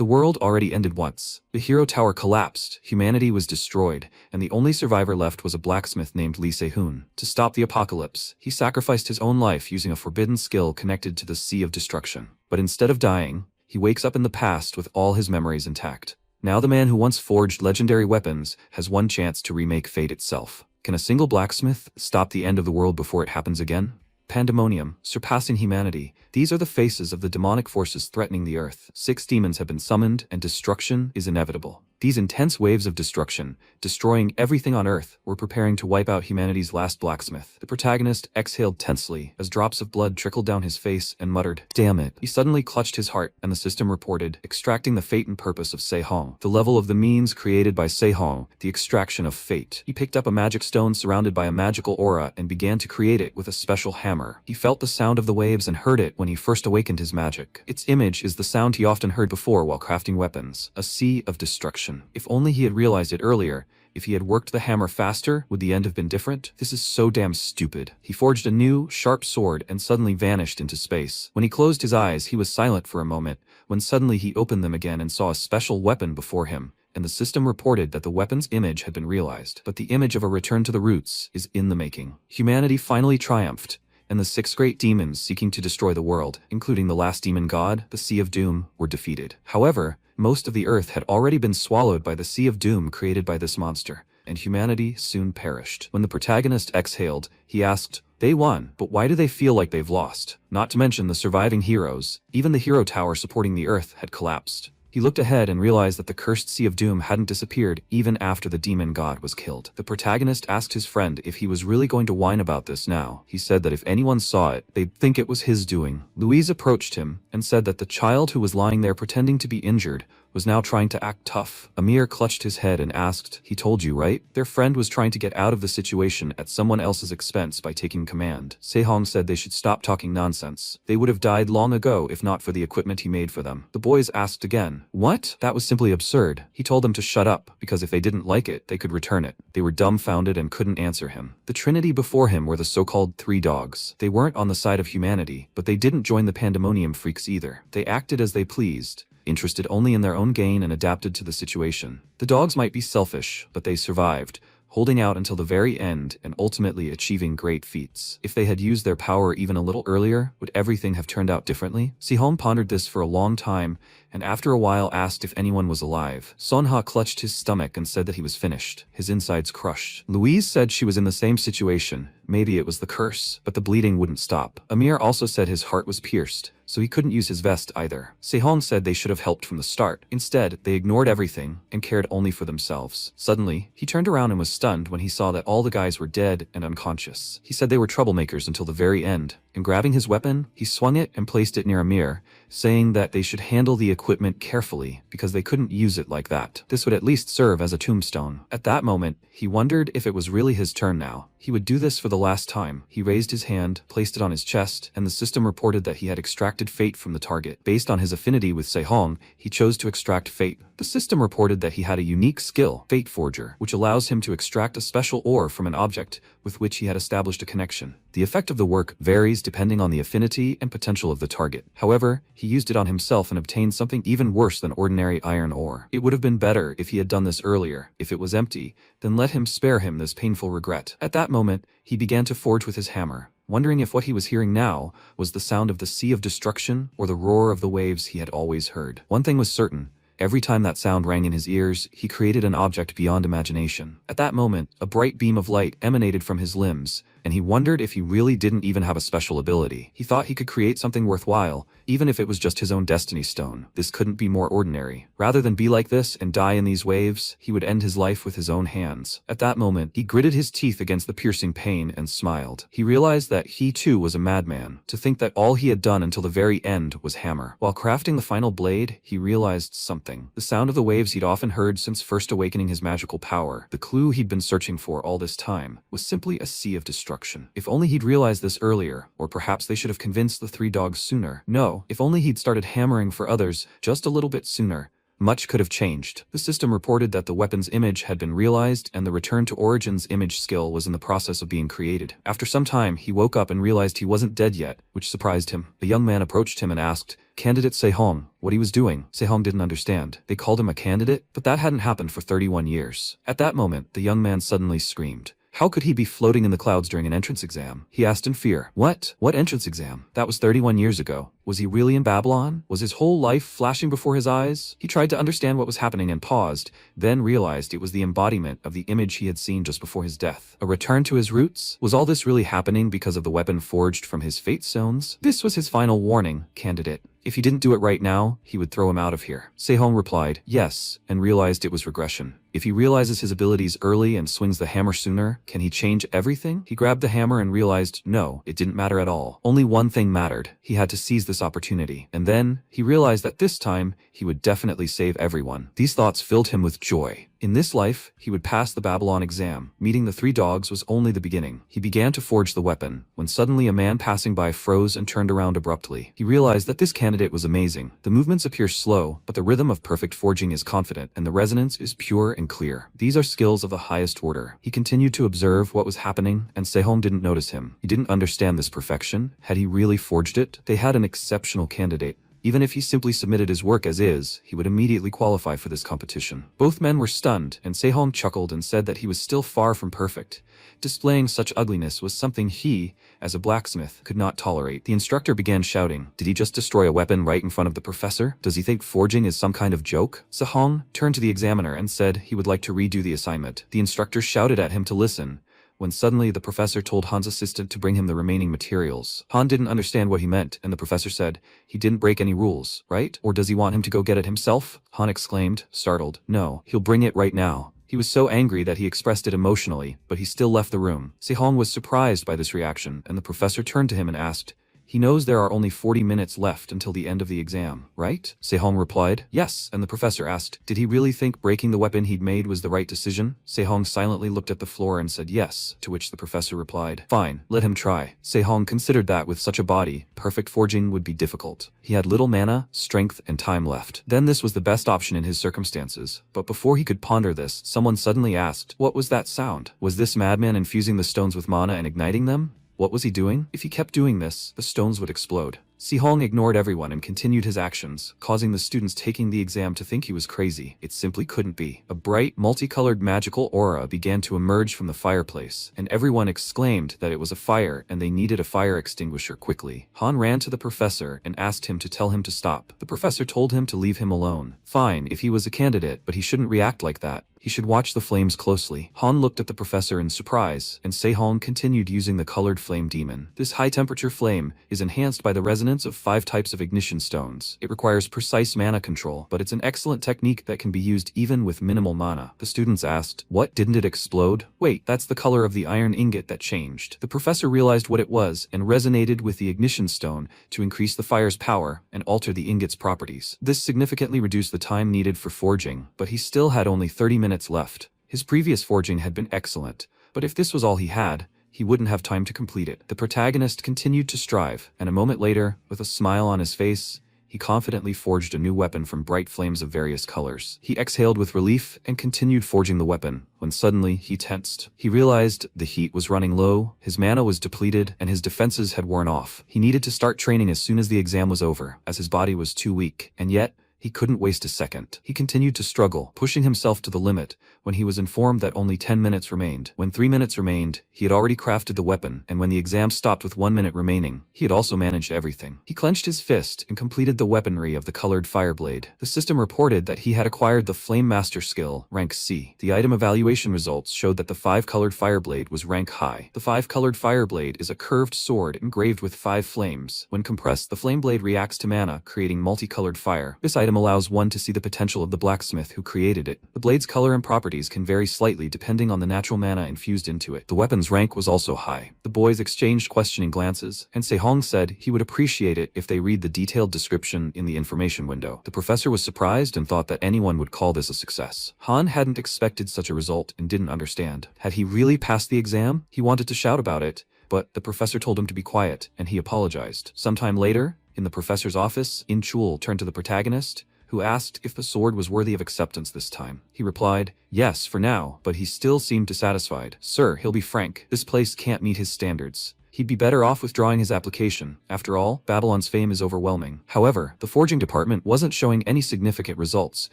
The world already ended once. The hero tower collapsed, humanity was destroyed, and the only survivor left was a blacksmith named Lee Se-hoon. To stop the apocalypse, he sacrificed his own life using a forbidden skill connected to the Sea of Destruction. But instead of dying, he wakes up in the past with all his memories intact. Now the man who once forged legendary weapons has one chance to remake fate itself. Can a single blacksmith stop the end of the world before it happens again? Pandemonium, surpassing humanity. These are the faces of the demonic forces threatening the earth. 6 demons have been summoned, and destruction is inevitable. These intense waves of destruction, destroying everything on Earth, were preparing to wipe out humanity's last blacksmith. The protagonist exhaled tensely as drops of blood trickled down his face and muttered, "Damn it." He suddenly clutched his heart, and the system reported, extracting the fate and purpose of Se-hong. The level of the means created by Se-hong, the extraction of fate. He picked up a magic stone surrounded by a magical aura and began to create it with a special hammer. He felt the sound of the waves and heard it when he first awakened his magic. Its image is the sound he often heard before while crafting weapons. A sea of destruction. If only he had realized it earlier. If he had worked the hammer faster, would the end have been different? This is so damn stupid. He forged a new, sharp sword and suddenly vanished into space. When he closed his eyes, he was silent for a moment, when suddenly he opened them again and saw a special weapon before him, and the system reported that the weapon's image had been realized. But the image of a return to the roots is in the making. Humanity finally triumphed, and the 6 great demons seeking to destroy the world, including the last demon god, the Sea of Doom, were defeated. However, most of the earth had already been swallowed by the Sea of Doom created by this monster, and humanity soon perished. When the protagonist exhaled, he asked, "They won, but why do they feel like they've lost?" Not to mention the surviving heroes. Even the hero tower supporting the earth had collapsed. He looked ahead and realized that the cursed Sea of Doom hadn't disappeared even after the demon god was killed. The protagonist asked his friend if he was really going to whine about this now. He said that if anyone saw it, they'd think it was his doing. Louise approached him and said that the child who was lying there pretending to be injured was now trying to act tough. Amir clutched his head and asked, "He told you, right?" Their friend was trying to get out of the situation at someone else's expense by taking command. Se-hong said they should stop talking nonsense. They would have died long ago if not for the equipment he made for them. The boys asked again, "What?" That was simply absurd. He told them to shut up, because if they didn't like it, they could return it. They were dumbfounded and couldn't answer him. The trinity before him were the so-called 3 dogs. They weren't on the side of humanity, but they didn't join the pandemonium freaks either. They acted as they pleased, interested only in their own gain and adapted to the situation. The dogs might be selfish, but they survived, holding out until the very end and ultimately achieving great feats. If they had used their power even a little earlier, would everything have turned out differently? Se-hong pondered this for a long time, and after a while asked if anyone was alive. Son-ha clutched his stomach and said that he was finished, his insides crushed. Louise said she was in the same situation. Maybe it was the curse, but the bleeding wouldn't stop. Amir also said his heart was pierced, so he couldn't use his vest either. Se-hong said they should have helped from the start. Instead, they ignored everything and cared only for themselves. Suddenly, he turned around and was stunned when he saw that all the guys were dead and unconscious. He said they were troublemakers until the very end, and grabbing his weapon, he swung it and placed it near Amir, saying that they should handle the equipment carefully because they couldn't use it like that. This would at least serve as a tombstone. At that moment, he wondered if it was really his turn now. He would do this for the last time. He raised his hand, placed it on his chest, and the system reported that he had extracted fate from the target. Based on his affinity with Se-hong, he chose to extract fate. The system reported that he had a unique skill, Fate Forger, which allows him to extract a special ore from an object with which he had established a connection. The effect of the work varies depending on the affinity and potential of the target. However, he used it on himself and obtained something even worse than ordinary iron ore. It would have been better if he had done this earlier. If it was empty, then let him spare him this painful regret. At that moment, he began to forge with his hammer, wondering if what he was hearing now was the sound of the Sea of Destruction or the roar of the waves he had always heard. One thing was certain. Every time that sound rang in his ears, he created an object beyond imagination. At that moment, a bright beam of light emanated from his limbs, and he wondered if he really didn't even have a special ability. He thought he could create something worthwhile, even if it was just his own destiny stone. This couldn't be more ordinary. Rather than be like this and die in these waves, he would end his life with his own hands. At that moment, he gritted his teeth against the piercing pain and smiled. He realized that he too was a madman, to think that all he had done until the very end was hammer. While crafting the final blade, he realized something. The sound of the waves he'd often heard since first awakening his magical power, the clue he'd been searching for all this time, was simply a sea of destruction. If only he'd realized this earlier, or perhaps they should have convinced the 3 dogs sooner. No, if only he'd started hammering for others just a little bit sooner, much could have changed. The system reported that the weapon's image had been realized and the return to origins image skill was in the process of being created. After some time, he woke up and realized he wasn't dead yet, which surprised him. A young man approached him and asked Candidate Sehong what he was doing. Sehong didn't understand. They called him a candidate, but that hadn't happened for 31 years. At that moment, the young man suddenly screamed. How could he be floating in the clouds during an entrance exam? He asked in fear. What? What entrance exam? That was 31 years ago. Was he really in Babylon? Was his whole life flashing before his eyes? He tried to understand what was happening and paused, then realized it was the embodiment of the image he had seen just before his death. A return to his roots? Was all this really happening because of the weapon forged from his fate stones? This was his final warning, candidate. If he didn't do it right now, he would throw him out of here. Sehong replied, yes, and realized it was regression. If he realizes his abilities early and swings the hammer sooner, can he change everything? He grabbed the hammer and realized, no, it didn't matter at all. Only one thing mattered. He had to seize this opportunity. And then, he realized that this time, he would definitely save everyone. These thoughts filled him with joy. In this life, he would pass the Babylon exam. Meeting the three dogs was only the beginning. He began to forge the weapon, when suddenly a man passing by froze and turned around abruptly. He realized that this candidate was amazing. The movements appear slow, but the rhythm of perfect forging is confident, and the resonance is pure and clear. These are skills of the highest order. He continued to observe what was happening, and Sehong didn't notice him. He didn't understand this perfection. Had he really forged it? They had an exceptional candidate. Even if he simply submitted his work as is, he would immediately qualify for this competition. Both men were stunned, and Sehong chuckled and said that he was still far from perfect. Displaying such ugliness was something he, as a blacksmith, could not tolerate. The instructor began shouting, did he just destroy a weapon right in front of the professor? Does he think forging is some kind of joke? Sehong turned to the examiner and said he would like to redo the assignment. The instructor shouted at him to listen, when suddenly the professor told Han's assistant to bring him the remaining materials. Han didn't understand what he meant, and the professor said, he didn't break any rules, right? Or does he want him to go get it himself? Han exclaimed, startled. No, he'll bring it right now. He was so angry that he expressed it emotionally, but he still left the room. Sehong was surprised by this reaction, and the professor turned to him and asked, he knows there are only 40 minutes left until the end of the exam, right? Sehong replied, yes, and the professor asked, did he really think breaking the weapon he'd made was the right decision? Sehong silently looked at the floor and said yes, to which the professor replied, fine, let him try. Sehong considered that with such a body, perfect forging would be difficult. He had little mana, strength, and time left. Then this was the best option in his circumstances. But before he could ponder this, someone suddenly asked, what was that sound? Was this madman infusing the stones with mana and igniting them? What was he doing? If he kept doing this, the stones would explode. Sehong ignored everyone and continued his actions, causing the students taking the exam to think he was crazy. It simply couldn't be. A bright, multicolored magical aura began to emerge from the fireplace, and everyone exclaimed that it was a fire and they needed a fire extinguisher quickly. Han ran to the professor and asked him to tell him to stop. The professor told him to leave him alone. Fine, if he was a candidate, but he shouldn't react like that. He should watch the flames closely. Han looked at the professor in surprise, and Sehong continued using the colored flame demon. This high-temperature flame is enhanced by the resonance of 5 types of ignition stones. It requires precise mana control, but it's an excellent technique that can be used even with minimal mana. The students asked, what, didn't it explode? Wait, that's the color of the iron ingot that changed. The professor realized what it was and resonated with the ignition stone to increase the fire's power and alter the ingot's properties. This significantly reduced the time needed for forging, but he still had only 30 minutes left. His previous forging had been excellent, but if this was all he had, he wouldn't have time to complete it. The protagonist continued to strive, and a moment later, with a smile on his face, he confidently forged a new weapon from bright flames of various colors. He exhaled with relief and continued forging the weapon, when suddenly he tensed. He realized the heat was running low, his mana was depleted, and his defenses had worn off. He needed to start training as soon as the exam was over, as his body was too weak, and yet, he couldn't waste a second. He continued to struggle, pushing himself to the limit, when he was informed that only 10 minutes remained. When 3 minutes remained, he had already crafted the weapon, and when the exam stopped with 1 minute remaining, he had also managed everything. He clenched his fist and completed the weaponry of the colored fireblade. The system reported that he had acquired the Flame Master skill, rank C. The item evaluation results showed that the 5-colored fireblade was rank high. The 5-colored fireblade is a curved sword engraved with 5 flames. When compressed, the flame blade reacts to mana, creating multicolored fire. This item allows one to see the potential of the blacksmith who created it. The blade's color and properties can vary slightly depending on the natural mana infused into it. The weapon's rank was also high. The boys exchanged questioning glances, and Sehong said he would appreciate it if they read the detailed description in the information window. The professor was surprised and thought that anyone would call this a success. Han hadn't expected such a result and didn't understand. Had he really passed the exam? He wanted to shout about it, but the professor told him to be quiet, and he apologized. Sometime later, in the professor's office, In Chul turned to the protagonist, who asked if the sword was worthy of acceptance this time. He replied, yes, for now, but he still seemed dissatisfied. Sir, he'll be frank, this place can't meet his standards. He'd be better off withdrawing his application. After all, Babylon's fame is overwhelming. However, the forging department wasn't showing any significant results,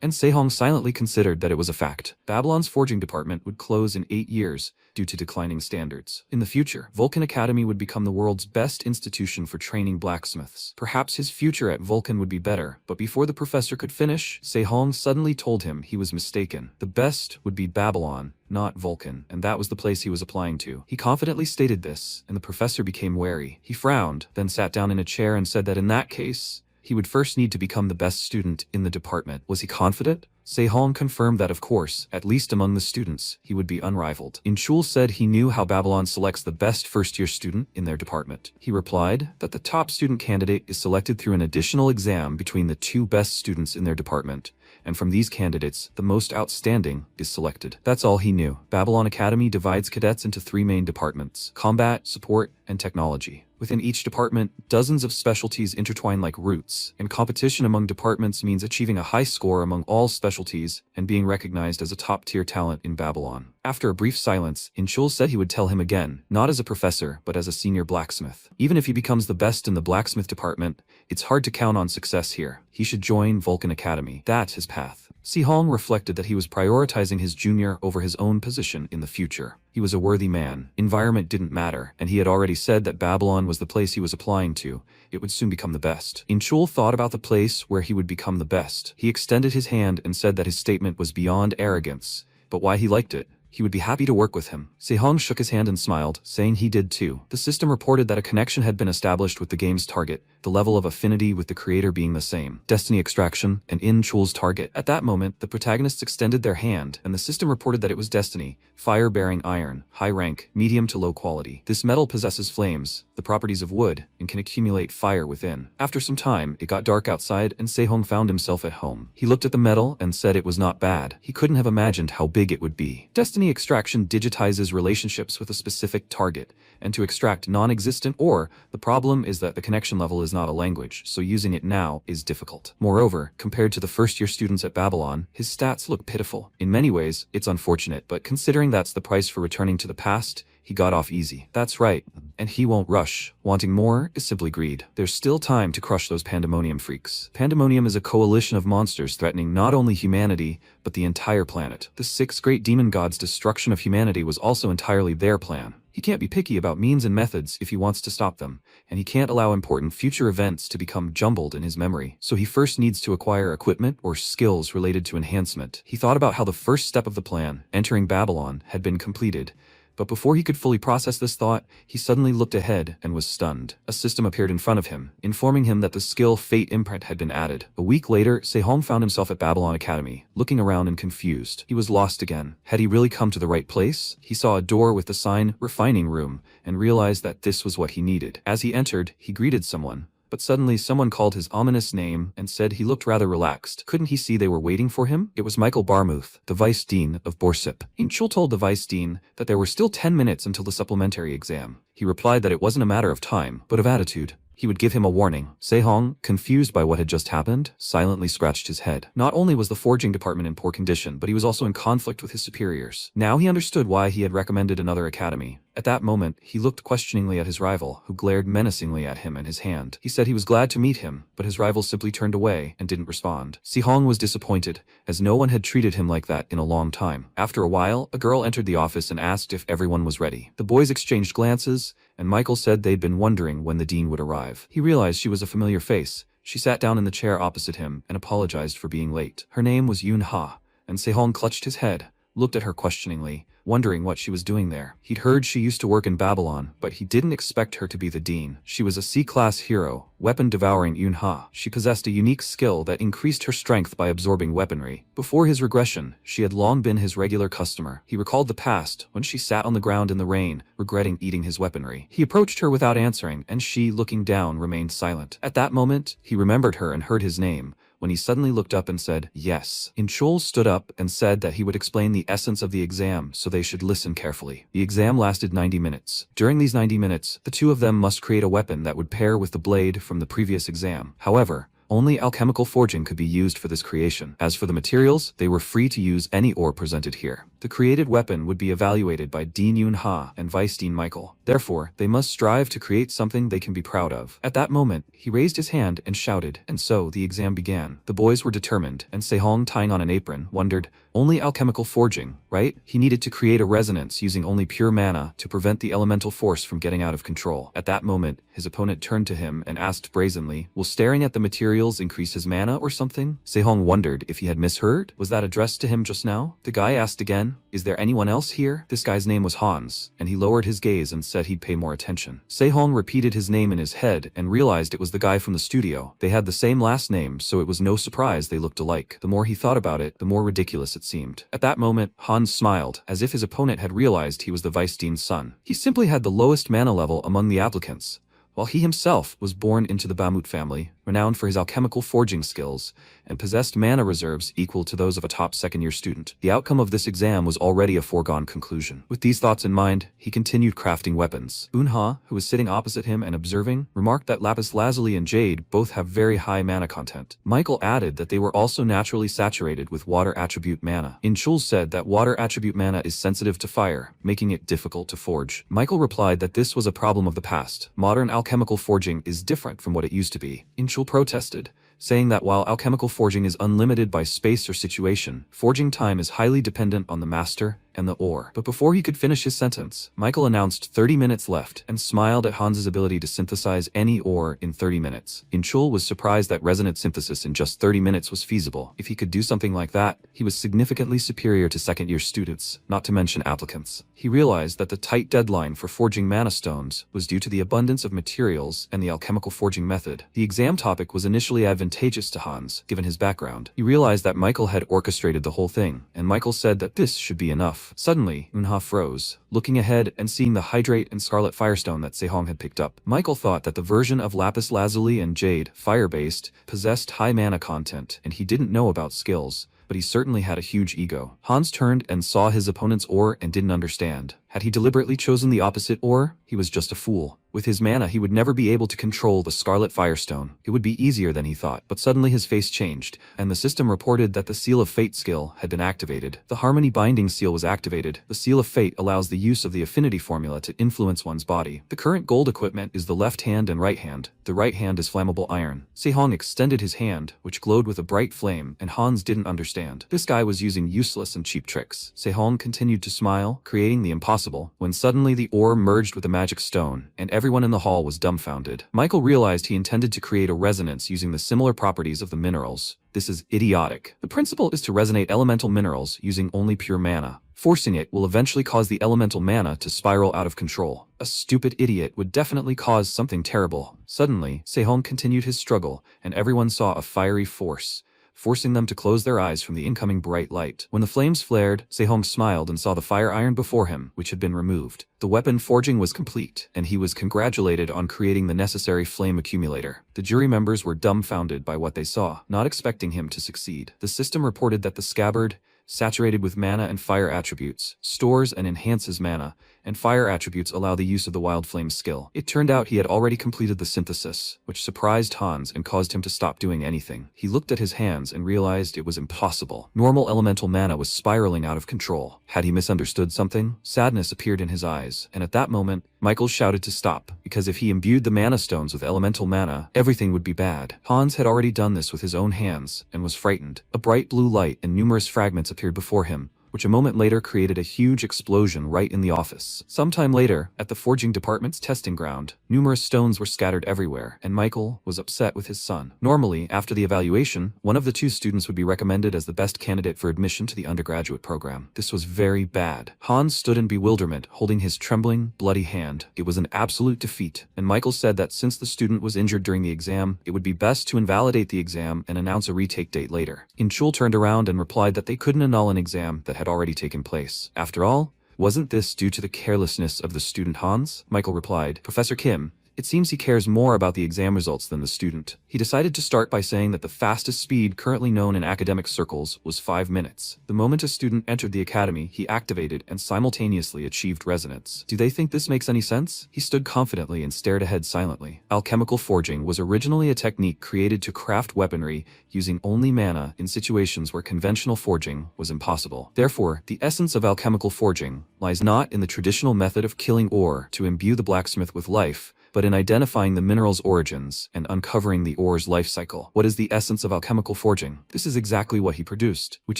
and Sehong silently considered that it was a fact. Babylon's forging department would close in 8 years due to declining standards. In the future, Vulcan Academy would become the world's best institution for training blacksmiths. Perhaps his future at Vulcan would be better, but before the professor could finish, Sehong suddenly told him he was mistaken. The best would be Babylon, not Vulcan, and that was the place he was applying to. He confidently stated this, and the professor became wary. He frowned, then sat down in a chair and said that in that case, he would first need to become the best student in the department. Was he confident? Sehong confirmed that of course, at least among the students, he would be unrivaled. Inchul said he knew how Babylon selects the best first-year student in their department. He replied that the top student candidate is selected through an additional exam between the 2 best students in their department, and from these candidates, the most outstanding is selected. That's all he knew. Babylon Academy divides cadets into 3 main departments: combat, support, and technology. Within each department, dozens of specialties intertwine like roots, and competition among departments means achieving a high score among all specialties and being recognized as a top-tier talent in Babylon. After a brief silence, Inchul said he would tell him again, not as a professor, but as a senior blacksmith. Even if he becomes the best in the blacksmith department, it's hard to count on success here. He should join Vulcan Academy. That's his path. Sehong reflected that he was prioritizing his junior over his own position in the future. He was a worthy man. Environment didn't matter, and he had already said that Babylon was the place he was applying to. It would soon become the best. Inchul thought about the place where he would become the best. He extended his hand and said that his statement was beyond arrogance, but why he liked it. He would be happy to work with him. Sehong shook his hand and smiled, saying he did too. The system reported that a connection had been established with the game's target, the level of affinity with the creator being the same. Destiny extraction, and Inchul's target. At that moment, the protagonists extended their hand, and the system reported that it was Destiny, fire-bearing iron, high rank, medium to low quality. This metal possesses flames, the properties of wood, and can accumulate fire within. After some time, it got dark outside, and Sehong found himself at home. He looked at the metal and said it was not bad. He couldn't have imagined how big it would be. Destiny extraction digitizes relationships with a specific target, and to extract non-existent ore, the problem is that the connection level is not a language, so using it now is difficult. Moreover, compared to the first-year students at Babylon, his stats look pitiful. In many ways, it's unfortunate, but considering that's the price for returning to the past, he got off easy. That's right, and he won't rush. Wanting more is simply greed. There's still time to crush those pandemonium freaks. Pandemonium is a coalition of monsters threatening not only humanity, but the entire planet. The 6 great demon gods' destruction of humanity was also entirely their plan. He can't be picky about means and methods if he wants to stop them, and he can't allow important future events to become jumbled in his memory. So he first needs to acquire equipment or skills related to enhancement. He thought about how the first step of the plan, entering Babylon, had been completed. But before he could fully process this thought, he suddenly looked ahead and was stunned. A system appeared in front of him, informing him that the skill Fate imprint had been added. A week later, Sehong found himself at Babylon Academy, looking around and confused. He was lost again. Had he really come to the right place? He saw a door with the sign, Refining Room, and realized that this was what he needed. As he entered, he greeted someone. But suddenly someone called his ominous name and said he looked rather relaxed. Couldn't he see they were waiting for him? It was Michael Barmuth, the vice dean of Borsip. Inchul told the vice dean that there were still 10 minutes until the supplementary exam. He replied that it wasn't a matter of time, but of attitude. He would give him a warning. Sehong, confused by what had just happened, silently scratched his head. Not only was the forging department in poor condition, but he was also in conflict with his superiors. Now he understood why he had recommended another academy. At that moment, he looked questioningly at his rival, who glared menacingly at him and his hand. He said he was glad to meet him, but his rival simply turned away and didn't respond. Sehong was disappointed, as no one had treated him like that in a long time. After a while, a girl entered the office and asked if everyone was ready. The boys exchanged glances, and Michael said they'd been wondering when the dean would arrive. He realized she was a familiar face. She sat down in the chair opposite him and apologized for being late. Her name was Yoon Ha, and Sehong clutched his head, looked at her questioningly, wondering what she was doing there. He'd heard she used to work in Babylon, but he didn't expect her to be the dean. She was a C-class hero, weapon-devouring Yoon Ha. She possessed a unique skill that increased her strength by absorbing weaponry. Before his regression, she had long been his regular customer. He recalled the past, when she sat on the ground in the rain, regretting eating his weaponry. He approached her without answering, and she, looking down, remained silent. At that moment, he remembered her and heard his name, when he suddenly looked up and said, yes. Inchul stood up and said that he would explain the essence of the exam so they should listen carefully. The exam lasted 90 minutes. During these 90 minutes, the two of them must create a weapon that would pair with the blade from the previous exam. However, Only alchemical forging could be used for this creation. As for the materials, they were free to use any ore presented here. The created weapon would be evaluated by Dean Yun-ha and Vice Dean Michael. Therefore, they must strive to create something they can be proud of. At that moment, he raised his hand and shouted, and so the exam began. The boys were determined, and Sehong, tying on an apron, wondered, only alchemical forging, right? He needed to create a resonance using only pure mana to prevent the elemental force from getting out of control. At that moment, his opponent turned to him and asked brazenly, will staring at the materials increase his mana or something? Sehong wondered if he had misheard. Was that addressed to him just now? The guy asked again, is there anyone else here? This guy's name was Hans, and he lowered his gaze and said he'd pay more attention. Sehong repeated his name in his head and realized it was the guy from the studio. They had the same last name, so it was no surprise they looked alike. The more he thought about it, the more ridiculous it seemed. At that moment, Hans smiled, as if his opponent had realized he was the Vice Dean's son. He simply had the lowest mana level among the applicants, while he himself was born into the Bamut family, renowned for his alchemical forging skills, and possessed mana reserves equal to those of a top second-year student. The outcome of this exam was already a foregone conclusion. With these thoughts in mind, he continued crafting weapons. Unha, who was sitting opposite him and observing, remarked that lapis lazuli and jade both have very high mana content. Michael added that they were also naturally saturated with water attribute mana. Inchul said that water attribute mana is sensitive to fire, making it difficult to forge. Michael replied that this was a problem of the past. Modern alchemical forging is different from what it used to be. Inchul protested, saying that while alchemical forging is unlimited by space or situation, forging time is highly dependent on the master and the ore. But before he could finish his sentence, Michael announced 30 minutes left and smiled at Hans's ability to synthesize any ore in 30 minutes. Inchul was surprised that resonant synthesis in just 30 minutes was feasible. If he could do something like that, he was significantly superior to second-year students, not to mention applicants. He realized that the tight deadline for forging mana stones was due to the abundance of materials and the alchemical forging method. The exam topic was initially advantageous to Hans, given his background. He realized that Michael had orchestrated the whole thing, and Michael said that this should be enough. Suddenly, Unha froze, looking ahead and seeing the hydrate and scarlet firestone that Sehong had picked up. Michael thought that the version of lapis lazuli and jade, fire-based, possessed high mana content, and he didn't know about skills, but he certainly had a huge ego. Hans turned and saw his opponent's ore and didn't understand. Had he deliberately chosen the opposite ore, he was just a fool. With his mana, he would never be able to control the Scarlet Firestone. It would be easier than he thought, but suddenly his face changed, and the system reported that the Seal of Fate skill had been activated. The Harmony Binding Seal was activated. The Seal of Fate allows the use of the affinity formula to influence one's body. The current gold equipment is the left hand and right hand. The right hand is flammable iron. Sehong extended his hand, which glowed with a bright flame, and Hans didn't understand. This guy was using useless and cheap tricks. Sehong continued to smile, creating the impossible, when suddenly the ore merged with the magic stone, and everyone in the hall was dumbfounded. Michael realized he intended to create a resonance using the similar properties of the minerals. This is idiotic. The principle is to resonate elemental minerals using only pure mana. Forcing it will eventually cause the elemental mana to spiral out of control. A stupid idiot would definitely cause something terrible. Suddenly, Sehong continued his struggle, and everyone saw a fiery force, forcing them to close their eyes from the incoming bright light. When the flames flared, Sehong smiled and saw the fire iron before him, which had been removed. The weapon forging was complete, and he was congratulated on creating the necessary flame accumulator. The jury members were dumbfounded by what they saw, not expecting him to succeed. The system reported that the scabbard, saturated with mana and fire attributes, stores and enhances mana, and fire attributes allow the use of the Wild Flame skill. It turned out he had already completed the synthesis, which surprised Hans and caused him to stop doing anything. He looked at his hands and realized it was impossible. Normal elemental mana was spiraling out of control. Had he misunderstood something? Sadness appeared in his eyes, and at that moment, Michael shouted to stop, because if he imbued the mana stones with elemental mana, everything would be bad. Hans had already done this with his own hands, and was frightened. A bright blue light and numerous fragments appeared before him, which a moment later created a huge explosion right in the office. Sometime later, at the forging department's testing ground, numerous stones were scattered everywhere, and Michael was upset with his son. Normally, after the evaluation, one of the two students would be recommended as the best candidate for admission to the undergraduate program. This was very bad. Hans stood in bewilderment, holding his trembling, bloody hand. It was an absolute defeat, and Michael said that since the student was injured during the exam, it would be best to invalidate the exam and announce a retake date later. Inchul turned around and replied that they couldn't annul an exam that had already taken place. After all, wasn't this due to the carelessness of the student Hans? Michael replied, Professor Kim, It seems he cares more about the exam results than the student. He decided to start by saying that the fastest speed currently known in academic circles was 5 minutes. The moment a student entered the academy, he activated and simultaneously achieved resonance. Do they think this makes any sense? He stood confidently and stared ahead silently. Alchemical forging was originally a technique created to craft weaponry using only mana in situations where conventional forging was impossible. Therefore, the essence of alchemical forging lies not in the traditional method of killing ore to imbue the blacksmith with life, but in identifying the mineral's origins and uncovering the ore's life cycle. What is the essence of alchemical forging? This is exactly what he produced, which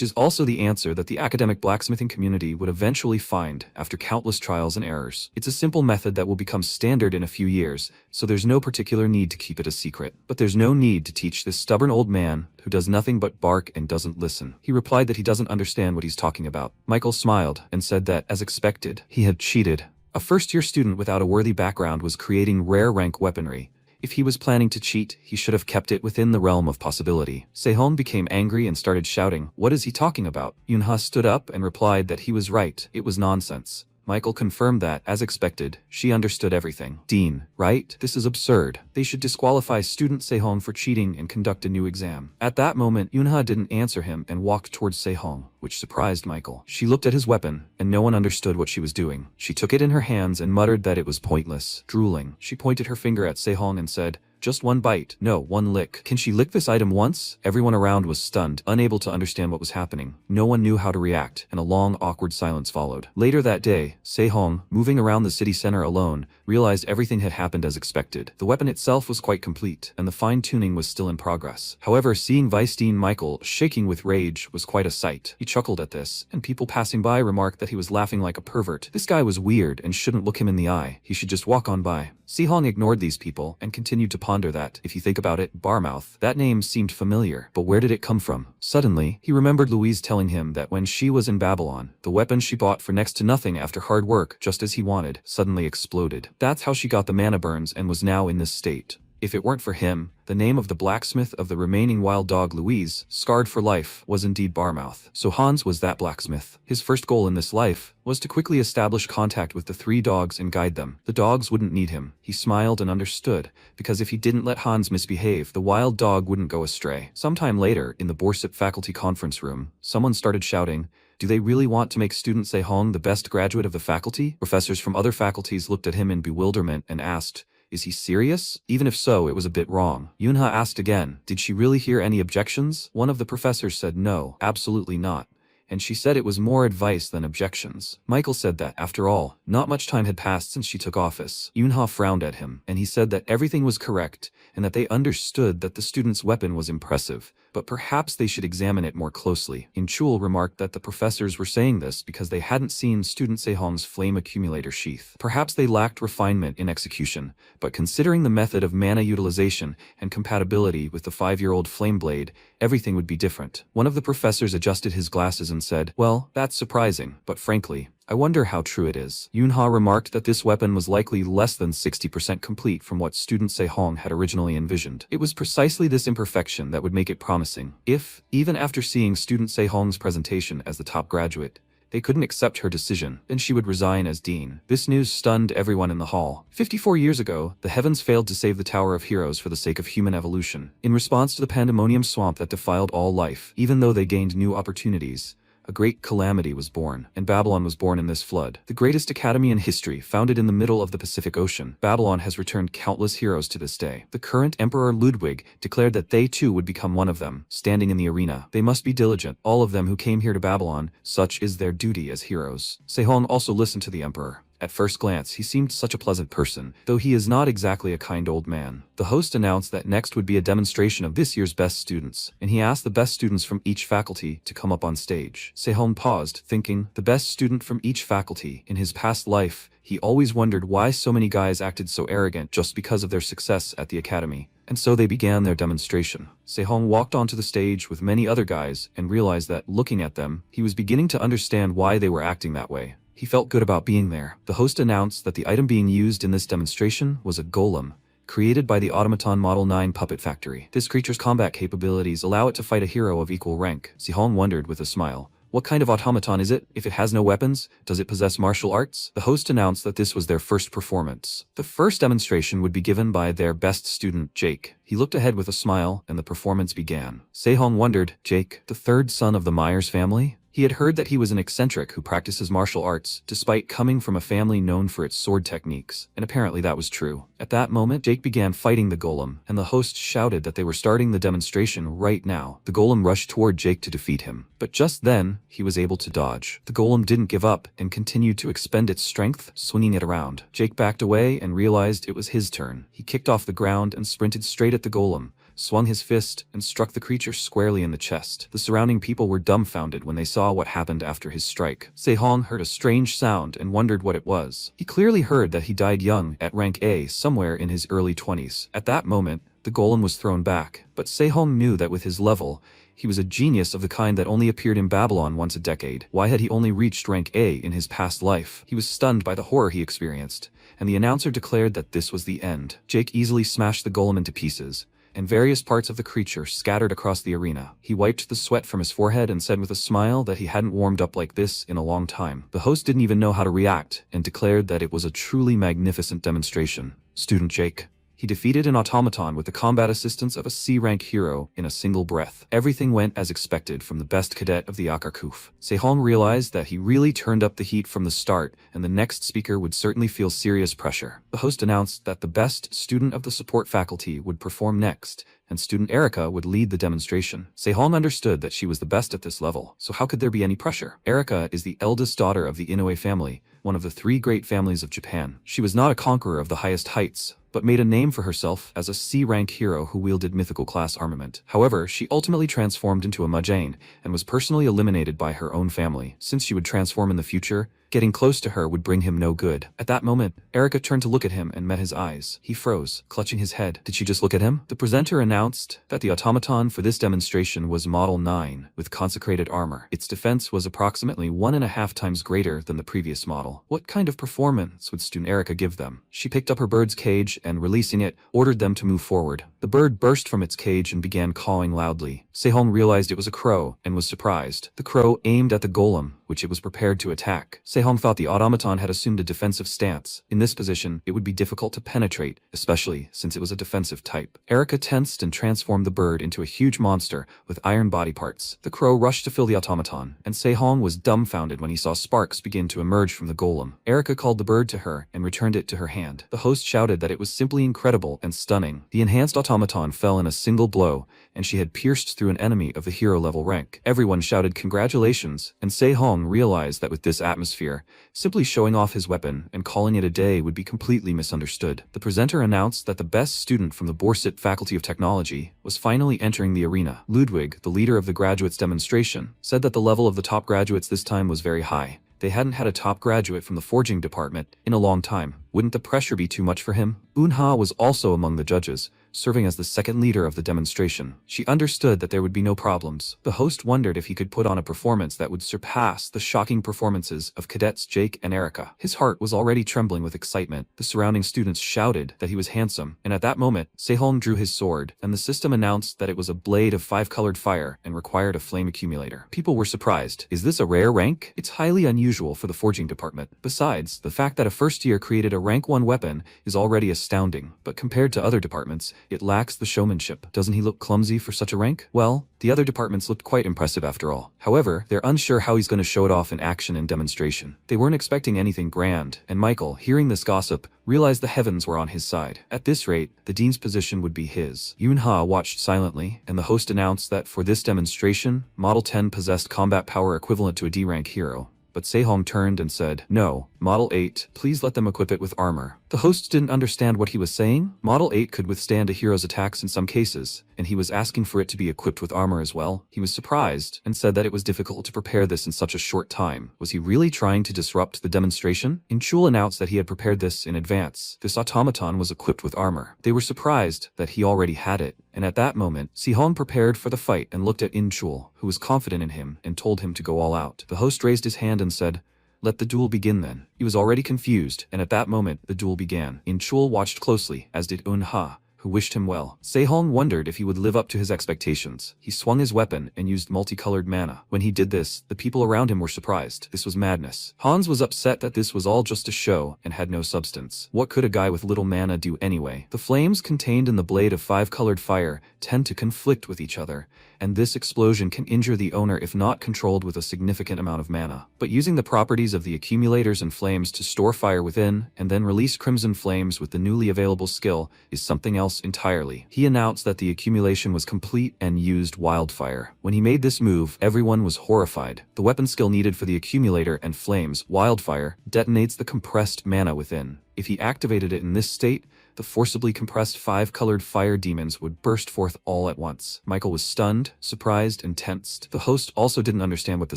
is also the answer that the academic blacksmithing community would eventually find after countless trials and errors. It's a simple method that will become standard in a few years, so there's no particular need to keep it a secret. But there's no need to teach this stubborn old man who does nothing but bark and doesn't listen. He replied that he doesn't understand what he's talking about. Michael smiled and said that, as expected, he had cheated. A first-year student without a worthy background was creating rare-rank weaponry. If he was planning to cheat, he should have kept it within the realm of possibility. Sehong became angry and started shouting, "What is he talking about?" Yunha stood up and replied that he was right, it was nonsense. Michael confirmed that, as expected, she understood everything. Dean, right? This is absurd. They should disqualify student Sehong for cheating and conduct a new exam. At that moment, Yunha didn't answer him and walked towards Sehong, which surprised Michael. She looked at his weapon, and no one understood what she was doing. She took it in her hands and muttered that it was pointless. Drooling, she pointed her finger at Sehong and said, "Just one bite. No, one lick." Can she lick this item once? Everyone around was stunned, unable to understand what was happening. No one knew how to react, and a long, awkward silence followed. Later that day, Sehong, moving around the city center alone, realized everything had happened as expected. The weapon itself was quite complete, and the fine-tuning was still in progress. However, seeing Vice Dean Michael shaking with rage was quite a sight. He chuckled at this, and people passing by remarked that he was laughing like a pervert. This guy was weird and shouldn't look him in the eye. He should just walk on by. Sehong ignored these people and continued to ponder that, if you think about it, Barmouth, that name seemed familiar, but where did it come from? Suddenly, he remembered Louise telling him that when she was in Babylon, the weapon she bought for next to nothing after hard work, just as he wanted, suddenly exploded. That's how she got the mana burns and was now in this state. If it weren't for him, the name of the blacksmith of the remaining wild dog Louise, scarred for life, was indeed Barmouth. So Hans was that blacksmith. His first goal in this life was to quickly establish contact with the 3 dogs and guide them. The dogs wouldn't need him. He smiled and understood, because if he didn't let Hans misbehave, the wild dog wouldn't go astray. Sometime later, in the Borsip faculty conference room, someone started shouting, "Do they really want to make student Sehong the best graduate of the faculty?" Professors from other faculties looked at him in bewilderment and asked, "Is he serious?" Even if so, it was a bit wrong. Yunha asked again, "Did she really hear any objections?" One of the professors said no, absolutely not. And she said it was more advice than objections. Michael said that, after all, not much time had passed since she took office. Yunha frowned at him, and he said that everything was correct, and that they understood that the student's weapon was impressive, but perhaps they should examine it more closely. Chul remarked that the professors were saying this because they hadn't seen student Sehong's flame accumulator sheath. Perhaps they lacked refinement in execution, but considering the method of mana utilization and compatibility with the 5-year-old flame blade, everything would be different. One of the professors adjusted his glasses and said, "Well, that's surprising, but frankly, I wonder how true it is." Yunha remarked that this weapon was likely less than 60% complete from what student Sehong had originally envisioned. It was precisely this imperfection that would make it promising. If, even after seeing student Sehong's presentation as the top graduate, they couldn't accept her decision, then she would resign as dean. This news stunned everyone in the hall. 54 years ago, the heavens failed to save the Tower of Heroes for the sake of human evolution. In response to the pandemonium swamp that defiled all life, even though they gained new opportunities, a great calamity was born, and Babylon was born in this flood. The greatest academy in history, founded in the middle of the Pacific Ocean, Babylon has returned countless heroes to this day. The current Emperor Ludwig declared that they too would become one of them, standing in the arena. They must be diligent, all of them who came here to Babylon, such is their duty as heroes. Sehong also listened to the Emperor. At first glance, he seemed such a pleasant person, though he is not exactly a kind old man. The host announced that next would be a demonstration of this year's best students, and he asked the best students from each faculty to come up on stage. Sehong paused, thinking, the best student from each faculty. In his past life, he always wondered why so many guys acted so arrogant just because of their success at the academy. And so they began their demonstration. Sehong walked onto the stage with many other guys and realized that, looking at them, he was beginning to understand why they were acting that way. He felt good about being there. The host announced that the item being used in this demonstration was a golem, created by the Automaton Model 9 Puppet Factory. This creature's combat capabilities allow it to fight a hero of equal rank. Sehong wondered with a smile, What kind of automaton is it? If it has no weapons, does it possess martial arts? The host announced that this was their first performance. The first demonstration would be given by their best student, Jake. He looked ahead with a smile, and the performance began. Sehong wondered, Jake, the third son of the Myers family? He had heard that he was an eccentric who practices martial arts, despite coming from a family known for its sword techniques, and apparently that was true. At that moment, Jake began fighting the golem, and the host shouted that they were starting the demonstration right now. The golem rushed toward Jake to defeat him, but just then, he was able to dodge. The golem didn't give up, and continued to expend its strength, swinging it around. Jake backed away and realized it was his turn. He kicked off the ground and sprinted straight at the golem, swung his fist, and struck the creature squarely in the chest. The surrounding people were dumbfounded when they saw what happened after his strike. Sehong heard a strange sound and wondered what it was. He clearly heard that he died young, at rank A, somewhere in his early 20s. At that moment, the golem was thrown back, but Sehong knew that with his level, he was a genius of the kind that only appeared in Babylon once a decade. Why had he only reached rank A in his past life? He was stunned by the horror he experienced, and the announcer declared that this was the end. Jake easily smashed the golem into pieces, and various parts of the creature scattered across the arena. He wiped the sweat from his forehead and said with a smile that he hadn't warmed up like this in a long time. The host didn't even know how to react, and declared that it was a truly magnificent demonstration. Student Jake. He defeated an automaton with the combat assistance of a C-rank hero in a single breath. Everything went as expected from the best cadet of the Akarkuf. Sehong realized that he really turned up the heat from the start, and the next speaker would certainly feel serious pressure. The host announced that the best student of the support faculty would perform next, and student Erica would lead the demonstration. Sehong understood that she was the best at this level, so how could there be any pressure? Erica is the eldest daughter of the Inoue family, one of the 3 great families of Japan. She was not a conqueror of the highest heights, but made a name for herself as a C-rank hero who wielded mythical class armament. However, she ultimately transformed into a Majane, and was personally eliminated by her own family. Since she would transform in the future, getting close to her would bring him no good. At that moment, Erica turned to look at him and met his eyes. He froze, clutching his head. Did she just look at him? The presenter announced that the automaton for this demonstration was Model 9, with consecrated armor. Its defense was approximately 1.5 times greater than the previous model. What kind of performance would student Erica give them? She picked up her bird's cage and, releasing it, ordered them to move forward. The bird burst from its cage and began cawing loudly. Sehong realized it was a crow, and was surprised. The crow aimed at the golem, which it was prepared to attack. Sehong thought the automaton had assumed a defensive stance. In this position, it would be difficult to penetrate, especially since it was a defensive type. Erica tensed and transformed the bird into a huge monster with iron body parts. The crow rushed to fill the automaton, and Sehong was dumbfounded when he saw sparks begin to emerge from the golem. Erica called the bird to her and returned it to her hand. The host shouted that it was simply incredible and stunning. The enhanced automaton fell in a single blow, and she had pierced through an enemy of the hero-level rank. Everyone shouted congratulations, and Sehong realized that with this atmosphere, simply showing off his weapon and calling it a day would be completely misunderstood. The presenter announced that the best student from the Borsit Faculty of Technology was finally entering the arena. Ludwig, the leader of the graduates' demonstration, said that the level of the top graduates this time was very high. They hadn't had a top graduate from the forging department in a long time. Wouldn't the pressure be too much for him? Eun-ha was also among the judges, serving as the second leader of the demonstration. She understood that there would be no problems. The host wondered if he could put on a performance that would surpass the shocking performances of cadets Jake and Erica. His heart was already trembling with excitement. The surrounding students shouted that he was handsome, and at that moment, Sehong drew his sword, and the system announced that it was a blade of 5-colored fire and required a flame accumulator. People were surprised. Is this a rare rank? It's highly unusual for the forging department. Besides, the fact that a first year created a rank 1 weapon is already astounding, but compared to other departments, it lacks the showmanship. Doesn't he look clumsy for such a rank? Well, the other departments looked quite impressive after all. However, they're unsure how he's going to show it off in action and demonstration. They weren't expecting anything grand, and Michael, hearing this gossip, realized the heavens were on his side. At this rate, the dean's position would be his. Yoon-ha watched silently, and the host announced that for this demonstration, Model 10 possessed combat power equivalent to a D-rank hero. But Sehong turned and said, "No, Model 8, please let them equip it with armor." The host didn't understand what he was saying. Model 8 could withstand a hero's attacks in some cases, and he was asking for it to be equipped with armor as well. He was surprised, and said that it was difficult to prepare this in such a short time. Was he really trying to disrupt the demonstration? Inchul announced that he had prepared this in advance. This automaton was equipped with armor. They were surprised that he already had it, and at that moment, Sehong prepared for the fight and looked at Inchul, who was confident in him, and told him to go all out. The host raised his hand and said, "Let the duel begin then." He was already confused, and at that moment, the duel began. Inchul watched closely, as did Eun-ha, who wished him well. Sehong wondered if he would live up to his expectations. He swung his weapon and used multicolored mana. When he did this, the people around him were surprised. This was madness. Hans was upset that this was all just a show and had no substance. What could a guy with little mana do anyway? The flames contained in the blade of 5-colored fire tend to conflict with each other, and this explosion can injure the owner if not controlled with a significant amount of mana. But using the properties of the accumulators and flames to store fire within and then release crimson flames with the newly available skill is something else entirely. He announced that the accumulation was complete and used wildfire. When he made this move, everyone was horrified. The weapon skill needed for the accumulator and flames, wildfire, detonates the compressed mana within. If he activated it in this state, the forcibly compressed 5-colored fire demons would burst forth all at once. Michael was stunned, surprised, and tensed. The host also didn't understand what the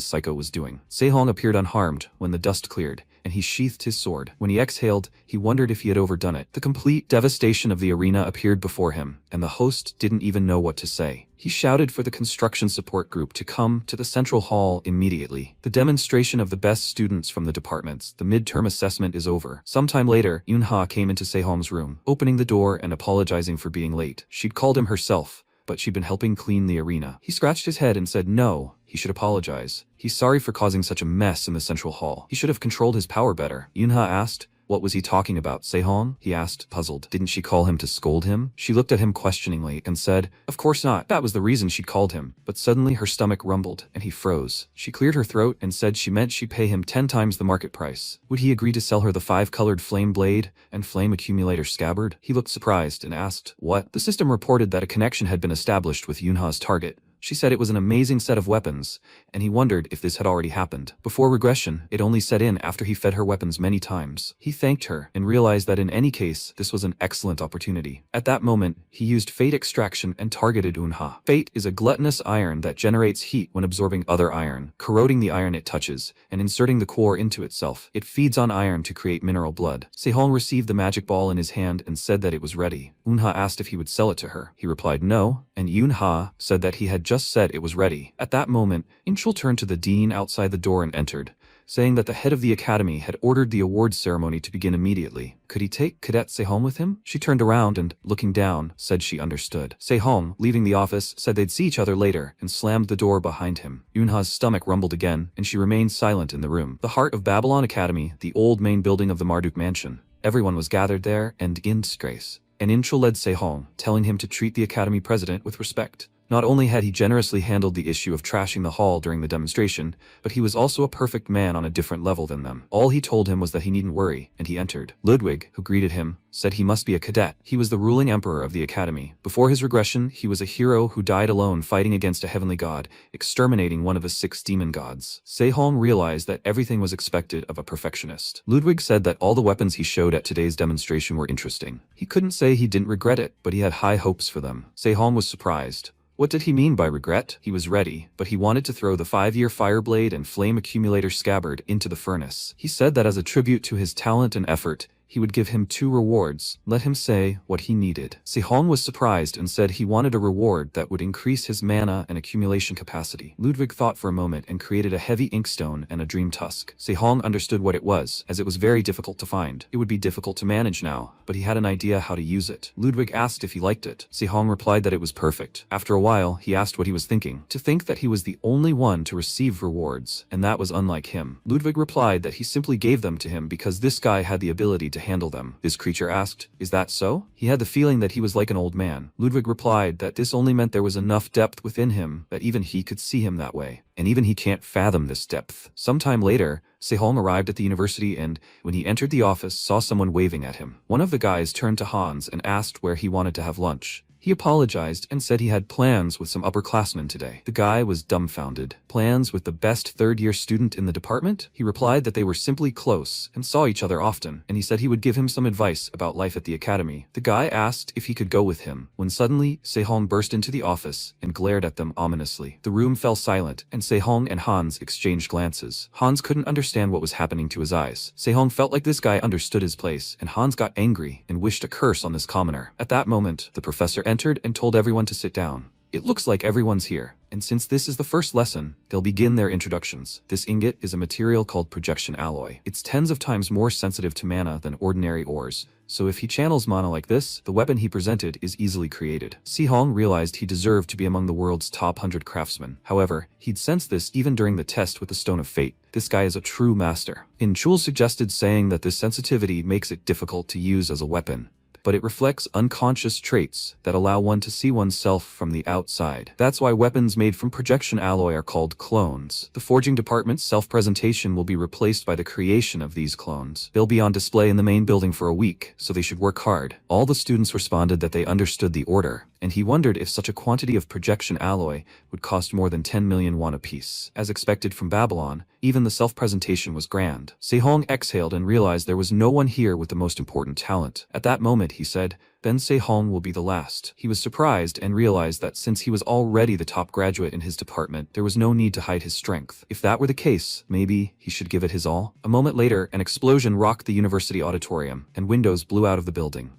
psycho was doing. Sehong appeared unharmed when the dust cleared, and he sheathed his sword. When he exhaled, he wondered if he had overdone it. The complete devastation of the arena appeared before him, and the host didn't even know what to say. He shouted for the construction support group to come to the central hall immediately. The demonstration of the best students from the departments, the midterm assessment is over. Sometime later, Yunha came into Sehong's room, opening the door and apologizing for being late. She'd called him herself, but she'd been helping clean the arena. He scratched his head and said no, he should apologize. He's sorry for causing such a mess in the central hall. He should have controlled his power better. Yunha asked, "What was he talking about, Sehong?" he asked, puzzled. Didn't she call him to scold him? She looked at him questioningly and said, "Of course not." That was the reason she'd called him. But suddenly her stomach rumbled and he froze. She cleared her throat and said she meant she'd pay him 10 times the market price. Would he agree to sell her the 5-colored flame blade and flame accumulator scabbard? He looked surprised and asked, "What?" The system reported that a connection had been established with Yunha's target. She said it was an amazing set of weapons, and he wondered if this had already happened. Before regression, it only set in after he fed her weapons many times. He thanked her and realized that in any case, this was an excellent opportunity. At that moment, he used Fate Extraction and targeted Unha. Fate is a gluttonous iron that generates heat when absorbing other iron, corroding the iron it touches, and inserting the core into itself. It feeds on iron to create mineral blood. Sehong received the magic ball in his hand and said that it was ready. Unha asked if he would sell it to her. He replied no, and Yunha said that he had just said it was ready. At that moment, Inchul turned to the dean outside the door and entered, saying that the head of the academy had ordered the awards ceremony to begin immediately. Could he take Cadet Sehong with him? She turned around and, looking down, said she understood. Sehong, leaving the office, said they'd see each other later and slammed the door behind him. Yunha's stomach rumbled again, and she remained silent in the room. The heart of Babylon Academy, the old main building of the Marduk mansion. Everyone was gathered there and in disgrace. And Inchul led Sehong, telling him to treat the academy president with respect. Not only had he generously handled the issue of trashing the hall during the demonstration, but he was also a perfect man on a different level than them. All he told him was that he needn't worry, and he entered. Ludwig, who greeted him, said he must be a cadet. He was the ruling emperor of the academy. Before his regression, he was a hero who died alone fighting against a heavenly god, exterminating one of the 6 demon gods. Sehong realized that everything was expected of a perfectionist. Ludwig said that all the weapons he showed at today's demonstration were interesting. He couldn't say he didn't regret it, but he had high hopes for them. Sehong was surprised. What did he mean by regret? He was ready, but he wanted to throw the 5-year fireblade and flame accumulator scabbard into the furnace. He said that as a tribute to his talent and effort, he would give him 2 rewards. Let him say what he needed. Sehong was surprised and said he wanted a reward that would increase his mana and accumulation capacity. Ludwig thought for a moment and created a heavy inkstone and a dream tusk. Sehong understood what it was, as it was very difficult to find. It would be difficult to manage now, but he had an idea how to use it. Ludwig asked if he liked it. Sehong replied that it was perfect. After a while, he asked what he was thinking. To think that he was the only one to receive rewards, and that was unlike him. Ludwig replied that he simply gave them to him because this guy had the ability to handle them. This creature asked, "Is that so?" He had the feeling that he was like an old man. Ludwig replied that this only meant there was enough depth within him that even he could see him that way. And even he can't fathom this depth. Sometime later, Sehong arrived at the university and, when he entered the office, saw someone waving at him. One of the guys turned to Hans and asked where he wanted to have lunch. He apologized and said he had plans with some upperclassmen today. The guy was dumbfounded. Plans with the best 3rd-year student in the department? He replied that they were simply close and saw each other often, and he said he would give him some advice about life at the academy. The guy asked if he could go with him, when suddenly Sehong burst into the office and glared at them ominously. The room fell silent, and Sehong and Hans exchanged glances. Hans couldn't understand what was happening to his eyes. Sehong felt like this guy understood his place, and Hans got angry and wished a curse on this commoner. At that moment, the professor entered and told everyone to sit down. It looks like everyone's here, and since this is the first lesson, they'll begin their introductions. This ingot is a material called projection alloy. It's 10s of times more sensitive to mana than ordinary ores, so if he channels mana like this, the weapon he presented is easily created. Si-hong realized he deserved to be among the world's top 100 craftsmen. However, he'd sensed this even during the test with the Stone of Fate. This guy is a true master. Chul suggested saying that this sensitivity makes it difficult to use as a weapon, but it reflects unconscious traits that allow one to see oneself from the outside. That's why weapons made from projection alloy are called clones. The forging department's self-presentation will be replaced by the creation of these clones. They'll be on display in the main building for a week, so they should work hard. All the students responded that they understood the order, and he wondered if such a quantity of projection alloy would cost more than 10 million won apiece. As expected from Babylon, even the self-presentation was grand. Se-hong exhaled and realized there was no one here with the most important talent. At that moment, he said, "Then Se-hong will be the last." He was surprised and realized that since he was already the top graduate in his department, there was no need to hide his strength. If that were the case, maybe he should give it his all. A moment later, an explosion rocked the university auditorium, and windows blew out of the building.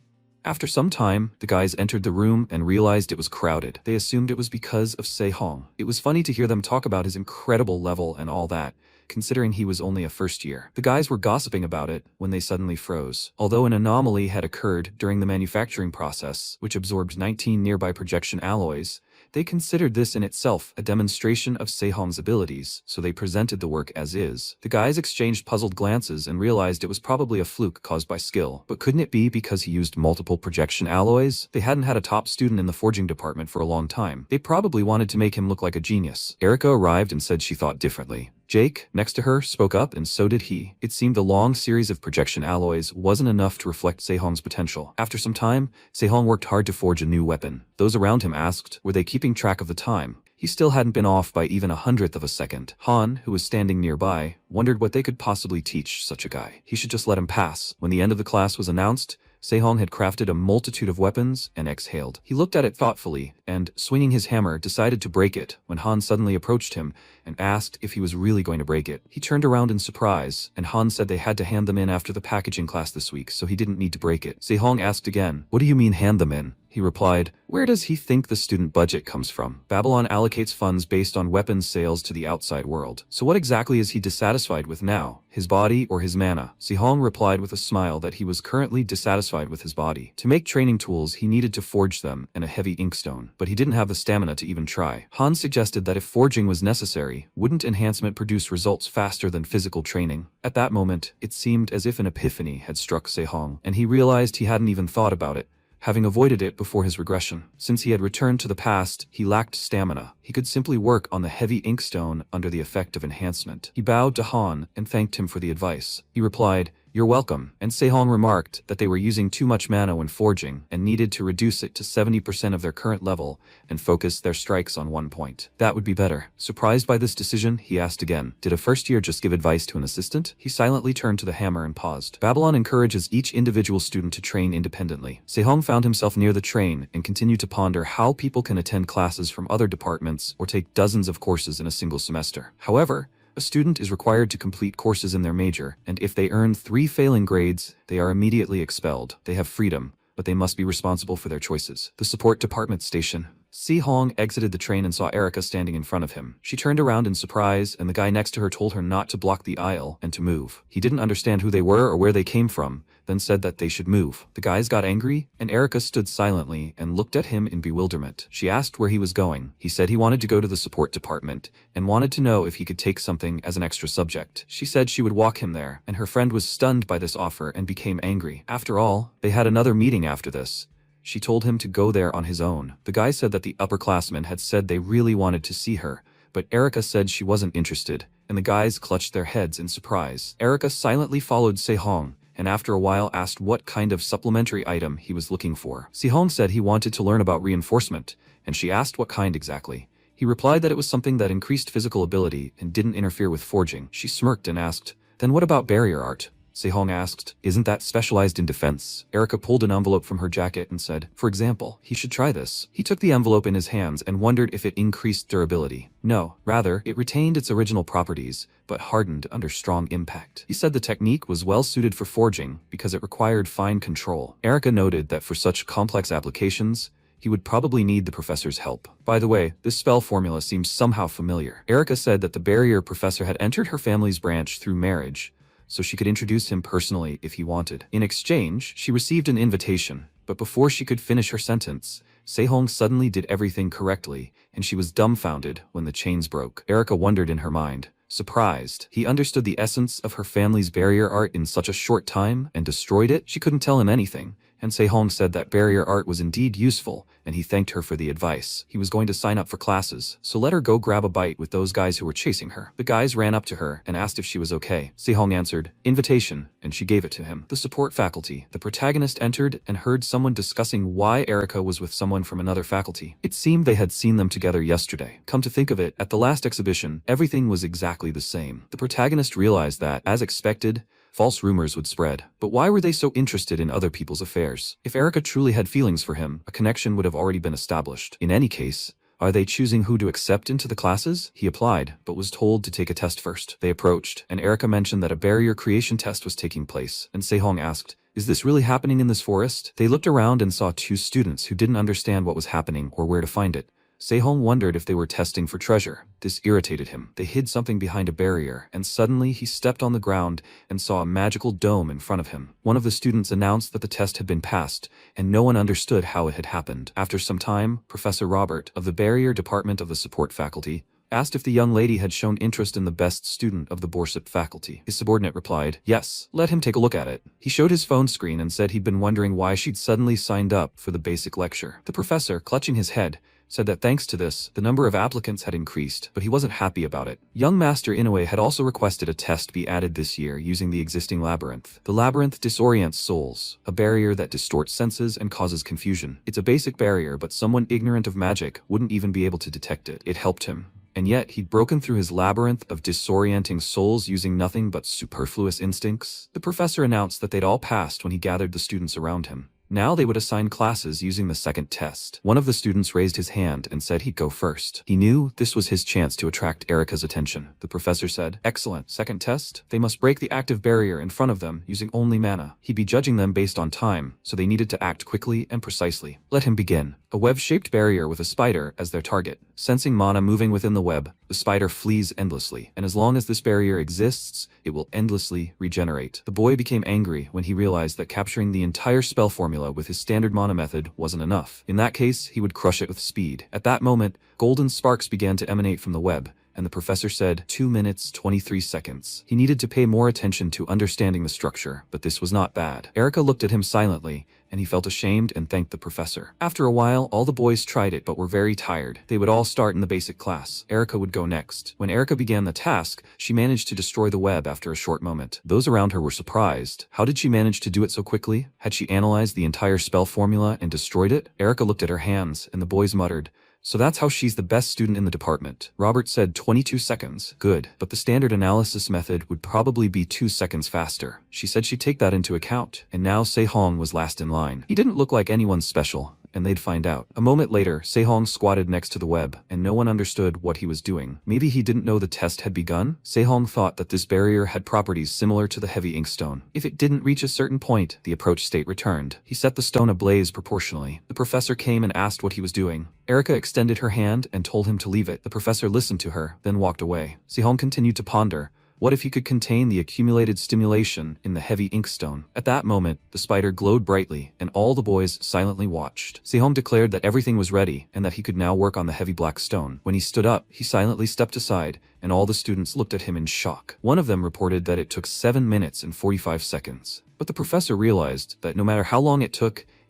After some time, the guys entered the room and realized it was crowded. They assumed it was because of Se-hong. It was funny to hear them talk about his incredible level and all that, considering he was only a first year. The guys were gossiping about it when they suddenly froze. Although an anomaly had occurred during the manufacturing process, which absorbed 19 nearby projection alloys, they considered this in itself a demonstration of Se-hong's abilities, so they presented the work as is. The guys exchanged puzzled glances and realized it was probably a fluke caused by skill. But couldn't it be because he used multiple projection alloys? They hadn't had a top student in the forging department for a long time. They probably wanted to make him look like a genius. Erica arrived and said she thought differently. Jake, next to her, spoke up, and so did he. It seemed the long series of projection alloys wasn't enough to reflect Se-hong's potential. After some time, Se-hong worked hard to forge a new weapon. Those around him asked, were they keeping track of the time? He still hadn't been off by even 1/100th of a second. Han, who was standing nearby, wondered what they could possibly teach such a guy. He should just let him pass. When the end of the class was announced, Se-hong had crafted a multitude of weapons and exhaled. He looked at it thoughtfully and, swinging his hammer, decided to break it when Han suddenly approached him and asked if he was really going to break it. He turned around in surprise, and Han said they had to hand them in after the packaging class this week, so he didn't need to break it. Se-hong asked again, "What do you mean hand them in?" He replied, "Where does he think the student budget comes from? Babylon allocates funds based on weapons sales to the outside world. So what exactly is he dissatisfied with now? His body or his mana?" Se-hong replied with a smile that he was currently dissatisfied with his body. To make training tools, he needed to forge them and a heavy inkstone, but he didn't have the stamina to even try. Han suggested that if forging was necessary, wouldn't enhancement produce results faster than physical training? At that moment, it seemed as if an epiphany had struck Se-hong, and he realized he hadn't even thought about it, having avoided it before his regression. Since he had returned to the past, he lacked stamina. He could simply work on the heavy inkstone under the effect of enhancement. He bowed to Han and thanked him for the advice. He replied, "You're welcome," and Se-hong remarked that they were using too much mana when forging and needed to reduce it to 70% of their current level and focus their strikes on one point. That would be better. Surprised by this decision, he asked again, "Did a first year just give advice to an assistant?" He silently turned to the hammer and paused. Babylon encourages each individual student to train independently. Se-hong found himself near the train and continued to ponder how people can attend classes from other departments or take dozens of courses in a single semester. However, a student is required to complete courses in their major, and if they earn 3 failing grades, they are immediately expelled. They have freedom, but they must be responsible for their choices. The support department station. Se-hong exited the train and saw Erica standing in front of him. She turned around in surprise, and the guy next to her told her not to block the aisle and to move. He didn't understand who they were or where they came from, then said that they should move. The guys got angry, and Erica stood silently and looked at him in bewilderment. She asked where he was going. He said he wanted to go to the support department and wanted to know if he could take something as an extra subject. She said she would walk him there, and her friend was stunned by this offer and became angry. After all, they had another meeting after this. She told him to go there on his own. The guy said that the upperclassmen had said they really wanted to see her, but Erica said she wasn't interested, and the guys clutched their heads in surprise. Erica silently followed Se-hong, and after a while asked what kind of supplementary item he was looking for. Se-hong said he wanted to learn about reinforcement, and she asked what kind exactly. He replied that it was something that increased physical ability and didn't interfere with forging. She smirked and asked, "Then what about barrier art?" Se-hong asked, "Isn't that specialized in defense?" Erica pulled an envelope from her jacket and said, "For example, he should try this." He took the envelope in his hands and wondered if it increased durability. No, rather, it retained its original properties, but hardened under strong impact. He said the technique was well suited for forging because it required fine control. Erica noted that for such complex applications, he would probably need the professor's help. By the way, this spell formula seems somehow familiar. Erica said that the barrier professor had entered her family's branch through marriage, so she could introduce him personally if he wanted. In exchange, she received an invitation, but before she could finish her sentence, Sehong suddenly did everything correctly, and she was dumbfounded when the chains broke. Erica wondered in her mind. Surprised, he understood the essence of her family's barrier art in such a short time and destroyed it. She couldn't tell him anything, and Sehong said that barrier art was indeed useful, and he thanked her for the advice. He was going to sign up for classes, so let her go grab a bite with those guys who were chasing her. The guys ran up to her and asked if she was okay. Sehong answered, "Invitation," and she gave it to him. The support faculty. The protagonist entered and heard someone discussing why Erica was with someone from another faculty. It seemed they had seen them together yesterday. Come to think of it, at the last exhibition, everything was exactly the same. The protagonist realized that, as expected, false rumors would spread. But why were they so interested in other people's affairs? If Erica truly had feelings for him, a connection would have already been established. In any case, are they choosing who to accept into the classes? He applied, but was told to take a test first. They approached, and Erica mentioned that a barrier creation test was taking place, and Sehong asked, "Is this really happening in this forest?" They looked around and saw two students who didn't understand what was happening or where to find it. Sehong wondered if they were testing for treasure. This irritated him. They hid something behind a barrier, and suddenly he stepped on the ground and saw a magical dome in front of him. One of the students announced that the test had been passed, and no one understood how it had happened. After some time, Professor Robert, of the barrier department of the support faculty, asked if the young lady had shown interest in the best student of the Borsip faculty. His subordinate replied, "Yes, let him take a look at it." He showed his phone screen and said he'd been wondering why she'd suddenly signed up for the basic lecture. The professor, clutching his head, said that thanks to this, the number of applicants had increased, but he wasn't happy about it. Young Master Inoue had also requested a test be added this year using the existing labyrinth. The labyrinth disorients souls, a barrier that distorts senses and causes confusion. It's a basic barrier, but someone ignorant of magic wouldn't even be able to detect it. It helped him. And yet, he'd broken through his labyrinth of disorienting souls using nothing but superfluous instincts. The professor announced that they'd all passed when he gathered the students around him. Now they would assign classes using the second test. One of the students raised his hand and said he'd go first. He knew this was his chance to attract Erica's attention. The professor said, "Excellent. Second test? They must break the active barrier in front of them using only mana. He'd be judging them based on time, so they needed to act quickly and precisely. Let him begin." A web-shaped barrier with a spider as their target. Sensing mana moving within the web, the spider flees endlessly, and as long as this barrier exists, it will endlessly regenerate. The boy became angry when he realized that capturing the entire spell formula with his standard mana method wasn't enough. In that case, he would crush it with speed. At that moment, golden sparks began to emanate from the web, and the professor said 2 minutes 23 seconds. He needed to pay more attention to understanding the structure, but this was not bad. Erica looked at him silently, and he felt ashamed and thanked the professor. After a while, all the boys tried it but were very tired. They would all start in the basic class. Erica would go next. When Erica began the task, she managed to destroy the web after a short moment. Those around her were surprised. How did she manage to do it so quickly? Had she analyzed the entire spell formula and destroyed it? Erica looked at her hands, and the boys muttered, "So that's how she's the best student in the department." Robert said 22 seconds. Good, but the standard analysis method would probably be 2 seconds faster. She said she'd take that into account, and now Sehong was last in line. He didn't look like anyone special, and they'd find out. A moment later, Sehong squatted next to the web, and no one understood what he was doing. Maybe he didn't know the test had begun? Sehong thought that this barrier had properties similar to the heavy inkstone. If it didn't reach a certain point, the approach state returned. He set the stone ablaze proportionally. The professor came and asked what he was doing. Erica extended her hand and told him to leave it. The professor listened to her, then walked away. Sehong continued to ponder. What if he could contain the accumulated stimulation in the heavy inkstone? At that moment, the spider glowed brightly, and all the boys silently watched. Sehong declared that everything was ready, and that he could now work on the heavy black stone. When he stood up, he silently stepped aside, and all the students looked at him in shock. One of them reported that it took 7 minutes and 45 seconds. But the professor realized that no matter how long it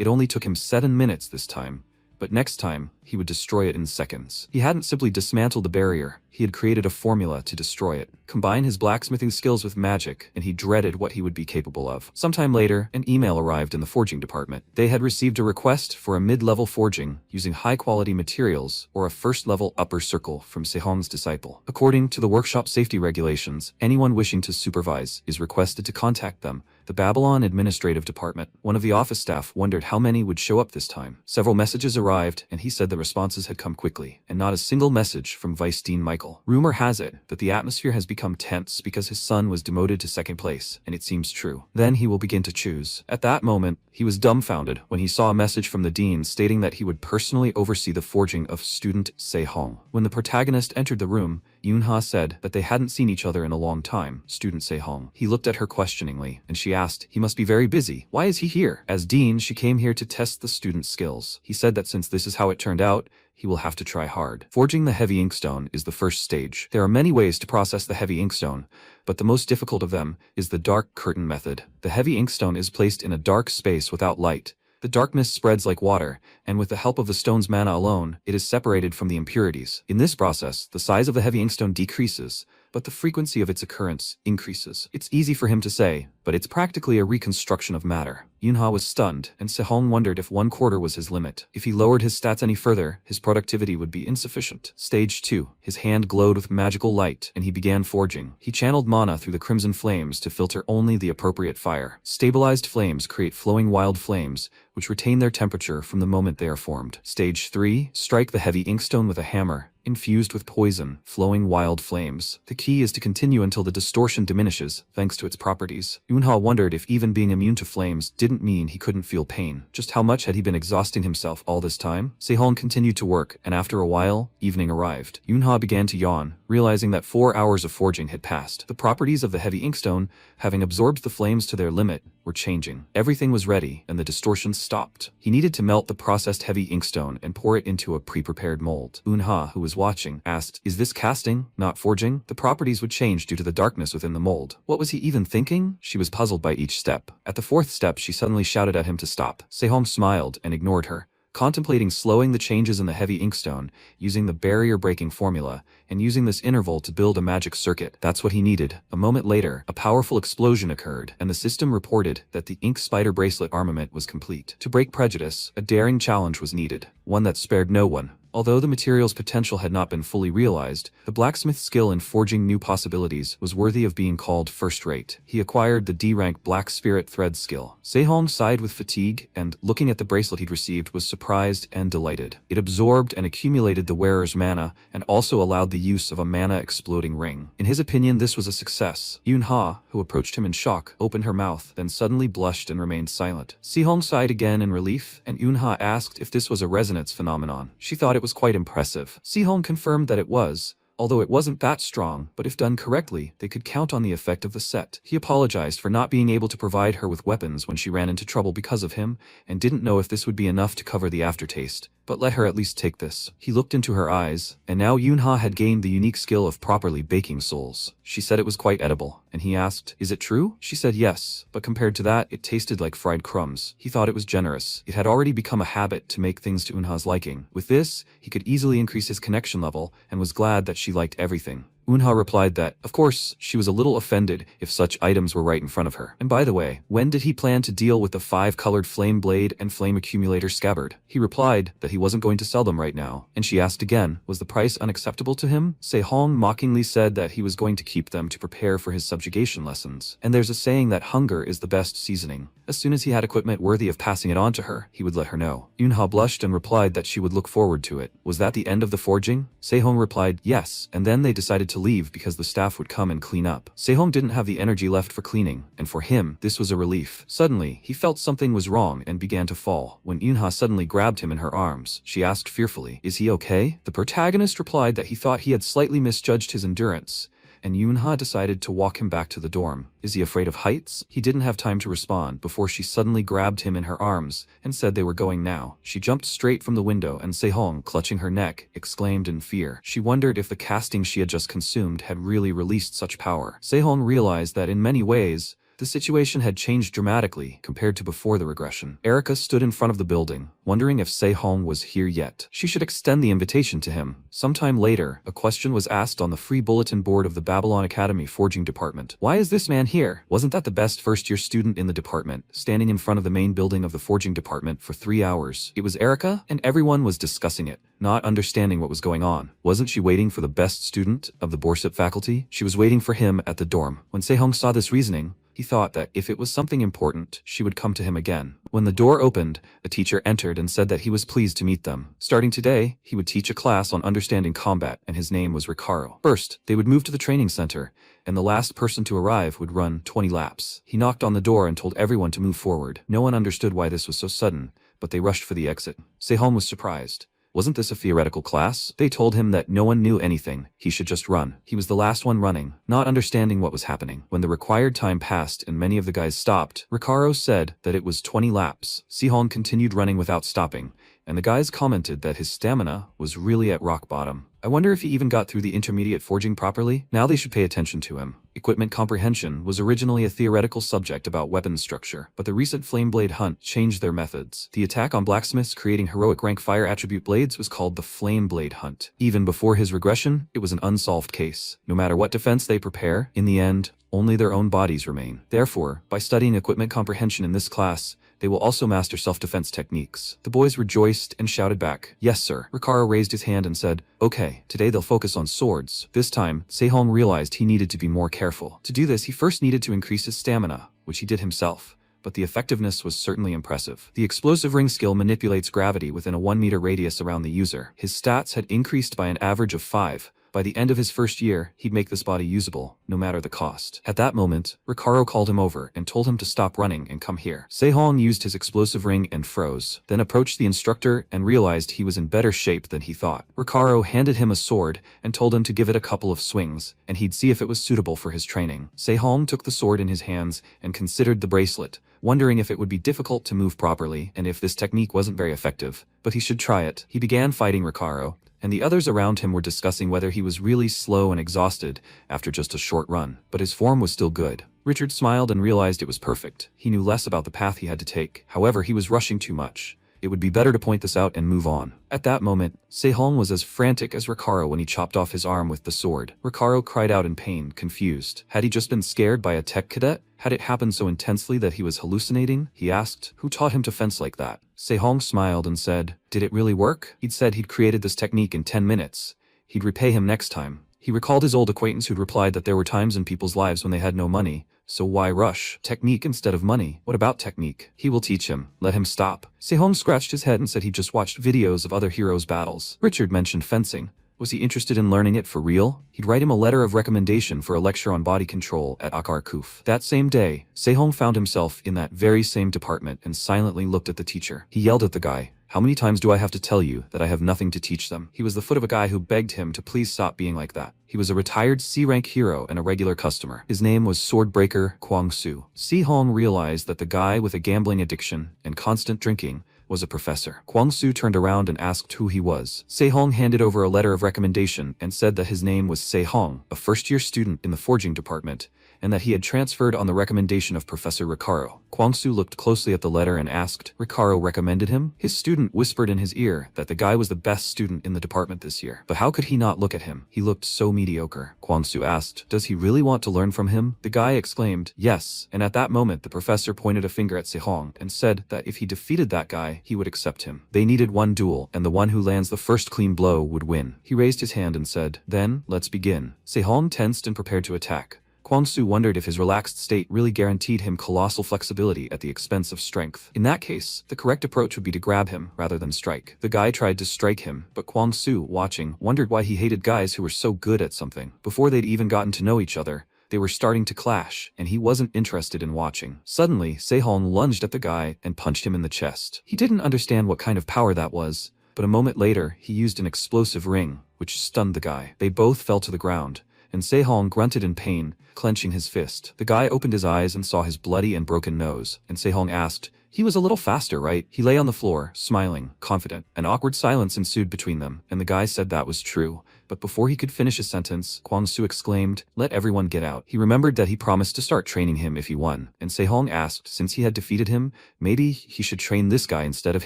only took him 7 minutes this time. But next time, he would destroy it in seconds. He hadn't simply dismantled the barrier, he had created a formula to destroy it. Combine his blacksmithing skills with magic, and he dreaded what he would be capable of. Sometime later, an email arrived in the forging department. They had received a request for a mid-level forging using high-quality materials or a first-level upper circle from Sehong's disciple. According to the workshop safety regulations, anyone wishing to supervise is requested to contact them. The Babylon Administrative Department. One of the office staff wondered how many would show up this time. Several messages arrived, and he said the responses had come quickly, and not a single message from Vice Dean Michael. Rumor has it that the atmosphere has become tense because his son was demoted to second place, and it seems true. Then he will begin to choose. At that moment, he was dumbfounded when he saw a message from the dean stating that he would personally oversee the forging of student Sehong. When the protagonist entered the room, Yoonha said that they hadn't seen each other in a long time. Student Sehong. He looked at her questioningly, and she asked, he must be very busy. Why is he here? As dean, she came here to test the student's skills. He said that since this is how it turned out, he will have to try hard. Forging the heavy inkstone is the first stage. There are many ways to process the heavy inkstone, but the most difficult of them is the dark curtain method. The heavy inkstone is placed in a dark space without light. The darkness spreads like water, and with the help of the stone's mana alone, it is separated from the impurities. In this process, the size of the heavy inkstone decreases, but the frequency of its occurrence increases. It's easy for him to say, but it's practically a reconstruction of matter. Yoonha was stunned, and Sehong wondered if 1/4 was his limit. If he lowered his stats any further, his productivity would be insufficient. Stage 2. His hand glowed with magical light, and he began forging. He channeled mana through the crimson flames to filter only the appropriate fire. Stabilized flames create flowing wild flames, which retain their temperature from the moment they are formed. Stage 3. Strike the heavy inkstone with a hammer, infused with poison, flowing wild flames. The key is to continue until the distortion diminishes, thanks to its properties. Yoonha wondered if even being immune to flames didn't mean he couldn't feel pain. Just how much had he been exhausting himself all this time? Sehong continued to work, and after a while, evening arrived. Yoonha began to yawn, realizing that 4 hours of forging had passed. The properties of the heavy inkstone, having absorbed the flames to their limit, were changing. Everything was ready, and the distortions stopped. He needed to melt the processed heavy inkstone and pour it into a pre-prepared mold. Yoonha, who was watching, asked, "Is this casting, not forging?" The properties would change due to the darkness within the mold. What was he even thinking? She was puzzled by each step. At the 4th step, she suddenly shouted at him to stop. Sehong smiled and ignored her, contemplating slowing the changes in the heavy inkstone, using the barrier-breaking formula, and using this interval to build a magic circuit. That's what he needed. A moment later, a powerful explosion occurred, and the system reported that the ink spider bracelet armament was complete. To break prejudice, a daring challenge was needed, one that spared no one. Although the material's potential had not been fully realized, the blacksmith's skill in forging new possibilities was worthy of being called first-rate. He acquired the D-rank Black Spirit Thread skill. Sehong sighed with fatigue and, looking at the bracelet he'd received, was surprised and delighted. It absorbed and accumulated the wearer's mana and also allowed the use of a mana-exploding ring. In his opinion, this was a success. Yoonha, who approached him in shock, opened her mouth, then suddenly blushed and remained silent. Sehong sighed again in relief, and Yoonha asked if this was a resonance phenomenon. She thought it was quite impressive. Sehong confirmed that it was, although it wasn't that strong, but if done correctly, they could count on the effect of the set. He apologized for not being able to provide her with weapons when she ran into trouble because of him, and didn't know if this would be enough to cover the aftertaste. But let her at least take this. He looked into her eyes, and now Yoonha had gained the unique skill of properly baking souls. She said it was quite edible, and he asked, "Is it true?" She said yes, but compared to that, it tasted like fried crumbs. He thought it was generous. It had already become a habit to make things to Yoonha's liking. With this, he could easily increase his connection level, and was glad that she liked everything. Yoonha replied that, of course, she was a little offended if such items were right in front of her. And by the way, when did he plan to deal with the 5-colored flame blade and flame accumulator scabbard? He replied that he wasn't going to sell them right now, and she asked again, was the price unacceptable to him? Sehong mockingly said that he was going to keep them to prepare for his subjugation lessons. And there's a saying that hunger is the best seasoning. As soon as he had equipment worthy of passing it on to her, he would let her know. Yoonha blushed and replied that she would look forward to it. Was that the end of the forging? Sehong replied yes, and then they decided to leave because the staff would come and clean up. Sehong didn't have the energy left for cleaning, and for him, this was a relief. Suddenly, he felt something was wrong and began to fall. When Yoonha suddenly grabbed him in her arms, she asked fearfully, "Is he okay?" The protagonist replied that he thought he had slightly misjudged his endurance, and Yoonha decided to walk him back to the dorm. Is he afraid of heights? He didn't have time to respond before she suddenly grabbed him in her arms and said they were going now. She jumped straight from the window, and Sehong, clutching her neck, exclaimed in fear. She wondered if the casting she had just consumed had really released such power. Sehong realized that in many ways, the situation had changed dramatically compared to before the regression. Erica stood in front of the building, wondering if Sehong was here yet. She should extend the invitation to him. Sometime later, a question was asked on the free bulletin board of the Babylon Academy Forging Department. Why is this man here? Wasn't that the best first-year student in the department, standing in front of the main building of the Forging Department for 3 hours? It was Erica, and everyone was discussing it, not understanding what was going on. Wasn't she waiting for the best student of the Borsip faculty? She was waiting for him at the dorm. When Sehong saw this reasoning, he thought that if it was something important, she would come to him again. When the door opened, a teacher entered and said that he was pleased to meet them. Starting today, he would teach a class on understanding combat, and his name was Ricardo. First, they would move to the training center, and the last person to arrive would run 20 laps. He knocked on the door and told everyone to move forward. No one understood why this was so sudden, but they rushed for the exit. Sehong was surprised. Wasn't this a theoretical class? They told him that no one knew anything, he should just run. He was the last one running, not understanding what was happening. When the required time passed and many of the guys stopped, Ricaro said that it was 20 laps. Sehong continued running without stopping, and the guys commented that his stamina was really at rock bottom. I wonder if he even got through the intermediate forging properly? Now they should pay attention to him. Equipment comprehension was originally a theoretical subject about weapons structure, but the recent Flameblade hunt changed their methods. The attack on blacksmiths creating heroic rank fire attribute blades was called the Flameblade hunt. Even before his regression, it was an unsolved case. No matter what defense they prepare, in the end, only their own bodies remain. Therefore, by studying equipment comprehension in this class, they will also master self-defense techniques. The boys rejoiced and shouted back, "Yes, sir." Ricaro raised his hand and said, "Okay, today they'll focus on swords." This time, Sehong realized he needed to be more careful. To do this, he first needed to increase his stamina, which he did himself, but the effectiveness was certainly impressive. The explosive ring skill manipulates gravity within a 1-meter radius around the user. His stats had increased by an average of 5. By the end of his first year, he'd make this body usable, no matter the cost. At that moment, Ricaro called him over and told him to stop running and come here. Sehong used his explosive ring and froze, then approached the instructor and realized he was in better shape than he thought. Ricaro handed him a sword and told him to give it a couple of swings, and he'd see if it was suitable for his training. Sehong took the sword in his hands and considered the bracelet, wondering if it would be difficult to move properly and if this technique wasn't very effective, but he should try it. He began fighting Ricaro, and the others around him were discussing whether he was really slow and exhausted after just a short run, but his form was still good. Richard smiled and realized it was perfect. He knew less about the path he had to take. However, he was rushing too much. It would be better to point this out and move on. At that moment, Sehong was as frantic as Ricaro when he chopped off his arm with the sword. Ricaro cried out in pain, confused. Had he just been scared by a tech cadet? Had it happened so intensely that he was hallucinating? He asked, "Who taught him to fence like that?" Sehong smiled and said, "Did it really work?" He'd said he'd created this technique in 10 minutes. He'd repay him next time. He recalled his old acquaintance who'd replied that there were times in people's lives when they had no money, so why rush? Technique instead of money. What about technique? He will teach him. Let him stop. Sehong scratched his head and said he'd just watched videos of other heroes' battles. Richard mentioned fencing. Was he interested in learning it for real? He'd write him a letter of recommendation for a lecture on body control at Akarkuf. That same day, Sehong found himself in that very same department and silently looked at the teacher. He yelled at the guy, "How many times do I have to tell you that I have nothing to teach them?" He was the foot of a guy who begged him to please stop being like that. He was a retired C-rank hero and a regular customer. His name was Swordbreaker Kwang-soo. Sehong realized that the guy with a gambling addiction and constant drinking was a professor. Kwang-soo turned around and asked who he was. Sehong handed over a letter of recommendation and said that his name was Sehong, a first-year student in the forging department, and that he had transferred on the recommendation of Professor Ricaro. Kwang-soo looked closely at the letter and asked, "Ricaro recommended him?" His student whispered in his ear that the guy was the best student in the department this year. But how could he not look at him? He looked so mediocre. Kwang-soo asked, "Does he really want to learn from him?" The guy exclaimed, "Yes," and at that moment the professor pointed a finger at Sehong and said that if he defeated that guy, he would accept him. They needed one duel, and the one who lands the first clean blow would win. He raised his hand and said, "Then, let's begin." Sehong tensed and prepared to attack. Kwang-soo wondered if his relaxed state really guaranteed him colossal flexibility at the expense of strength. In that case, the correct approach would be to grab him rather than strike. The guy tried to strike him, but Kwang-soo, watching, wondered why he hated guys who were so good at something. Before they'd even gotten to know each other, they were starting to clash, and he wasn't interested in watching. Suddenly, Sehong lunged at the guy and punched him in the chest. He didn't understand what kind of power that was, but a moment later, he used an explosive ring, which stunned the guy. They both fell to the ground, and Sehong grunted in pain, clenching his fist. The guy opened his eyes and saw his bloody and broken nose, and Sehong asked, "He was a little faster, right?" He lay on the floor, smiling, confident. An awkward silence ensued between them, and the guy said that was true. But before he could finish his sentence, Kwang-soo exclaimed, "Let everyone get out." He remembered that he promised to start training him if he won, and Sehong asked, since he had defeated him, maybe he should train this guy instead of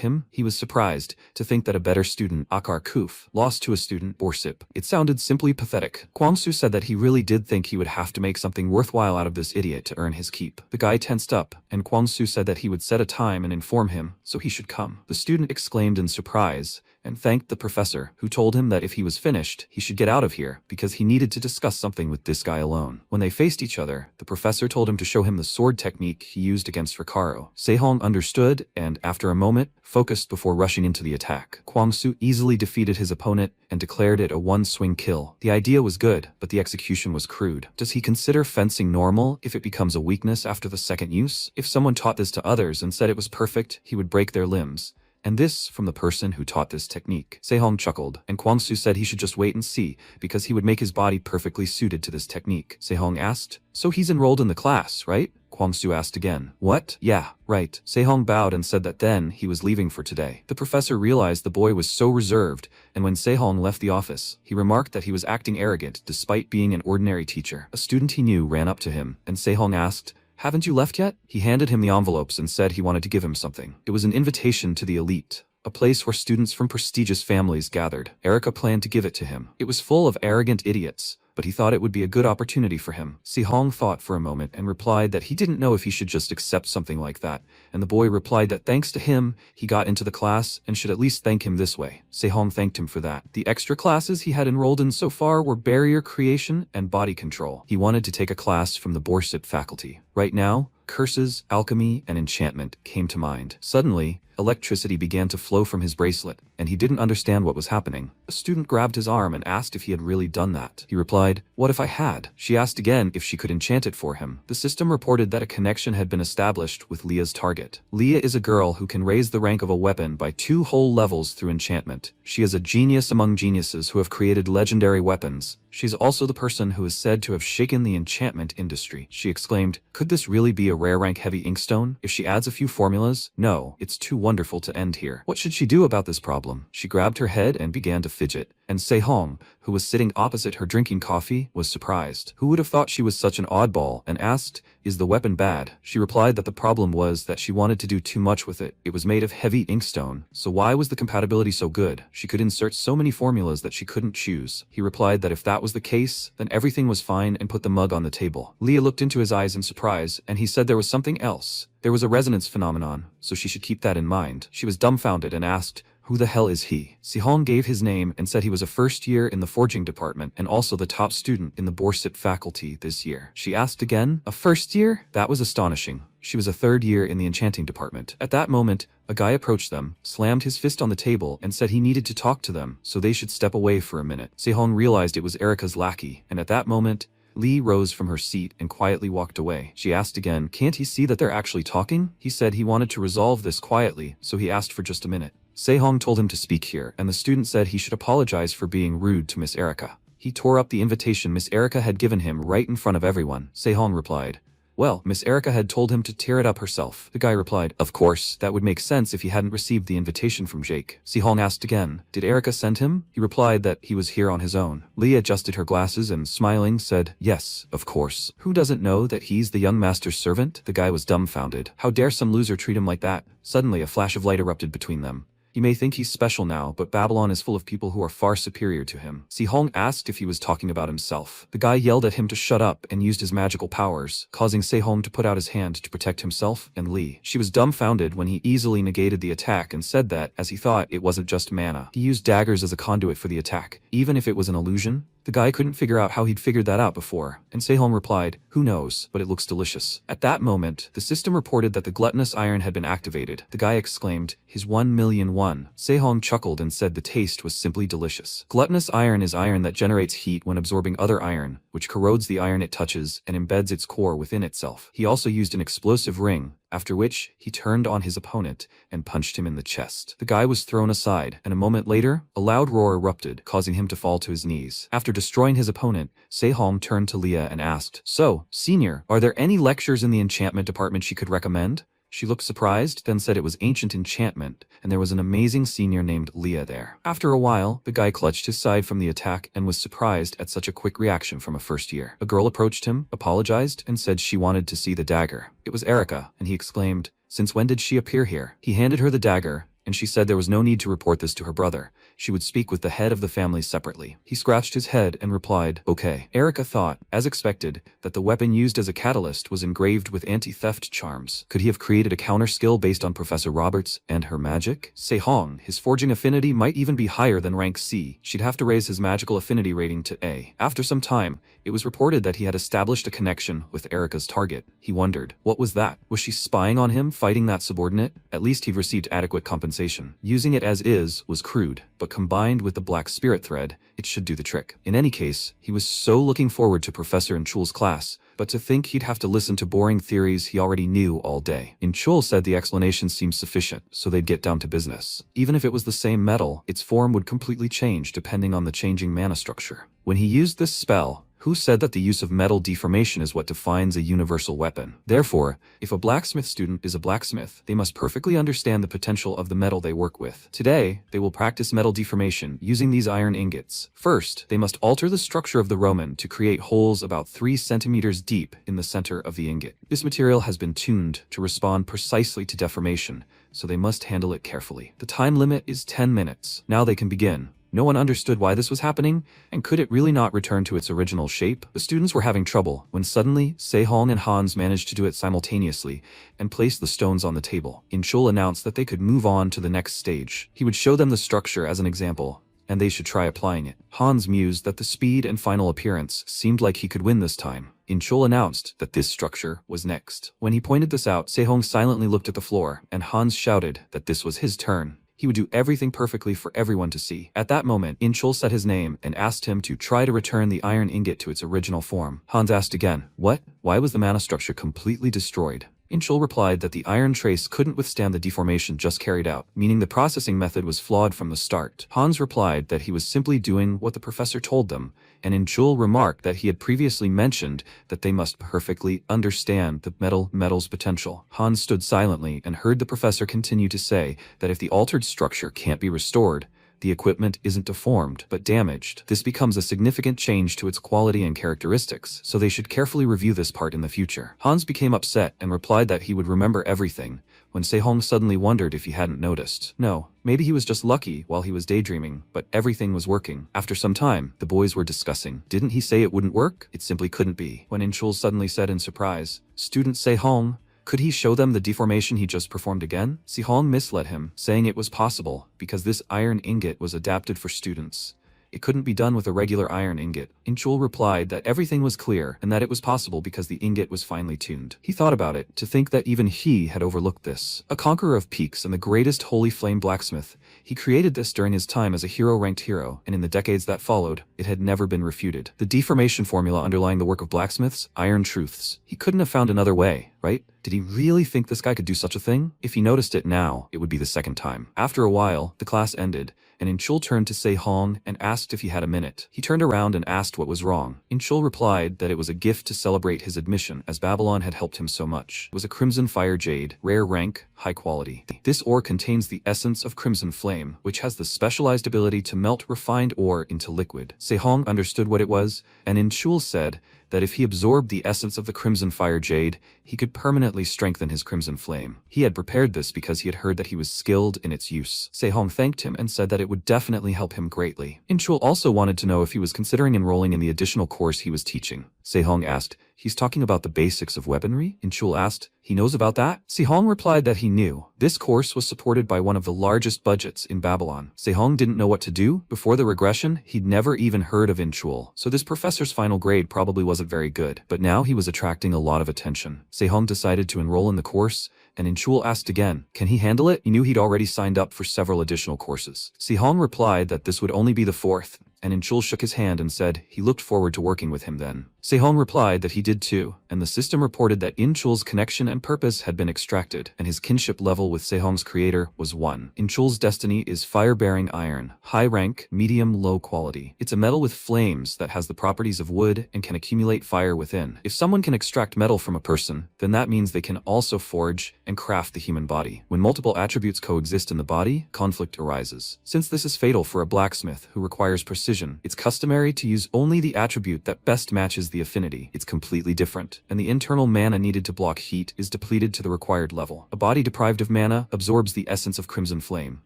him? He was surprised to think that a better student, Akar Kuf, lost to a student, Borsip. It sounded simply pathetic. Kwang-soo said that he really did think he would have to make something worthwhile out of this idiot to earn his keep. The guy tensed up, and Kwang-soo said that he would set a time and inform him, so he should come. The student exclaimed in surprise, and thanked the professor, who told him that if he was finished, he should get out of here, because he needed to discuss something with this guy alone. When they faced each other, the professor told him to show him the sword technique he used against Ricaro. Sehong understood, and, after a moment, focused before rushing into the attack. Kwang-soo easily defeated his opponent and declared it a one-swing kill. The idea was good, but the execution was crude. Does he consider fencing normal if it becomes a weakness after the second use? If someone taught this to others and said it was perfect, he would break their limbs. And this from the person who taught this technique. Sehong chuckled, and Kwangsu said he should just wait and see, because he would make his body perfectly suited to this technique. Sehong asked, "So he's enrolled in the class, right?" Kwangsu asked again. "What? Yeah, right." Sehong bowed and said that then he was leaving for today. The professor realized the boy was so reserved, and when Sehong left the office, he remarked that he was acting arrogant despite being an ordinary teacher. A student he knew ran up to him, and Sehong asked, "Haven't you left yet?" He handed him the envelopes and said he wanted to give him something. It was an invitation to the elite, a place where students from prestigious families gathered. Erica planned to give it to him. It was full of arrogant idiots, but he thought it would be a good opportunity for him. Sehong thought for a moment and replied that he didn't know if he should just accept something like that, and the boy replied that thanks to him, he got into the class and should at least thank him this way. Sehong thanked him for that. The extra classes he had enrolled in so far were barrier creation and body control. He wanted to take a class from the Borsit faculty. Right now, curses, alchemy, and enchantment came to mind. Suddenly, electricity began to flow from his bracelet, and he didn't understand what was happening. A student grabbed his arm and asked if he had really done that. He replied, "What if I had?" She asked again if she could enchant it for him. The system reported that a connection had been established with Leah's target. Leah is a girl who can raise the rank of a weapon by 2 whole levels through enchantment. She is a genius among geniuses who have created legendary weapons. She's also the person who is said to have shaken the enchantment industry. She exclaimed, "Could this really be a rare rank heavy inkstone? If she adds a few formulas? No, it's too wonderful to end here. What should she do about this problem?" She grabbed her head and began to fidget. And Sehong, who was sitting opposite her drinking coffee, was surprised. Who would have thought she was such an oddball, and asked, "Is the weapon bad?" She replied that the problem was that she wanted to do too much with it. It was made of heavy inkstone, so why was the compatibility so good? She could insert so many formulas that she couldn't choose. He replied that if that was the case, then everything was fine and put the mug on the table. Leah looked into his eyes in surprise, and he said there was something else. There was a resonance phenomenon, so she should keep that in mind. She was dumbfounded and asked, "Who the hell is he?" Sehong gave his name and said he was a first year in the forging department and also the top student in the Borsit faculty this year. She asked again, "A first year?" That was astonishing. She was a third year in the enchanting department. At that moment, a guy approached them, slammed his fist on the table, and said he needed to talk to them, so they should step away for a minute. Sehong realized it was Erica's lackey, and at that moment, Lee rose from her seat and quietly walked away. She asked again, "Can't he see that they're actually talking?" He said he wanted to resolve this quietly, so he asked for just a minute. Sehong told him to speak here, and the student said he should apologize for being rude to Miss Erica. He tore up the invitation Miss Erica had given him right in front of everyone. Sehong replied, "Well, Miss Erica had told him to tear it up herself." The guy replied, "Of course, that would make sense if he hadn't received the invitation from Jake." Sehong asked again, "Did Erica send him?" He replied that he was here on his own. Lee adjusted her glasses and, smiling, said, "Yes, of course. Who doesn't know that he's the young master's servant?" The guy was dumbfounded. How dare some loser treat him like that? Suddenly, a flash of light erupted between them. He may think he's special now, but Babylon is full of people who are far superior to him. Sehong asked if he was talking about himself. The guy yelled at him to shut up and used his magical powers, causing Sehong to put out his hand to protect himself and Lee. She was dumbfounded when he easily negated the attack and said that, as he thought, it wasn't just mana. He used daggers as a conduit for the attack, even if it was an illusion. The guy couldn't figure out how he'd figured that out before, and Sehong replied, "Who knows, but it looks delicious." At that moment, the system reported that the gluttonous iron had been activated. The guy exclaimed, "His 1,000,001. Sehong chuckled and said the taste was simply delicious. Gluttonous iron is iron that generates heat when absorbing other iron, which corrodes the iron it touches and embeds its core within itself. He also used an explosive ring, after which he turned on his opponent and punched him in the chest. The guy was thrown aside, and a moment later, a loud roar erupted, causing him to fall to his knees. After destroying his opponent, Sehong turned to Leah and asked, "So, senior, are there any lectures in the enchantment department she could recommend?" She looked surprised, then said it was ancient enchantment, and there was an amazing senior named Leah there. After a while, the guy clutched his side from the attack and was surprised at such a quick reaction from a first year. A girl approached him, apologized, and said she wanted to see the dagger. It was Erica, and he exclaimed, "Since when did she appear here?" He handed her the dagger, and she said there was no need to report this to her brother. She would speak with the head of the family separately. He scratched his head and replied, "Okay." Erica thought, as expected, that the weapon used as a catalyst was engraved with anti-theft charms. Could he have created a counter skill based on Professor Roberts and her magic? Sehong, his forging affinity might even be higher than rank C. She'd have to raise his magical affinity rating to A. After some time, it was reported that he had established a connection with Erica's target. He wondered, what was that? Was she spying on him, fighting that subordinate? At least he'd received adequate compensation. Using it as is was crude. but combined with the black spirit thread, it should do the trick. In any case, he was so looking forward to Professor Inchul's class, but to think he'd have to listen to boring theories he already knew all day. Inchul said the explanation seemed sufficient, so they'd get down to business. Even if it was the same metal, its form would completely change depending on the changing mana structure. When he used this spell, who said that the use of metal deformation is what defines a universal weapon? Therefore, if a blacksmith student is a blacksmith, they must perfectly understand the potential of the metal they work with. Today, they will practice metal deformation using these iron ingots. First, they must alter the structure of the Roman to create holes about 3 centimeters deep in the center of the ingot. This material has been tuned to respond precisely to deformation, so they must handle it carefully. The time limit is 10 minutes. Now they can begin. No one understood why this was happening, and could it really not return to its original shape? The students were having trouble, when suddenly, Sehong and Hans managed to do it simultaneously, and place the stones on the table. Inchul announced that they could move on to the next stage. He would show them the structure as an example, and they should try applying it. Hans mused that the speed and final appearance seemed like he could win this time. Inchul announced that this structure was next. When he pointed this out, Sehong silently looked at the floor, and Hans shouted that this was his turn. He would do everything perfectly for everyone to see. At that moment, Inchul said his name and asked him to try to return the iron ingot to its original form. Hans asked again, "What? Why was the mana structure completely destroyed?" Inchul replied that the iron trace couldn't withstand the deformation just carried out, meaning the processing method was flawed from the start. Hans replied that he was simply doing what the professor told them, and Inchul remarked that he had previously mentioned that they must perfectly understand the metal's potential. Hans stood silently and heard the professor continue to say that if the altered structure can't be restored, the equipment isn't deformed, but damaged. This becomes a significant change to its quality and characteristics, so they should carefully review this part in the future. Hans became upset and replied that he would remember everything, when Sehong suddenly wondered if he hadn't noticed. No, maybe he was just lucky while he was daydreaming, but everything was working. After some time, the boys were discussing. Didn't he say it wouldn't work? It simply couldn't be. When Inchul suddenly said in surprise, "Student Sehong, could he show them the deformation he just performed again?" Sehong misled him, saying it was possible, because this iron ingot was adapted for students. It couldn't be done with a regular iron ingot. Inchul replied that everything was clear and that it was possible because the ingot was finely tuned. He thought about it, to think that even he had overlooked this. A conqueror of peaks and the greatest holy flame blacksmith, he created this during his time as a hero-ranked hero, and in the decades that followed, it had never been refuted. The deformation formula underlying the work of blacksmiths, iron truths. He couldn't have found another way, right? Did he really think this guy could do such a thing? If he noticed it now, it would be the second time. After a while, the class ended, and Inchul turned to Sehong and asked if he had a minute. He turned around and asked what was wrong. Inchul replied that it was a gift to celebrate his admission, as Babylon had helped him so much. It was a crimson fire jade, rare rank, high quality. This ore contains the essence of crimson flame, which has the specialized ability to melt refined ore into liquid. Sehong understood what it was, and Inchul said that if he absorbed the essence of the crimson fire jade, he could permanently strengthen his crimson flame. He had prepared this because he had heard that he was skilled in its use. Sehong thanked him and said that it would definitely help him greatly. Inchul also wanted to know if he was considering enrolling in the additional course he was teaching. Sehong asked, "He's talking about the basics of weaponry?" Inchul asked, "He knows about that?" Sehong replied that he knew. This course was supported by one of the largest budgets in Babylon. Sehong didn't know what to do. Before the regression, he'd never even heard of Inchul, so this professor's final grade probably wasn't very good. But now he was attracting a lot of attention. Sehong decided to enroll in the course, and Inchul asked again, can he handle it? He knew he'd already signed up for several additional courses. Sehong replied that this would only be the fourth, and Inchul shook his hand and said he looked forward to working with him then. Sehong replied that he did too, and the system reported that Inchul's connection and purpose had been extracted, and his kinship level with Sehong's creator was 1. Inchul's destiny is fire-bearing iron, high rank, medium, low quality. It's a metal with flames that has the properties of wood and can accumulate fire within. If someone can extract metal from a person, then that means they can also forge and craft the human body. When multiple attributes coexist in the body, conflict arises. Since this is fatal for a blacksmith who requires precision, it's customary to use only the attribute that best matches the affinity. It's completely different, and the internal mana needed to block heat is depleted to the required level. A body deprived of mana absorbs the essence of crimson flame.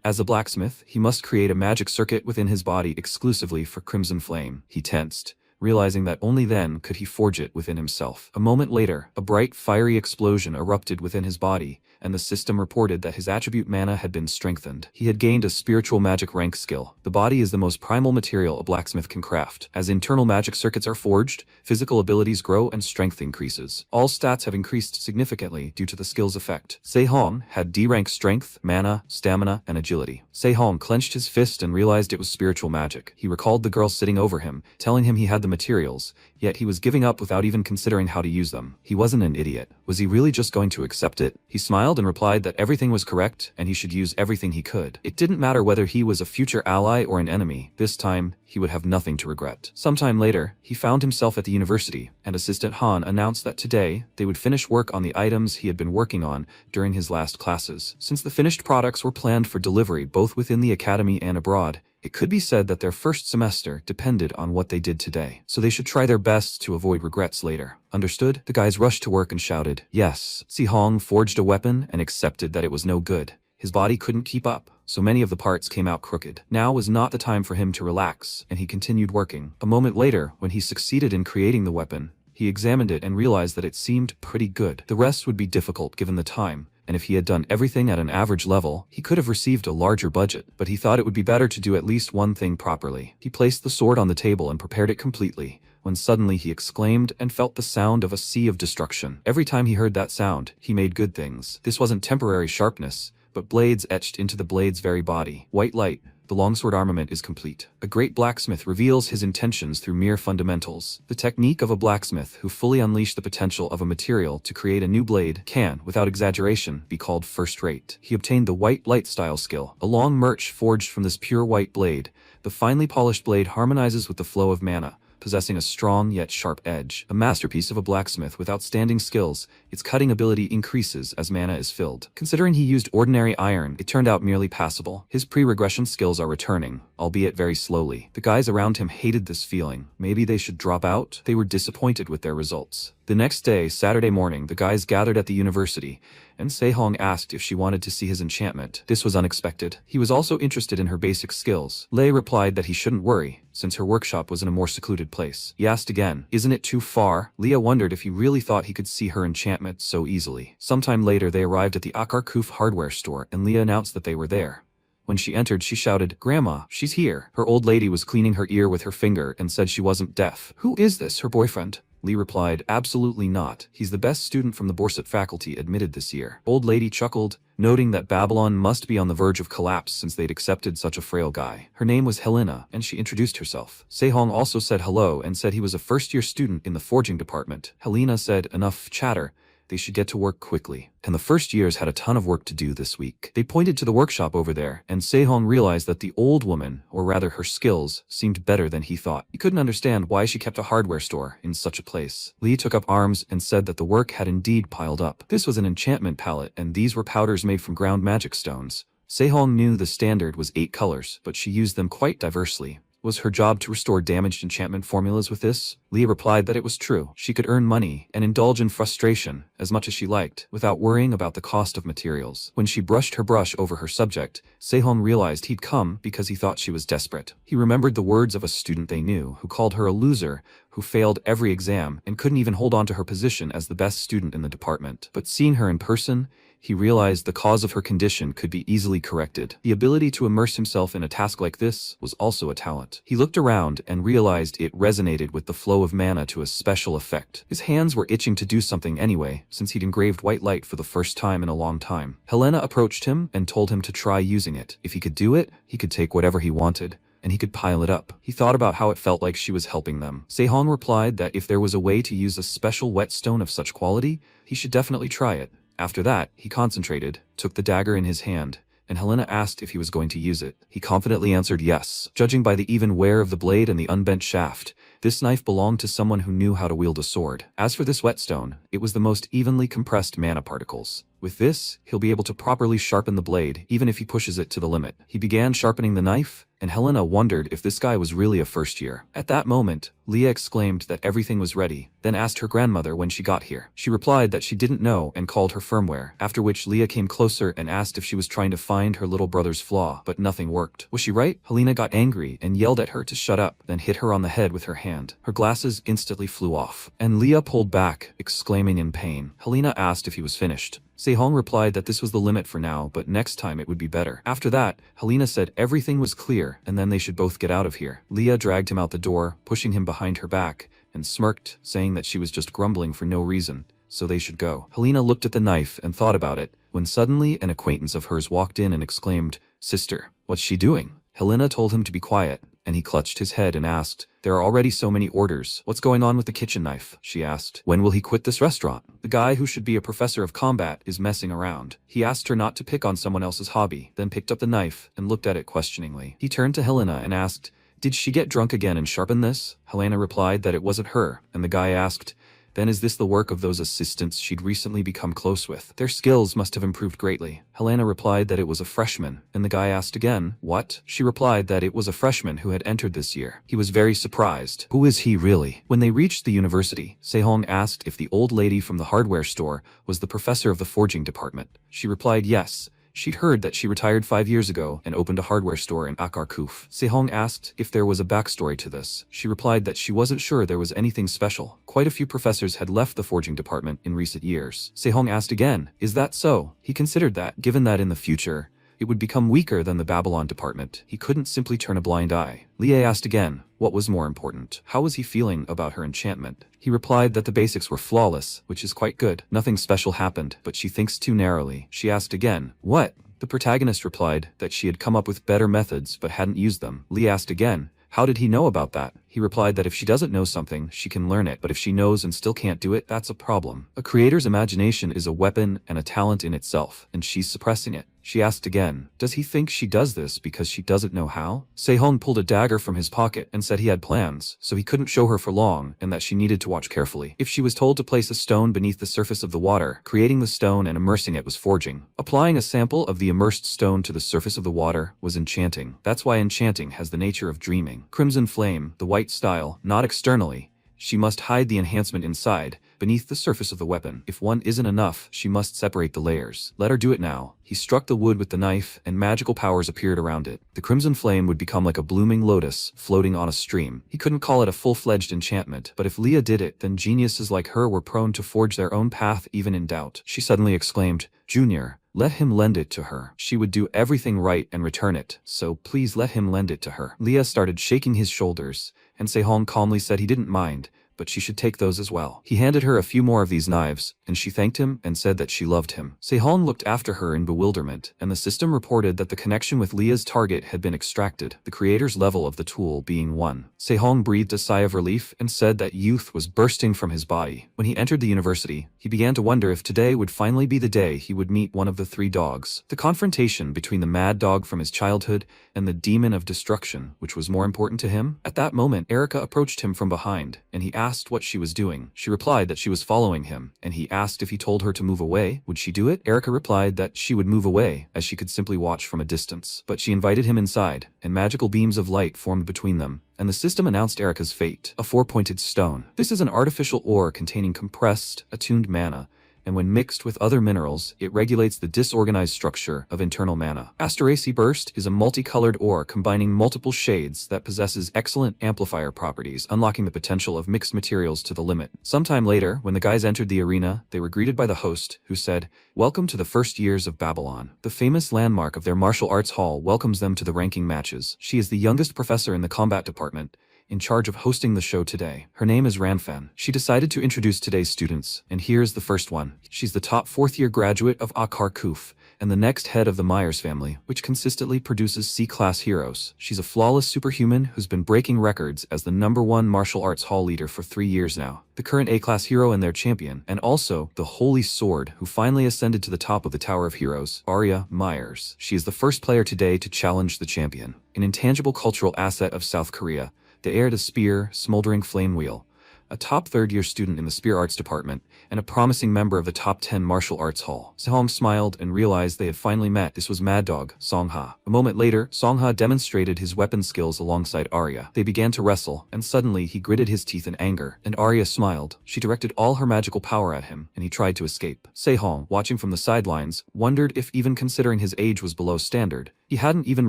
As a blacksmith, he must create a magic circuit within his body exclusively for crimson flame. He tensed, realizing that only then could he forge it within himself. A moment later, a bright, fiery explosion erupted within his body, and the system reported that his attribute mana had been strengthened. He had gained a spiritual magic rank skill. The body is the most primal material a blacksmith can craft. As internal magic circuits are forged, physical abilities grow and strength increases. All stats have increased significantly due to the skill's effect. Se-hong had D-rank strength, mana, stamina, and agility. Se-hong clenched his fist and realized it was spiritual magic. He recalled the girl sitting over him, telling him he had the materials, yet he was giving up without even considering how to use them. He wasn't an idiot. Was he really just going to accept it? He smiled and replied that everything was correct and he should use everything he could. It didn't matter whether he was a future ally or an enemy. This time, he would have nothing to regret. Sometime later, he found himself at the university, and Assistant Han announced that today, they would finish work on the items he had been working on during his last classes. Since the finished products were planned for delivery both within the academy and abroad, it could be said that their first semester depended on what they did today, so they should try their best to avoid regrets later. Understood? The guys rushed to work and shouted, yes. Se-hong forged a weapon and accepted that it was no good. His body couldn't keep up, so many of the parts came out crooked. Now was not the time for him to relax, and he continued working. A moment later, when he succeeded in creating the weapon, he examined it and realized that it seemed pretty good. The rest would be difficult given the time, and if he had done everything at an average level, he could have received a larger budget, but he thought it would be better to do at least one thing properly. He placed the sword on the table and prepared it completely, when suddenly he exclaimed and felt the sound of a sea of destruction. Every time he heard that sound, he made good things. This wasn't temporary sharpness, but blades etched into the blade's very body. White light. The longsword armament is complete. A great blacksmith reveals his intentions through mere fundamentals. The technique of a blacksmith who fully unleashed the potential of a material to create a new blade can, without exaggeration, be called first-rate. He obtained the white light style skill, a long merch forged from this pure white blade. The finely polished blade harmonizes with the flow of mana, possessing a strong yet sharp edge. A masterpiece of a blacksmith with outstanding skills, its cutting ability increases as mana is filled. Considering he used ordinary iron, it turned out merely passable. His pre-regression skills are returning, albeit very slowly. The guys around him hated this feeling. Maybe they should drop out? They were disappointed with their results. The next day, Saturday morning, the guys gathered at the university, and Se-hong asked if she wanted to see his enchantment. This was unexpected. He was also interested in her basic skills. Lei replied that he shouldn't worry, since her workshop was in a more secluded place. He asked again, isn't it too far? Leah wondered if he really thought he could see her enchantment so easily. Sometime later, they arrived at the Akarkuf hardware store, and Leah announced that they were there. When she entered, she shouted, Grandma, she's here. Her old lady was cleaning her ear with her finger and said she wasn't deaf. Who is this, her boyfriend? Lee replied, absolutely not. He's the best student from the Borsut faculty admitted this year. Old lady chuckled, noting that Babylon must be on the verge of collapse since they'd accepted such a frail guy. Her name was Helena, and she introduced herself. Se-hong also said hello and said he was a first-year student in the forging department. Helena said, enough chatter. They should get to work quickly. And the first years had a ton of work to do this week. They pointed to the workshop over there, and Se-hong realized that the old woman, or rather her skills, seemed better than he thought. He couldn't understand why she kept a hardware store in such a place. Lee took up arms and said that the work had indeed piled up. This was an enchantment palette, and these were powders made from ground magic stones. Se-hong knew the standard was 8 colors, but she used them quite diversely. Was her job to restore damaged enchantment formulas with this? Leah replied that it was true. She could earn money and indulge in frustration as much as she liked, without worrying about the cost of materials. When she brushed her brush over her subject, Se-hong realized he'd come because he thought she was desperate. He remembered the words of a student they knew who called her a loser, who failed every exam and couldn't even hold on to her position as the best student in the department. But seeing her in person, he realized the cause of her condition could be easily corrected. The ability to immerse himself in a task like this was also a talent. He looked around and realized it resonated with the flow of mana to a special effect. His hands were itching to do something anyway, since he'd engraved white light for the first time in a long time. Helena approached him and told him to try using it. If he could do it, he could take whatever he wanted, and he could pile it up. He thought about how it felt like she was helping them. Se-hong replied that if there was a way to use a special whetstone of such quality, he should definitely try it. After that, he concentrated, took the dagger in his hand, and Helena asked if he was going to use it. He confidently answered yes. Judging by the even wear of the blade and the unbent shaft, this knife belonged to someone who knew how to wield a sword. As for this whetstone, it was the most evenly compressed mana particles. With this, he'll be able to properly sharpen the blade, even if he pushes it to the limit. He began sharpening the knife, and Helena wondered if this guy was really a first year. At that moment, Leah exclaimed that everything was ready, then asked her grandmother when she got here. She replied that she didn't know and called her firmware, after which Leah came closer and asked if she was trying to find her little brother's flaw, but nothing worked. Was she right? Helena got angry and yelled at her to shut up, then hit her on the head with her hand. Her glasses instantly flew off, and Leah pulled back, exclaiming in pain. Helena asked if he was finished. Sehong replied that this was the limit for now, but next time it would be better. After that, Helena said everything was clear and then they should both get out of here. Leah dragged him out the door, pushing him behind her back, and smirked, saying that she was just grumbling for no reason, so they should go. Helena looked at the knife and thought about it, when suddenly an acquaintance of hers walked in and exclaimed, "Sister, what's she doing?" Helena told him to be quiet, and he clutched his head and asked, "There are already so many orders. What's going on with the kitchen knife?" She asked. "When will he quit this restaurant? The guy who should be a professor of combat is messing around." He asked her not to pick on someone else's hobby, then picked up the knife and looked at it questioningly. He turned to Helena and asked, "Did she get drunk again and sharpen this?" Helena replied that it wasn't her, and the guy asked, "Then is this the work of those assistants she'd recently become close with? Their skills must have improved greatly." Helena replied that it was a freshman, and the guy asked again, "What?" She replied that it was a freshman who had entered this year. He was very surprised. Who is he really? When they reached the university, Sehong asked if the old lady from the hardware store was the professor of the forging department. She replied yes. She'd heard that she retired 5 years ago and opened a hardware store in Akarkuf. Sehong asked if there was a backstory to this. She replied that she wasn't sure there was anything special. Quite a few professors had left the forging department in recent years. Sehong asked again, "Is that so?" He considered that, given that in the future, it would become weaker than the Babylon department. He couldn't simply turn a blind eye. Lie asked again, what was more important? How was he feeling about her enchantment? He replied that the basics were flawless, which is quite good. Nothing special happened, but she thinks too narrowly. She asked again, "What?" The protagonist replied that she had come up with better methods but hadn't used them. Lee asked again, how did he know about that? He replied that if she doesn't know something, she can learn it, but if she knows and still can't do it, that's a problem. A creator's imagination is a weapon and a talent in itself, and she's suppressing it. She asked again, does he think she does this because she doesn't know how? Sehong pulled a dagger from his pocket and said he had plans, so he couldn't show her for long and that she needed to watch carefully. If she was told to place a stone beneath the surface of the water, creating the stone and immersing it was forging. Applying a sample of the immersed stone to the surface of the water was enchanting. That's why enchanting has the nature of dreaming. Crimson flame, the white style, not externally. She must hide the enhancement inside, beneath the surface of the weapon. If one isn't enough, she must separate the layers. Let her do it now. He struck the wood with the knife, and magical powers appeared around it. The crimson flame would become like a blooming lotus, floating on a stream. He couldn't call it a full-fledged enchantment, but if Leah did it, then geniuses like her were prone to forge their own path even in doubt. She suddenly exclaimed, "Junior, let him lend it to her. She would do everything right and return it, so please let him lend it to her." Leah started shaking his shoulders, and Sehong calmly said he didn't mind, but she should take those as well. He handed her a few more of these knives, and she thanked him and said that she loved him. Sehong looked after her in bewilderment, and the system reported that the connection with Leah's target had been extracted, the creator's level of the tool being 1. Sehong breathed a sigh of relief and said that youth was bursting from his body. When he entered the university, he began to wonder if today would finally be the day he would meet one of the 3 dogs. The confrontation between the mad dog from his childhood and the demon of destruction, which was more important to him. At that moment, Erica approached him from behind, and he asked what she was doing. She replied that she was following him, and he asked if he told her to move away, would she do it? Erica replied that she would move away, as she could simply watch from a distance. But she invited him inside, and magical beams of light formed between them, and the system announced Erica's fate, a 4-pointed stone. This is an artificial ore containing compressed, attuned mana, and when mixed with other minerals, it regulates the disorganized structure of internal mana. Asteraceae Burst is a multicolored ore combining multiple shades that possesses excellent amplifier properties, unlocking the potential of mixed materials to the limit. Sometime later, when the guys entered the arena, they were greeted by the host, who said, "Welcome to the first years of Babylon." The famous landmark of their martial arts hall welcomes them to the ranking matches. She is the youngest professor in the combat department, in charge of hosting the show today. Her name is Ranfan. She decided to introduce today's students, and here's the first one. She's the top 4th-year graduate of Akarkuf, and the next head of the Myers family, which consistently produces C-class heroes. She's a flawless superhuman who's been breaking records as the #1 martial arts hall leader for 3 years now. The current A-class hero and their champion, and also the Holy Sword, who finally ascended to the top of the Tower of Heroes, Arya Myers. She is the first player today to challenge the champion. An intangible cultural asset of South Korea, the heir to Spear, Smoldering Flame Wheel, a top 3rd-year student in the Spear Arts department, and a promising member of the top 10 martial arts hall. Sehong smiled and realized they had finally met. This was Mad Dog, Songha. A moment later, Songha demonstrated his weapon skills alongside Arya. They began to wrestle, and suddenly he gritted his teeth in anger, and Arya smiled. She directed all her magical power at him, and he tried to escape. Sehong, watching from the sidelines, wondered if even considering his age was below standard, He hadn't even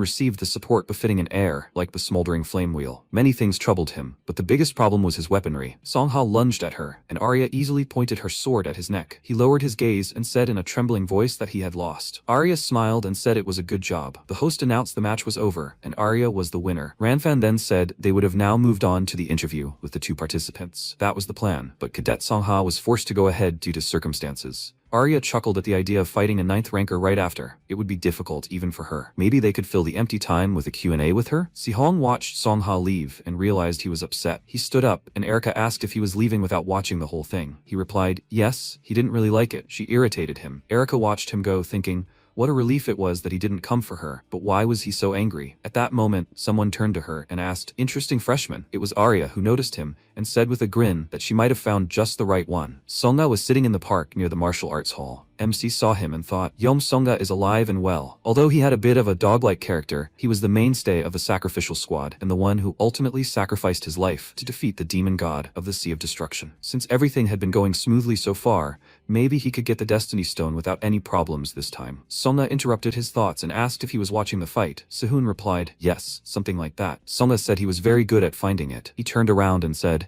received the support befitting an heir, like the smoldering flame wheel. Many things troubled him, but the biggest problem was his weaponry. Songha lunged at her, and Arya easily pointed her sword at his neck. He lowered his gaze and said in a trembling voice that he had lost. Arya smiled and said it was a good job. The host announced the match was over, and Arya was the winner. Ranfan then said they would have now moved on to the interview with the two participants. That was the plan, but Cadet Songha was forced to go ahead due to circumstances. Arya chuckled at the idea of fighting a 9th ranker right after. It would be difficult even for her. Maybe they could fill the empty time with a Q&A with her? Sihong watched Songha leave and realized he was upset. He stood up, and Erika asked if he was leaving without watching the whole thing. He replied, yes, he didn't really like it. She irritated him. Erika watched him go, thinking, what a relief it was that he didn't come for her, but why was he so angry? At that moment, someone turned to her and asked, interesting freshman. It was Arya who noticed him and said with a grin that she might have found just the right one. Songha was sitting in the park near the martial arts hall. MC saw him and thought, Yom Songha is alive and well. Although he had a bit of a dog-like character, he was the mainstay of the sacrificial squad and the one who ultimately sacrificed his life to defeat the demon god of the Sea of Destruction. Since everything had been going smoothly so far, maybe he could get the Destiny Stone without any problems this time. Songha interrupted his thoughts and asked if he was watching the fight. Sehun replied, yes, something like that. Songha said he was very good at finding it. He turned around and said,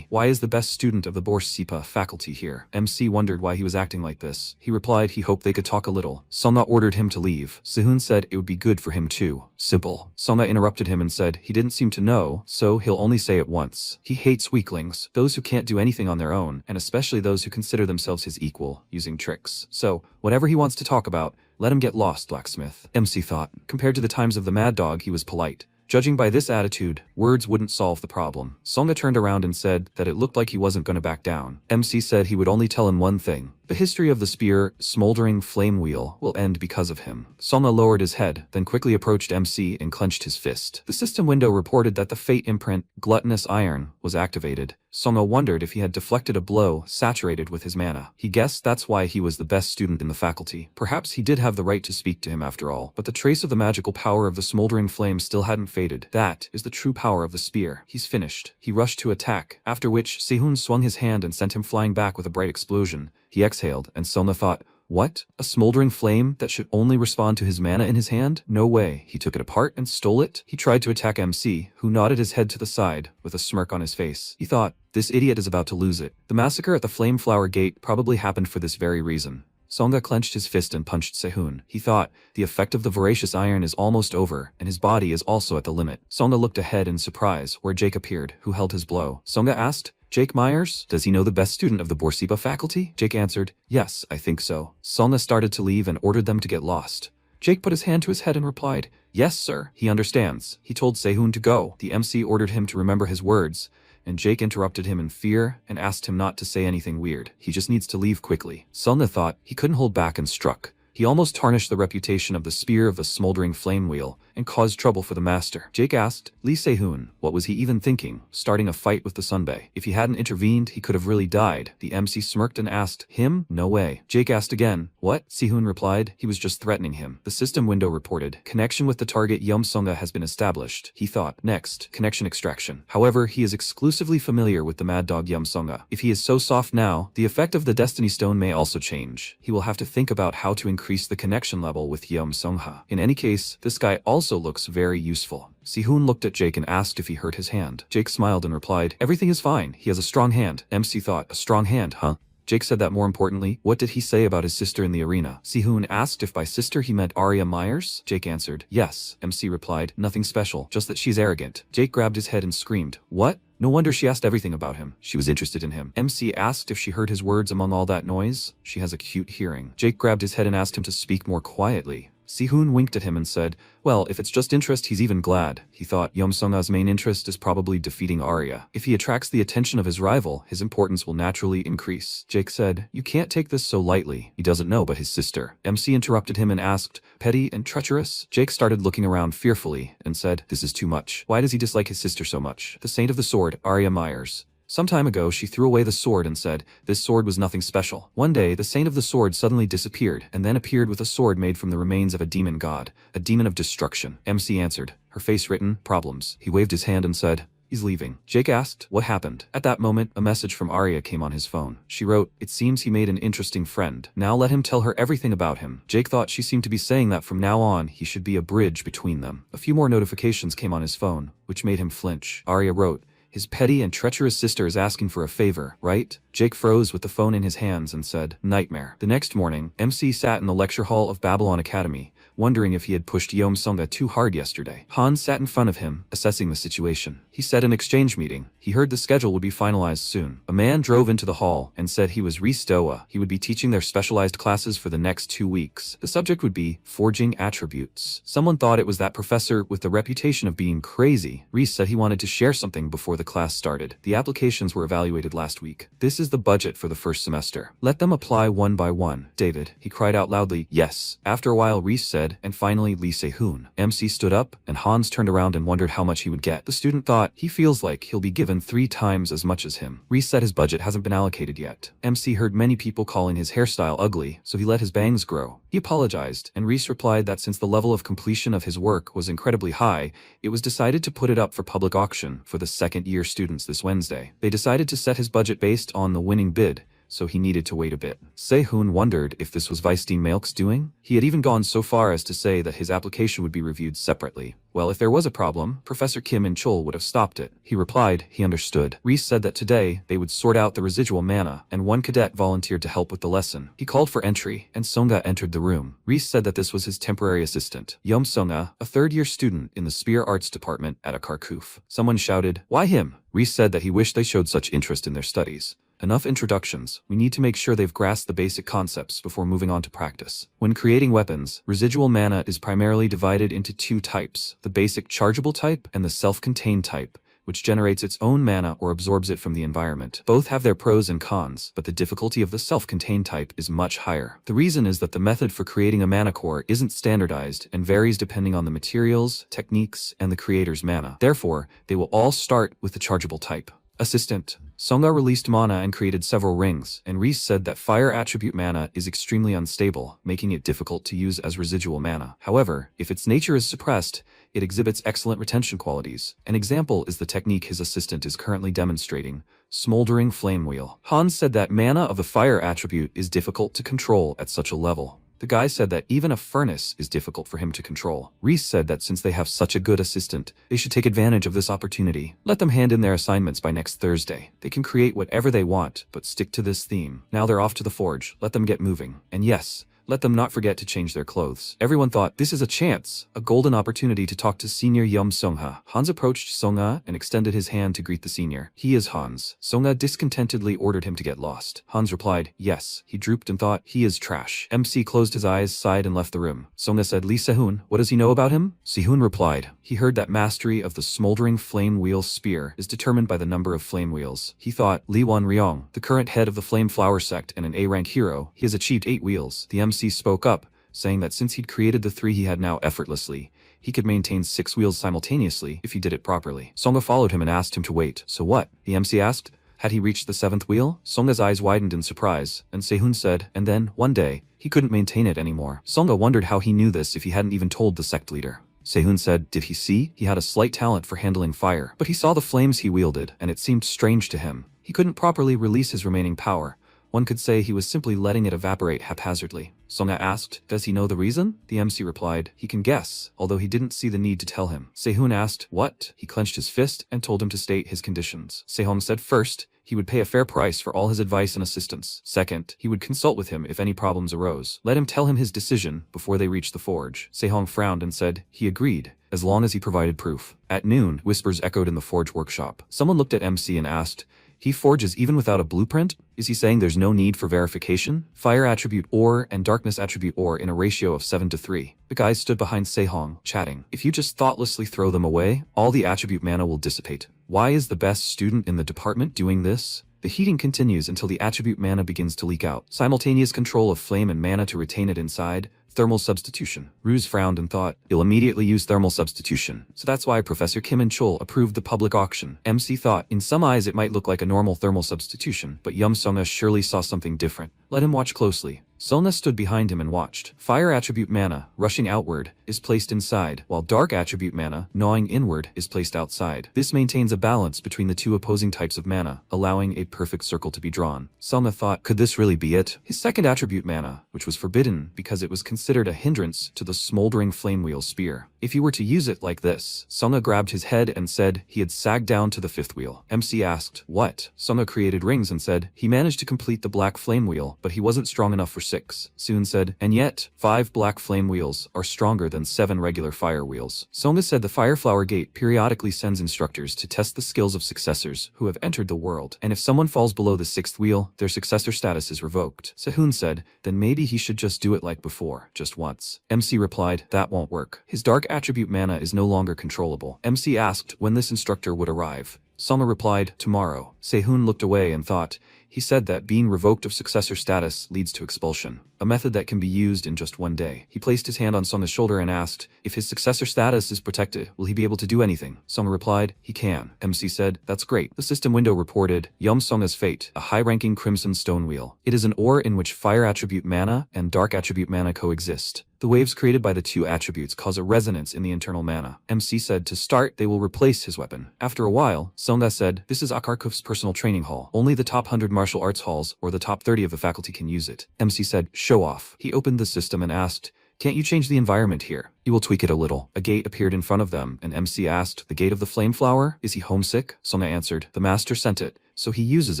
why is the best student of the Borsipa faculty here? MC wondered why he was acting like this. He replied he hoped they could talk a little. Songha ordered him to leave. Sehun said it would be good for him too. Simple. Songha interrupted him and said he didn't seem to know, so he'll only say it once. He hates weaklings, those who can't do anything on their own, and especially those who consider themselves his equal, using tricks. So, whatever he wants to talk about, let him get lost, Blacksmith. MC thought. Compared to the times of the Mad Dog, he was polite. Judging by this attitude, words wouldn't solve the problem. Songha turned around and said that it looked like he wasn't going to back down. MC said he would only tell him one thing. The history of the spear, smoldering flame wheel, will end because of him. Songha lowered his head, then quickly approached MC and clenched his fist. The system window reported that the fate imprint, gluttonous iron, was activated. Songha wondered if he had deflected a blow saturated with his mana. He guessed that's why he was the best student in the faculty. Perhaps he did have the right to speak to him after all, but the trace of the magical power of the smoldering flame still hadn't faded. That is the true power of the spear. He's finished. He rushed to attack, after which Sehun swung his hand and sent him flying back with a bright explosion. He exhaled, and Songha thought, what? A smoldering flame that should only respond to his mana in his hand? No way. He took it apart and stole it? He tried to attack MC, who nodded his head to the side, with a smirk on his face. He thought, this idiot is about to lose it. The massacre at the Flameflower Gate probably happened for this very reason. Songha clenched his fist and punched Sehun. He thought, the effect of the voracious iron is almost over, and his body is also at the limit. Songha looked ahead in surprise, where Jake appeared, who held his blow. Songha asked, Jake Myers? Does he know the best student of the Borsipa faculty? Jake answered, yes, I think so. Songha started to leave and ordered them to get lost. Jake put his hand to his head and replied, yes, sir. He understands. He told Sehun to go. The MC ordered him to remember his words, and Jake interrupted him in fear and asked him not to say anything weird. He just needs to leave quickly. Songha thought he couldn't hold back and struck. He almost tarnished the reputation of the spear of the smoldering flame wheel and caused trouble for the master. Jake asked Lee Sehun, what was he even thinking, starting a fight with the Sunbae? If he hadn't intervened, he could have really died. The MC smirked and asked, him? No way. Jake asked again, what? Sehun replied, he was just threatening him. The system window reported, connection with the target Yom Songha has been established. He thought, next, connection extraction. However, he is exclusively familiar with the Mad Dog Yom Songha. If he is so soft now, the effect of the Destiny Stone may also change. He will have to think about how to increase the connection level with Yom Songha. In any case, this guy also looks very useful. Sehun looked at Jake and asked if he hurt his hand. Jake smiled and replied, everything is fine. He has a strong hand. MC thought, a strong hand, huh? Jake said that more importantly, what did he say about his sister in the arena? Sehun asked if by sister he meant Arya Myers? Jake answered, yes. MC replied, nothing special, just that she's arrogant. Jake grabbed his head and screamed, what? No wonder she asked everything about him. She was interested in him. MC asked if she heard his words among all that noise. She has a cute hearing. Jake grabbed his head and asked him to speak more quietly. Sehun winked at him and said, well, if it's just interest, he's even glad. He thought Yom Songha's main interest is probably defeating Arya. If he attracts the attention of his rival, his importance will naturally increase. Jake said, you can't take this so lightly. He doesn't know but his sister. MC interrupted him and asked, petty and treacherous? Jake started looking around fearfully and said, this is too much. Why does he dislike his sister so much? The Saint of the Sword, Arya Myers. Some time ago, she threw away the sword and said, this sword was nothing special. One day, the Saint of the Sword suddenly disappeared, and then appeared with a sword made from the remains of a demon god, a demon of destruction. MC answered, her face written, problems. He waved his hand and said, He's leaving. Jake asked, what happened? At that moment, a message from Arya came on his phone. She wrote, it seems he made an interesting friend. Now let him tell her everything about him. Jake thought she seemed to be saying that from now on, he should be a bridge between them. A few more notifications came on his phone, which made him flinch. Arya wrote, his petty and treacherous sister is asking for a favor, right? Jake froze with the phone in his hands and said, nightmare. The next morning, MC sat in the lecture hall of Babel Academy, wondering if he had pushed Yeom-sunga too hard yesterday. Han sat in front of him, assessing the situation. He said in exchange meeting, he heard the schedule would be finalized soon. A man drove into the hall and said he was Reese Doa. He would be teaching their specialized classes for the next 2 weeks. The subject would be forging attributes. Someone thought it was that professor with the reputation of being crazy. Reese said he wanted to share something before the class started. The applications were evaluated last week. This is the budget for the first semester. Let them apply one by one. David, he cried out loudly, yes. After a while Reese said, and finally Lee Se-hoon. MC stood up, and Hans turned around and wondered how much he would get. The student thought, he feels like he'll be given 3 times as much as him. Reese said his budget hasn't been allocated yet. MC heard many people calling his hairstyle ugly, so he let his bangs grow. He apologized, and Reese replied that since the level of completion of his work was incredibly high, it was decided to put it up for public auction for the second-year students this Wednesday. They decided to set his budget based on the winning bid, so he needed to wait a bit. Se-hoon wondered if this was Vice-Dean Malk's doing. He had even gone so far as to say that his application would be reviewed separately. Well, if there was a problem, Professor Kim and Chol would have stopped it. He replied he understood. Reese said that today, they would sort out the residual mana, and one cadet volunteered to help with the lesson. He called for entry, and Songa entered the room. Reese said that this was his temporary assistant, Yeom-sunga, a third-year student in the Spear Arts Department at a Kharkuf. Someone shouted, why him? Reese said that he wished they showed such interest in their studies. Enough introductions. We need to make sure they've grasped the basic concepts before moving on to practice. When creating weapons, residual mana is primarily divided into 2 types, the basic chargeable type and the self-contained type, which generates its own mana or absorbs it from the environment. Both have their pros and cons, but the difficulty of the self-contained type is much higher. The reason is that the method for creating a mana core isn't standardized and varies depending on the materials, techniques, and the creator's mana. Therefore, they will all start with the chargeable type. Assistant. Songa released mana and created several rings, and Reese said that fire attribute mana is extremely unstable, making it difficult to use as residual mana. However, if its nature is suppressed, it exhibits excellent retention qualities. An example is the technique his assistant is currently demonstrating, Smoldering Flame Wheel. Hans said that mana of the fire attribute is difficult to control at such a level. The guy said that even a furnace is difficult for him to control. Reese said that since they have such a good assistant, they should take advantage of this opportunity. Let them hand in their assignments by next Thursday. They can create whatever they want, but stick to this theme. Now they're off to the forge. Let them get moving. And yes, let them not forget to change their clothes. Everyone thought this is a chance, a golden opportunity to talk to senior Yeom-sunga. Hans approached Songa and extended his hand to greet the senior. He is Hans. Songa discontentedly ordered him to get lost. Hans replied, yes. He drooped and thought, he is trash. MC closed his eyes, sighed and left the room. Songa said, Lee Se-hoon, what does he know about him? Se-hoon replied, he heard that mastery of the smoldering flame wheel spear is determined by the number of flame wheels. He thought, Lee Won-ryong, the current head of the Flame Flower sect and an A-rank hero, he has achieved 8 wheels. The MC spoke up, saying that since he'd created the 3 he had now effortlessly, he could maintain 6 wheels simultaneously if he did it properly. Songa followed him and asked him to wait. So what? The MC asked. Had he reached the 7th wheel? Songa's eyes widened in surprise, and Se-hoon said, and then, one day, he couldn't maintain it anymore. Songa wondered how he knew this if he hadn't even told the sect leader. Se-hoon said, did he see? He had a slight talent for handling fire, but he saw the flames he wielded, and it seemed strange to him. He couldn't properly release his remaining power. One could say he was simply letting it evaporate haphazardly. Songa asked, does he know the reason? The MC replied, he can guess, although he didn't see the need to tell him. Se-hoon asked, what? He clenched his fist and told him to state his conditions. Se-hoon said first, he would pay a fair price for all his advice and assistance. Second, he would consult with him if any problems arose. Let him tell him his decision before they reached the forge. Se-hoon frowned and said, he agreed, as long as he provided proof. At noon, whispers echoed in the forge workshop. Someone looked at MC and asked, he forges even without a blueprint? Is he saying there's no need for verification? Fire attribute ore and darkness attribute ore in a ratio of 7:3. The guys stood behind Se-hoon, chatting. If you just thoughtlessly throw them away, all the attribute mana will dissipate. Why is the best student in the department doing this? The heating continues until the attribute mana begins to leak out. Simultaneous control of flame and mana to retain it inside. thermal substitution. Ruse frowned and thought, you'll immediately use thermal substitution. So that's why Professor Kim and Chol approved the public auction. MC thought, in some eyes it might look like a normal thermal substitution, but Songa surely saw something different. Let him watch closely. Sona stood behind him and watched. Fire attribute mana, rushing outward, is placed inside, while dark attribute mana, gnawing inward, is placed outside. This maintains a balance between the two opposing types of mana, allowing a perfect circle to be drawn. Sona thought, could this really be it? His second attribute mana, which was forbidden because it was considered a hindrance to the smoldering flame wheel spear. If he were to use it like this, Sona grabbed his head and said he had sagged down to the fifth wheel. MC asked, what? Sona created rings and said, he managed to complete the black flame wheel, but he wasn't strong enough for 6. Soon said, and yet, 5 black flame wheels are stronger than 7 regular fire wheels. Songa said the Fire Flower Gate periodically sends instructors to test the skills of successors who have entered the world, and if someone falls below the 6th wheel, their successor status is revoked. Sehun said, then maybe he should just do it like before, just once. MC replied, that won't work. His dark attribute mana is no longer controllable. MC asked when this instructor would arrive. Soma replied, tomorrow. Sehun looked away and thought, he said that being revoked of successor status leads to expulsion, a method that can be used in just one day. He placed his hand on Songa's shoulder and asked, if his successor status is protected, will he be able to do anything? Songa replied, he can. MC said, that's great. The system window reported, Yum Songa's fate, a high-ranking crimson stone wheel. It is an ore in which fire attribute mana and dark attribute mana coexist. The waves created by the two attributes cause a resonance in the internal mana. MC said to start, they will replace his weapon. After a while, Songa said, this is Akarkov's personal training hall. Only the top 100 martial arts halls or the top 30 of the faculty can use it. MC said, show off. He opened the system and asked, can't you change the environment here? You will tweak it a little. A gate appeared in front of them, and MC asked, the gate of the flame flower? Is he homesick? Songa answered, the master sent it, so he uses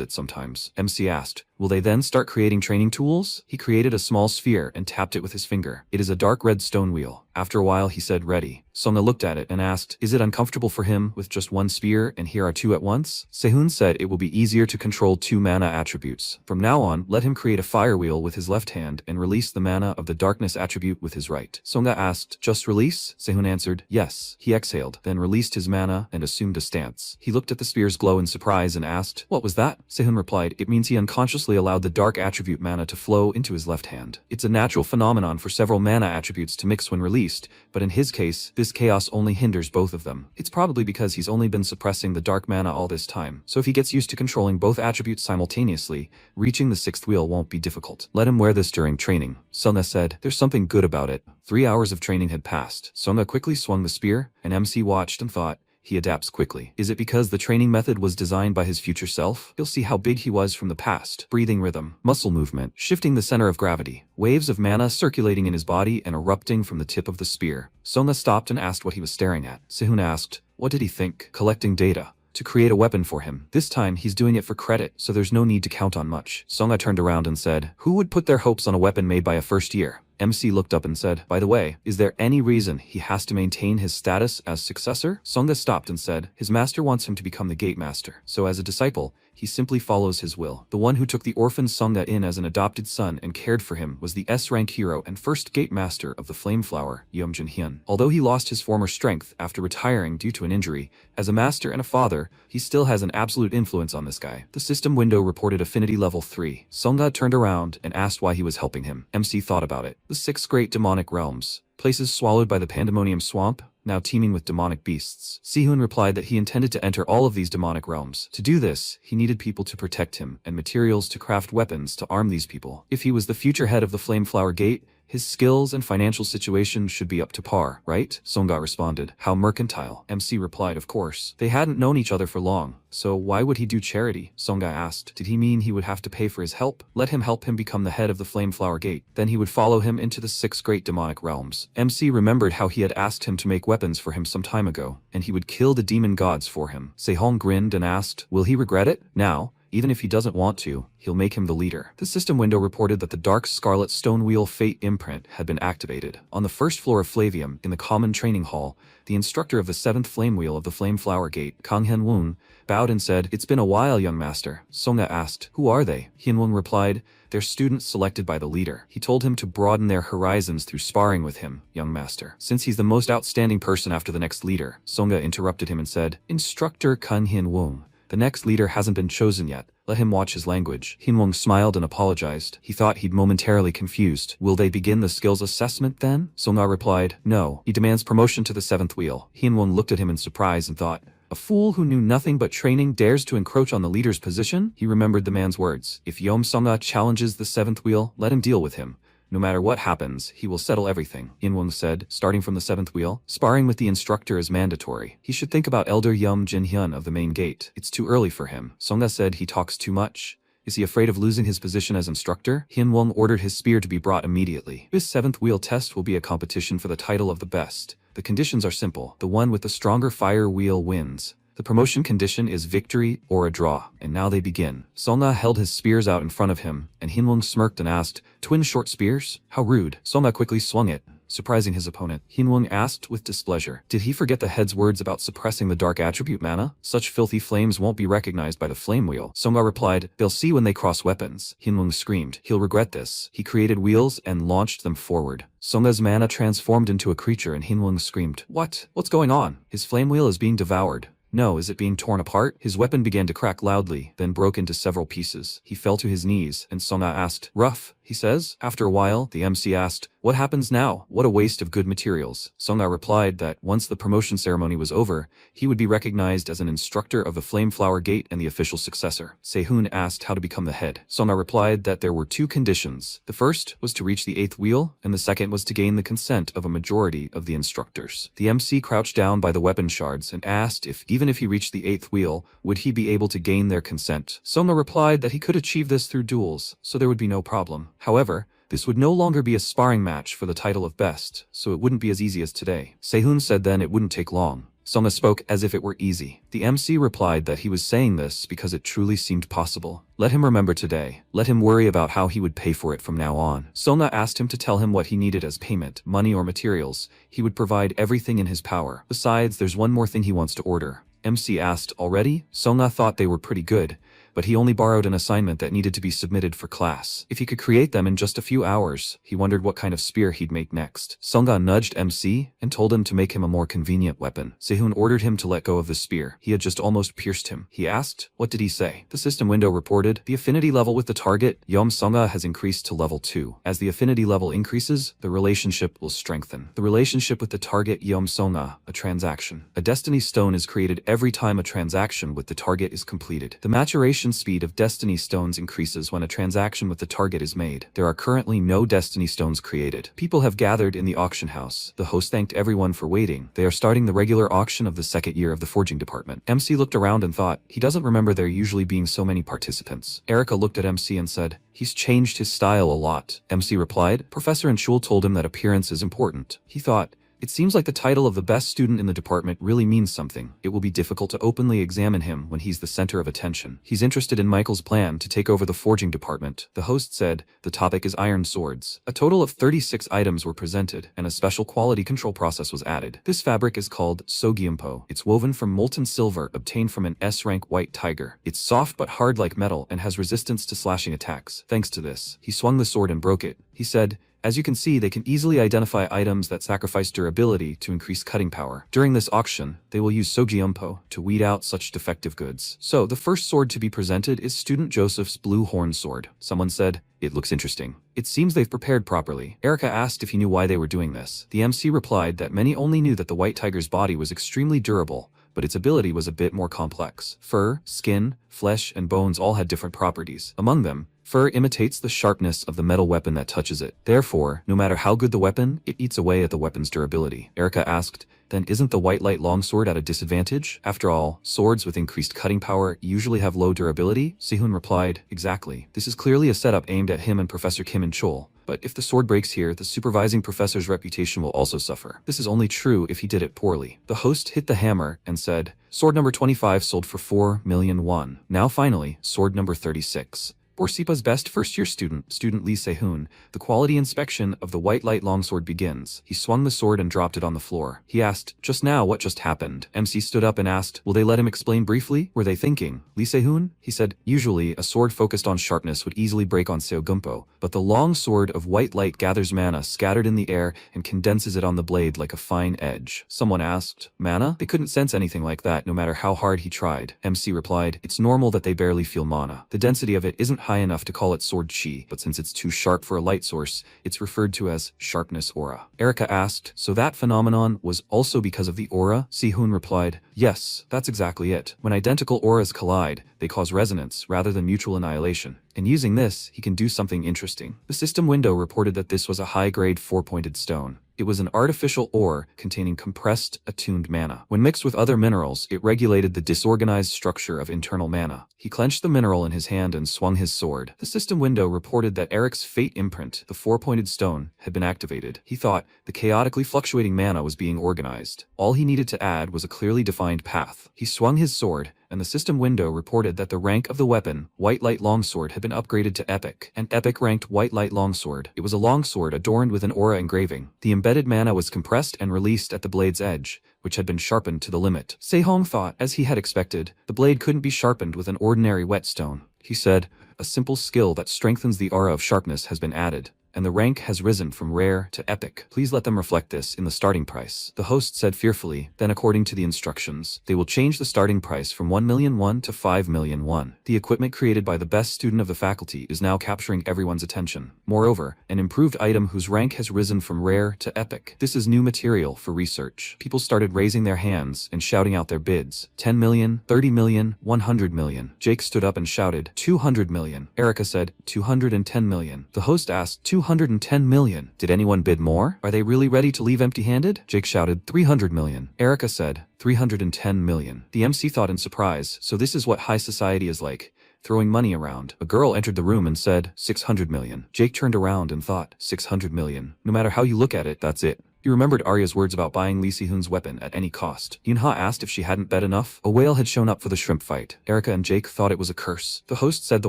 it sometimes. MC asked, will they then start creating training tools? He created a small sphere and tapped it with his finger. It is a dark red stone wheel. After a while he said ready. Songa looked at it and asked, is it uncomfortable for him with just one sphere and here are 2 at once? Sehun said it will be easier to control 2 mana attributes. From now on, let him create a fire wheel with his left hand and release the mana of the darkness attribute with his right. Songa asked, just release? Sehun answered, yes. He exhaled, then released his mana and assumed a stance. He looked at the sphere's glow in surprise and asked, what was that? Sehun replied, it means he unconsciously allowed the dark attribute mana to flow into his left hand. It's a natural phenomenon for several mana attributes to mix when released, but in his case, this chaos only hinders both of them. It's probably because he's only been suppressing the dark mana all this time, so if he gets used to controlling both attributes simultaneously, reaching the 6th wheel won't be difficult. Let him wear this during training. Songa said, there's something good about it. 3 hours of training had passed. Songa quickly swung the spear, and MC watched and thought, he adapts quickly. Is it because the training method was designed by his future self? He'll see how big he was from the past. Breathing rhythm, muscle movement, shifting the center of gravity, waves of mana circulating in his body and erupting from the tip of the spear. Songa stopped and asked what he was staring at. Sehun asked, what did he think? Collecting data to create a weapon for him. This time he's doing it for credit, so there's no need to count on much. Songa turned around and said, who would put their hopes on a weapon made by a first year? MC looked up and said, by the way, is there any reason he has to maintain his status as successor? Songa stopped and said, his master wants him to become the gate master, so as a disciple, he simply follows his will. The one who took the orphan Songa in as an adopted son and cared for him was the S-rank hero and first gate master of the Flame Flower, Yeom Jin-hyun. Although he lost his former strength after retiring due to an injury, as a master and a father, he still has an absolute influence on this guy. The system window reported affinity level 3. Songa turned around and asked why he was helping him. MC thought about it. The 6 great demonic realms, places swallowed by the Pandemonium Swamp, now teeming with demonic beasts. Sehun replied that he intended to enter all of these demonic realms. To do this, he needed people to protect him and materials to craft weapons to arm these people. If he was the future head of the Flame Flower Gate, his skills and financial situation should be up to par, right? Songa responded. How mercantile? MC replied, of course. They hadn't known each other for long, so why would he do charity? Songa asked. Did he mean he would have to pay for his help? Let him help him become the head of the Flame Flower Gate. Then he would follow him into the 6 great demonic realms. MC remembered how he had asked him to make weapons for him some time ago, and he would kill the demon gods for him. Sehong grinned and asked, will he regret it? Now, even if he doesn't want to, he'll make him the leader. The system window reported that the dark scarlet stone wheel fate imprint had been activated. On the first floor of Flavium, in the common training hall, the instructor of the 7th flame wheel of the Flame Flower Gate, Kang Hyun-woon, bowed and said, it's been a while, young master. Songa asked, who are they? Hyun-woon replied, they're students selected by the leader. He told him to broaden their horizons through sparring with him, young master. Since he's the most outstanding person after the next leader, Songa interrupted him and said, Instructor Kang Hyun-woon, the next leader hasn't been chosen yet. let him watch his language. Hinwang smiled and apologized. He thought he'd momentarily confused. Will they begin the skills assessment then? Songa replied, no. He demands promotion to the 7th wheel. Hinwang looked at him in surprise and thought, a fool who knew nothing but training dares to encroach on the leader's position? He remembered the man's words. If Yom Songa challenges the 7th wheel, let him deal with him. No matter what happens, he will settle everything. Inwang said, starting from the 7th wheel. Sparring with the instructor is mandatory. He should think about Elder Yum Jin-hyun of the main gate. It's too early for him. Songa said he talks too much. Is he afraid of losing his position as instructor? Hinwang ordered his spear to be brought immediately. This 7th wheel test will be a competition for the title of the best. The conditions are simple. The one with the stronger fire wheel wins. The promotion condition is victory or a draw, and now they begin. Songa held his spears out in front of him, and Hinwang smirked and asked, twin short spears? How rude. Songa quickly swung it, surprising his opponent. Hinwang asked with displeasure. Did he forget the head's words about suppressing the dark attribute mana? Such filthy flames won't be recognized by the flame wheel. Songa replied, they'll see when they cross weapons. Hinwang screamed, he'll regret this. He created wheels and launched them forward. Songa's mana transformed into a creature and Hinwang screamed, what? What's going on? His flame wheel is being devoured. No, is it being torn apart? His weapon began to crack loudly, then broke into several pieces. He fell to his knees, and Songa asked, rough, he says. After a while, the MC asked, what happens now? What a waste of good materials. Songa replied that once the promotion ceremony was over, he would be recognized as an instructor of the Flame Flower Gate and the official successor. Sehun asked how to become the head. Songa replied that there were 2 conditions. The first was to reach the 8th wheel, and the second was to gain the consent of a majority of the instructors. The MC crouched down by the weapon shards and asked if even if he reached the 8th wheel, would he be able to gain their consent. Songa replied that he could achieve this through duels, so there would be no problem. However, this would no longer be a sparring match for the title of best, so it wouldn't be as easy as today. Sehun said then it wouldn't take long. Songa spoke as if it were easy. The MC replied that he was saying this because it truly seemed possible. Let him remember today. Let him worry about how he would pay for it from now on. Songa asked him to tell him what he needed as payment, money or materials. He would provide everything in his power. Besides, there's one more thing he wants to order. MC asked, already? Songa thought they were pretty good, but he only borrowed an assignment that needed to be submitted for class. If he could create them in just a few hours, he wondered what kind of spear he'd make next. Songa nudged MC and told him to make him a more convenient weapon. Sehun ordered him to let go of the spear. He had just almost pierced him. He asked, what did he say? The system window reported, the affinity level with the target, Yom Songa, has increased to level 2. As the affinity level increases, the relationship will strengthen. The relationship with the target Yom Songa, a transaction. A destiny stone is created every time a transaction with the target is completed. The maturation speed of destiny stones increases when a transaction with the target is made. There are currently no destiny stones created. People have gathered in the auction house. The host thanked everyone for waiting. They are starting the regular auction of the 2nd year of the forging department. MC looked around and thought, he doesn't remember there usually being so many participants. Erica looked at MC and said, he's changed his style a lot. MC replied, Professor Anshul told him that appearance is important. He thought, it seems like the title of the best student in the department really means something. It will be difficult to openly examine him when he's the center of attention. He's interested in Michael's plan to take over the forging department. The host said, the topic is iron swords. A total of 36 items were presented, and a special quality control process was added. This fabric is called sogyumpo. It's woven from molten silver obtained from an S-rank white tiger. It's soft but hard like metal and has resistance to slashing attacks. Thanks to this, he swung the sword and broke it. He said, as you can see, they can easily identify items that sacrifice durability to increase cutting power. During this auction, they will use sogyumpo to weed out such defective goods. So, the first sword to be presented is Student Joseph's blue horn sword. Someone said, it looks interesting. It seems they've prepared properly. Erica asked if he knew why they were doing this. The MC replied that many only knew that the white tiger's body was extremely durable, but its ability was a bit more complex. Fur, skin, flesh, and bones all had different properties. Among them, fur imitates the sharpness of the metal weapon that touches it. Therefore, no matter how good the weapon, it eats away at the weapon's durability. Erica asked, then isn't the white light longsword at a disadvantage? After all, swords with increased cutting power usually have low durability? Sehun replied, exactly. This is clearly a setup aimed at him and Professor Kim and Chol. But if the sword breaks here, the supervising professor's reputation will also suffer. This is only true if he did it poorly. The host hit the hammer and said, sword number 25 sold for 4 million won. Now finally, sword number 36. Borsippa's best first-year student Lee Se-hoon. The quality inspection of the white light longsword begins. He swung the sword and dropped it on the floor. He asked, just now what just happened? MC stood up and asked, will they let him explain briefly? Were they thinking? Lee Se-hoon? He said, usually a sword focused on sharpness would easily break on Seogumpo, but the long sword of white light gathers mana scattered in the air and condenses it on the blade like a fine edge. Someone asked, mana? They couldn't sense anything like that no matter how hard he tried. MC replied, it's normal that they barely feel mana. The density of it isn't high enough to call it sword chi, but since it's too sharp for a light source, it's referred to as sharpness aura. Erica asked, so that phenomenon was also because of the aura? Se-hoon replied, yes, that's exactly it. When identical auras collide, they cause resonance rather than mutual annihilation. And using this, he can do something interesting. The system window reported that this was a high-grade four-pointed stone. It was an artificial ore containing compressed, attuned mana. When mixed with other minerals, it regulated the disorganized structure of internal mana. He clenched the mineral in his hand and swung his sword. The system window reported that Eric's fate imprint, the four-pointed stone, had been activated. He thought the chaotically fluctuating mana was being organized. All he needed to add was a clearly defined path. He swung his sword, and the system window reported that the rank of the weapon, White Light Longsword, had been upgraded to Epic. An Epic ranked White Light Longsword. It was a longsword adorned with an aura engraving. The embedded mana was compressed and released at the blade's edge, which had been sharpened to the limit. Se-hong thought, as he had expected, the blade couldn't be sharpened with an ordinary whetstone. He said, a simple skill that strengthens the aura of sharpness has been added, and the rank has risen from rare to epic. Please let them reflect this in the starting price. The host said fearfully, then according to the instructions, they will change the starting price from 1,000,000 won to 5,000,000 won. The equipment created by the best student of the faculty is now capturing everyone's attention. Moreover, an improved item whose rank has risen from rare to epic. This is new material for research. People started raising their hands and shouting out their bids. 10 million, 30 million, 100 million. Jake stood up and shouted, 200 million. Erica said, 210 million. The host asked, 210 million. Did anyone bid more? Are they really ready to leave empty-handed? Jake shouted, 300 million. Erica said, 310 million. The MC thought in surprise, so this is what high society is like, throwing money around. A girl entered the room and said, 600 million. Jake turned around and thought, 600 million. No matter how you look at it, that's it. He remembered Arya's words about buying Lee Se-hoon's weapon at any cost. Yunha asked if she hadn't bet enough. A whale had shown up for the shrimp fight. Erica and Jake thought it was a curse. The host said the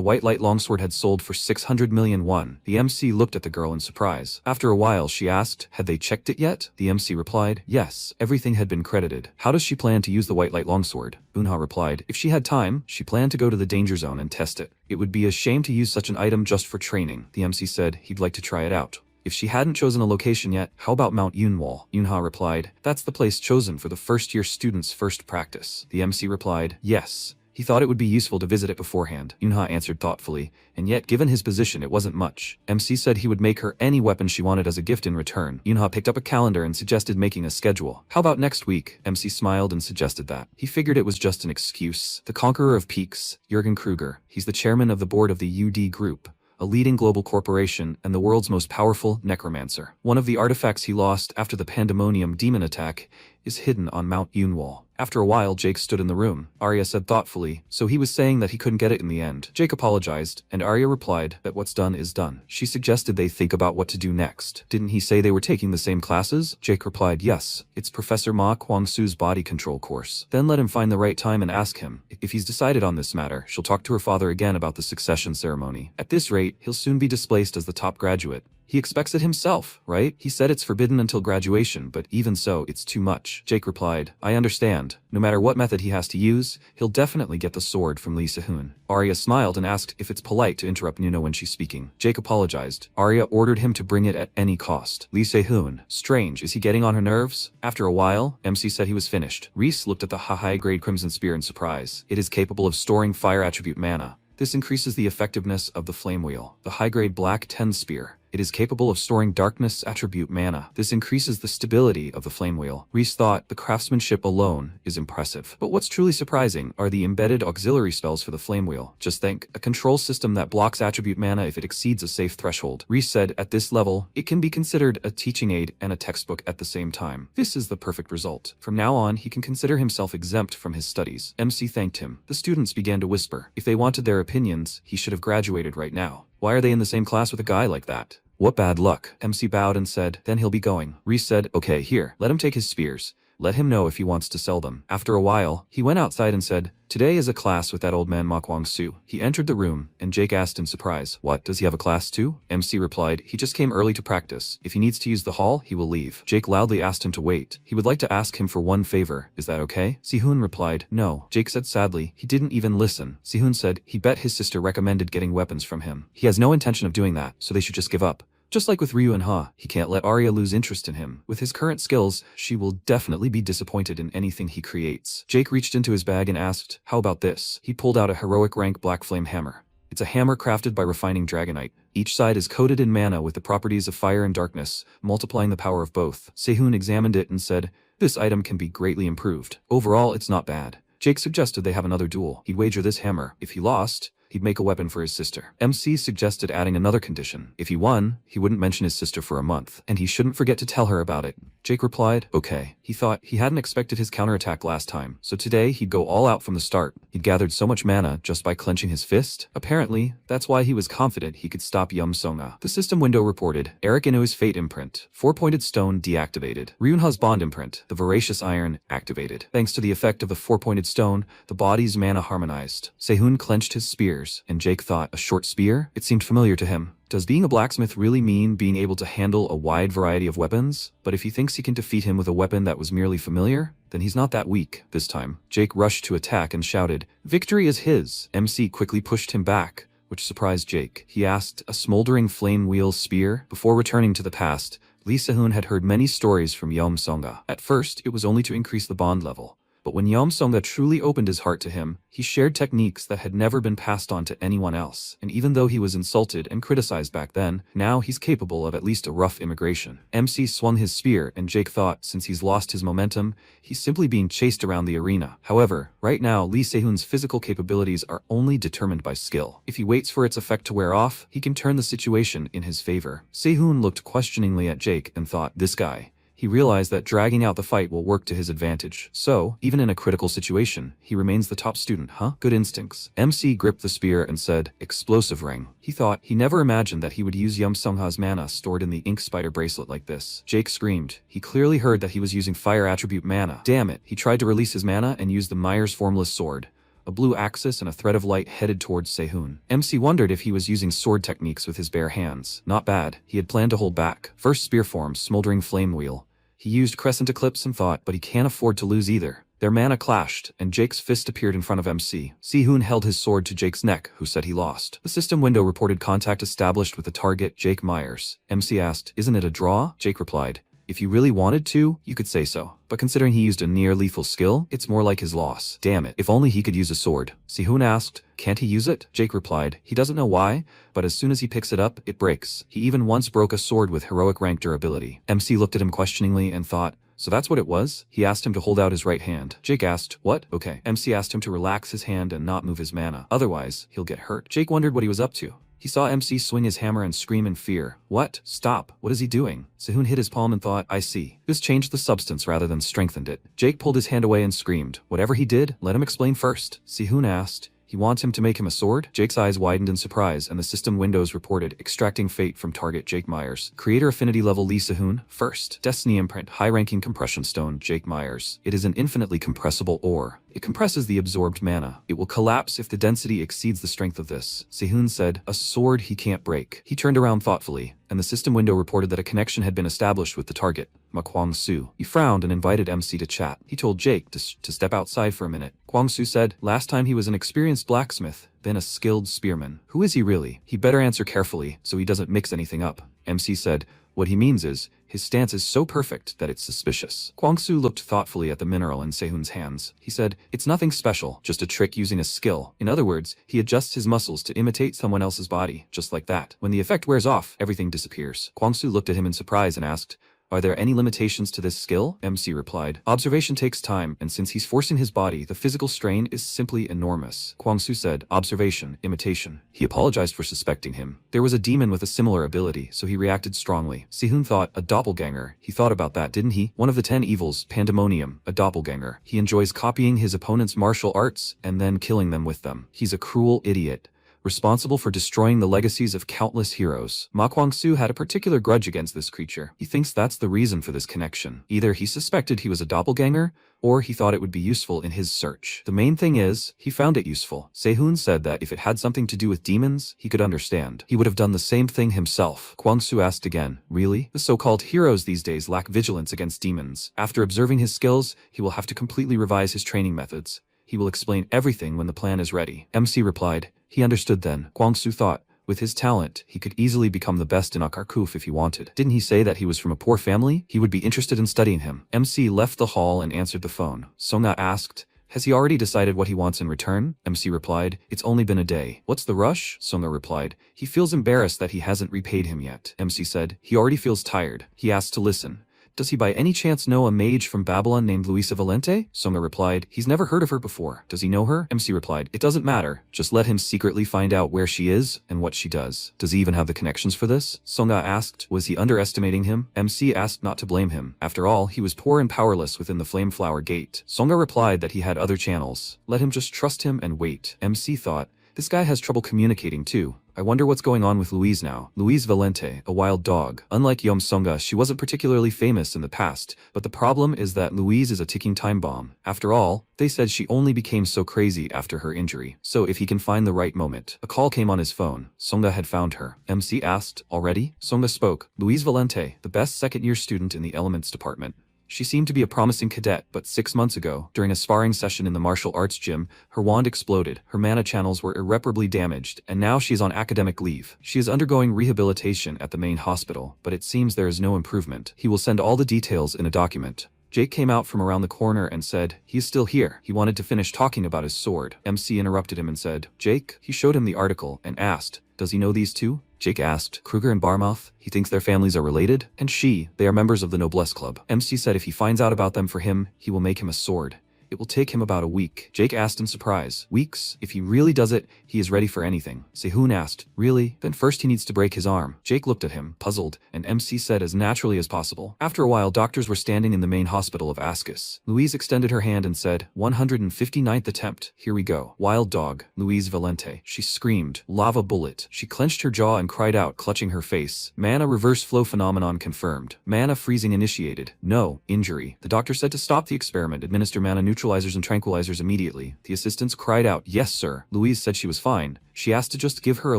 white light longsword had sold for 600 million won. The MC looked at the girl in surprise. After a while, she asked, had they checked it yet? The MC replied, yes, everything had been credited. How does she plan to use the white light longsword? Yunha replied, if she had time, she planned to go to the danger zone and test it. It would be a shame to use such an item just for training. The MC said he'd like to try it out. If she hadn't chosen a location yet, how about Mount Yunwal? Yunha replied, that's the place chosen for the first-year students' first practice. The MC replied, yes. He thought it would be useful to visit it beforehand. Yunha answered thoughtfully, and yet given his position it wasn't much. MC said he would make her any weapon she wanted as a gift in return. Yunha picked up a calendar and suggested making a schedule. How about next week? MC smiled and suggested that. He figured it was just an excuse. The conqueror of peaks, Jürgen Kruger. He's the chairman of the board of the UD Group, a leading global corporation and the world's most powerful necromancer. One of the artifacts he lost after the Pandemonium demon attack is hidden on Mount Yunwal. After a while, Jake stood in the room. Arya said thoughtfully, so he was saying that he couldn't get it in the end. Jake apologized, and Arya replied that what's done is done. She suggested they think about what to do next. Didn't he say they were taking the same classes? Jake replied, yes, it's Professor Ma Kwang-soo's body control course. Then let him find the right time and ask him. If he's decided on this matter, she'll talk to her father again about the succession ceremony. At this rate, he'll soon be displaced as the top graduate. He expects it himself, right? He said it's forbidden until graduation, but even so, it's too much. Jake replied, I understand. No matter what method he has to use, he'll definitely get the sword from Lee Se-hoon. Arya smiled and asked if it's polite to interrupt Nuno when she's speaking. Jake apologized. Arya ordered him to bring it at any cost. Lee Se-hoon. Strange, is he getting on her nerves? After a while, MC said he was finished. Reese looked at the high-grade Crimson Spear in surprise. It is capable of storing fire attribute mana. This increases the effectiveness of the flame wheel. The high-grade Black 10 Spear. It is capable of storing darkness attribute mana. This increases the stability of the flame wheel. Reese thought the craftsmanship alone is impressive. But what's truly surprising are the embedded auxiliary spells for the flame wheel. Just think, a control system that blocks attribute mana if it exceeds a safe threshold. Reese said at this level, it can be considered a teaching aid and a textbook at the same time. This is the perfect result. From now on, he can consider himself exempt from his studies. MC thanked him. The students began to whisper. If they wanted their opinions, he should have graduated right now. Why are they in the same class with a guy like that? What bad luck. MC bowed and said, then he'll be going. Reese said, okay, here, let him take his spears. let him know if he wants to sell them. After a while, he went outside and said, "Today is a class with that old man Ma Kwang-soo." He entered the room, and Jake asked in surprise, "What, does he have a class too?" MC replied, "He just came early to practice. If he needs to use the hall, he will leave." Jake loudly asked him to wait. He would like to ask him for one favor. "Is that okay?" Si-hoon replied, "No." Jake said sadly, he didn't even listen. Si-hoon said, he bet his sister recommended getting weapons from him. He has no intention of doing that, so they should just give up. Just like with Ryu and Ha, he can't let Arya lose interest in him. With his current skills, she will definitely be disappointed in anything he creates. Jake reached into his bag and asked, "How about this?" He pulled out a heroic rank black flame hammer. It's a hammer crafted by refining dragonite. Each side is coated in mana with the properties of fire and darkness, multiplying the power of both. Se-hoon examined it and said, "This item can be greatly improved. Overall, it's not bad." Jake suggested they have another duel. He'd wager this hammer. If he lost, he'd make a weapon for his sister. MC suggested adding another condition. If he won, he wouldn't mention his sister for a month, and he shouldn't forget to tell her about it. Jake replied, "Okay." He thought he hadn't expected his counterattack last time, so today he'd go all out from the start. He'd gathered so much mana just by clenching his fist. Apparently, that's why he was confident he could stop Yum Songa. The system window reported, Eric Ino's Fate imprint, 4-pointed stone deactivated. Ryunha's Bond imprint, the Voracious Iron, activated. Thanks to the effect of the 4-pointed stone, the body's mana harmonized. Se-hoon clenched his spears, and Jake thought, a short spear? It seemed familiar to him. Does being a blacksmith really mean being able to handle a wide variety of weapons? But if he thinks he can defeat him with a weapon that was merely familiar, then he's not that weak. This time, Jake rushed to attack and shouted, "Victory is his!" MC quickly pushed him back, which surprised Jake. He asked, "A smoldering flame wheel spear?" Before returning to the past, Lee Se-hoon had heard many stories from Yom Songa. At first, it was only to increase the bond level. But when Yom Songa truly opened his heart to him, he shared techniques that had never been passed on to anyone else. And even though he was insulted and criticized back then, now he's capable of at least a rough immigration. MC swung his spear, and Jake thought, since he's lost his momentum, he's simply being chased around the arena. However, right now, Lee Se-hoon's physical capabilities are only determined by skill. If he waits for its effect to wear off, he can turn the situation in his favor. Se-hoon looked questioningly at Jake and thought, this guy. He realized that dragging out the fight will work to his advantage. So, even in a critical situation, he remains the top student, huh? Good instincts. MC gripped the spear and said, "Explosive ring." He thought, he never imagined that he would use Yum Sungha's mana stored in the ink spider bracelet like this. Jake screamed. He clearly heard that he was using fire attribute mana. Damn it. He tried to release his mana and used the Myers formless sword. A blue axis and a thread of light headed towards Se-hoon. MC wondered if he was using sword techniques with his bare hands. Not bad. He had planned to hold back. First spear form, smoldering flame wheel. He used Crescent Eclipse and thought, but he can't afford to lose either. Their mana clashed, and Jake's fist appeared in front of MC. Se-hoon held his sword to Jake's neck, who said he lost. The system window reported contact established with the target, Jake Myers. MC asked, "Isn't it a draw?" Jake replied, "If you really wanted to, you could say so. But considering he used a near-lethal skill, it's more like his loss. Damn it, if only he could use a sword." Se-hoon asked, "Can't he use it?" Jake replied, he doesn't know why, but as soon as he picks it up, it breaks. He even once broke a sword with heroic rank durability. MC looked at him questioningly and thought, so that's what it was? He asked him to hold out his right hand. Jake asked, "What?" "Okay." MC asked him to relax his hand and not move his mana. Otherwise, he'll get hurt. Jake wondered what he was up to. He saw MC swing his hammer and scream in fear. "What? Stop. What is he doing?" Se-hoon hit his palm and thought, I see. This changed the substance rather than strengthened it. Jake pulled his hand away and screamed. Whatever he did, let him explain first. Se-hoon asked, "He wants him to make him a sword?" Jake's eyes widened in surprise, and the system windows reported, extracting fate from target Jake Myers. Creator affinity level Lee Se-hoon. First, Destiny imprint, high-ranking compression stone, Jake Myers. It is an infinitely compressible ore. It compresses the absorbed mana. It will collapse if the density exceeds the strength of this. Se-hoon said, "A sword he can't break." He turned around thoughtfully, and the system window reported that a connection had been established with the target, Ma Kwang-soo. He frowned and invited MC to chat. He told Jake to step outside for a minute. Kwang-soo said, last time he was an experienced blacksmith, then a skilled spearman. Who is he really? He better answer carefully, so he doesn't mix anything up. MC said, what he means is, his stance is so perfect that it's suspicious. Kwang-soo looked thoughtfully at the mineral in Se-hoon's hands. He said, it's nothing special, just a trick using a skill. In other words, he adjusts his muscles to imitate someone else's body, just like that. When the effect wears off, everything disappears. Kwang-soo looked at him in surprise and asked, are there any limitations to this skill? MC replied, observation takes time, and since he's forcing his body, the physical strain is simply enormous. Kwang-soo said, observation, imitation. He apologized for suspecting him. There was a demon with a similar ability, so he reacted strongly. Se-hoon thought, a doppelganger. He thought about that, didn't he? One of the 10 evils, pandemonium, a doppelganger. He enjoys copying his opponent's martial arts and then killing them with them. He's a cruel idiot. responsible for destroying the legacies of countless heroes. Ma Kwang-soo had a particular grudge against this creature. He thinks that's the reason for this connection. Either he suspected he was a doppelganger, or he thought it would be useful in his search. The main thing is, he found it useful. Sehun said that if it had something to do with demons, he could understand. He would have done the same thing himself. Kwang-soo asked again, really? The so-called heroes these days lack vigilance against demons. After observing his skills, he will have to completely revise his training methods. He will explain everything when the plan is ready. MC replied. He understood then. Kwang-soo thought, with his talent, he could easily become the best in Akarkuf if he wanted. Didn't he say that he was from a poor family? He would be interested in studying him. MC left the hall and answered the phone. Songa asked, has he already decided what he wants in return? MC replied, it's only been a day. What's the rush? Songa replied, he feels embarrassed that he hasn't repaid him yet. MC said, he already feels tired. He asked to listen. Does he by any chance know a mage from Babylon named Luisa Valente? Songa replied, he's never heard of her before. Does he know her? MC replied, it doesn't matter. Just let him secretly find out where she is and what she does. Does he even have the connections for this? Songa asked, was he underestimating him? MC asked not to blame him. After all, he was poor and powerless within the Flameflower Gate. Songa replied that he had other channels. Let him just trust him and wait. MC thought, this guy has trouble communicating too. I wonder what's going on with Louise now. Louise Valente, a wild dog. Unlike Yom Songa, she wasn't particularly famous in the past, but the problem is that Louise is a ticking time bomb. After all, they said she only became so crazy after her injury. So if he can find the right moment. A call came on his phone. Songa had found her. MC asked, already? Songa spoke. Louise Valente, the best second-year student in the Elements department. She seemed to be a promising cadet, but 6 months ago, during a sparring session in the martial arts gym, her wand exploded, her mana channels were irreparably damaged, and now she is on academic leave. She is undergoing rehabilitation at the main hospital, but it seems there is no improvement. He will send all the details in a document. Jake came out from around the corner and said, he is still here. He wanted to finish talking about his sword. MC interrupted him and said, Jake? He showed him the article and asked, does he know these two? Jake asked, Kruger and Barmouth, he thinks their families are related? And they are members of the Noblesse Club. MC said if he finds out about them for him, he will make him a sword. It will take him about a week. Jake asked in surprise, weeks? If he really does it, he is ready for anything. Sehun asked, really? Then first he needs to break his arm. Jake looked at him, puzzled, and MC said as naturally as possible. After a while, doctors were standing in the main hospital of Ascus. Louise extended her hand and said, 159th attempt, here we go. Wild dog, Louise Valente. She screamed, lava bullet. She clenched her jaw and cried out, clutching her face. Mana reverse flow phenomenon confirmed. Mana freezing initiated. No, injury. The doctor said to stop the experiment, administer mana neutralizers and tranquilizers immediately. The assistants cried out, yes sir. Louise said she was fine. She asked to just give her a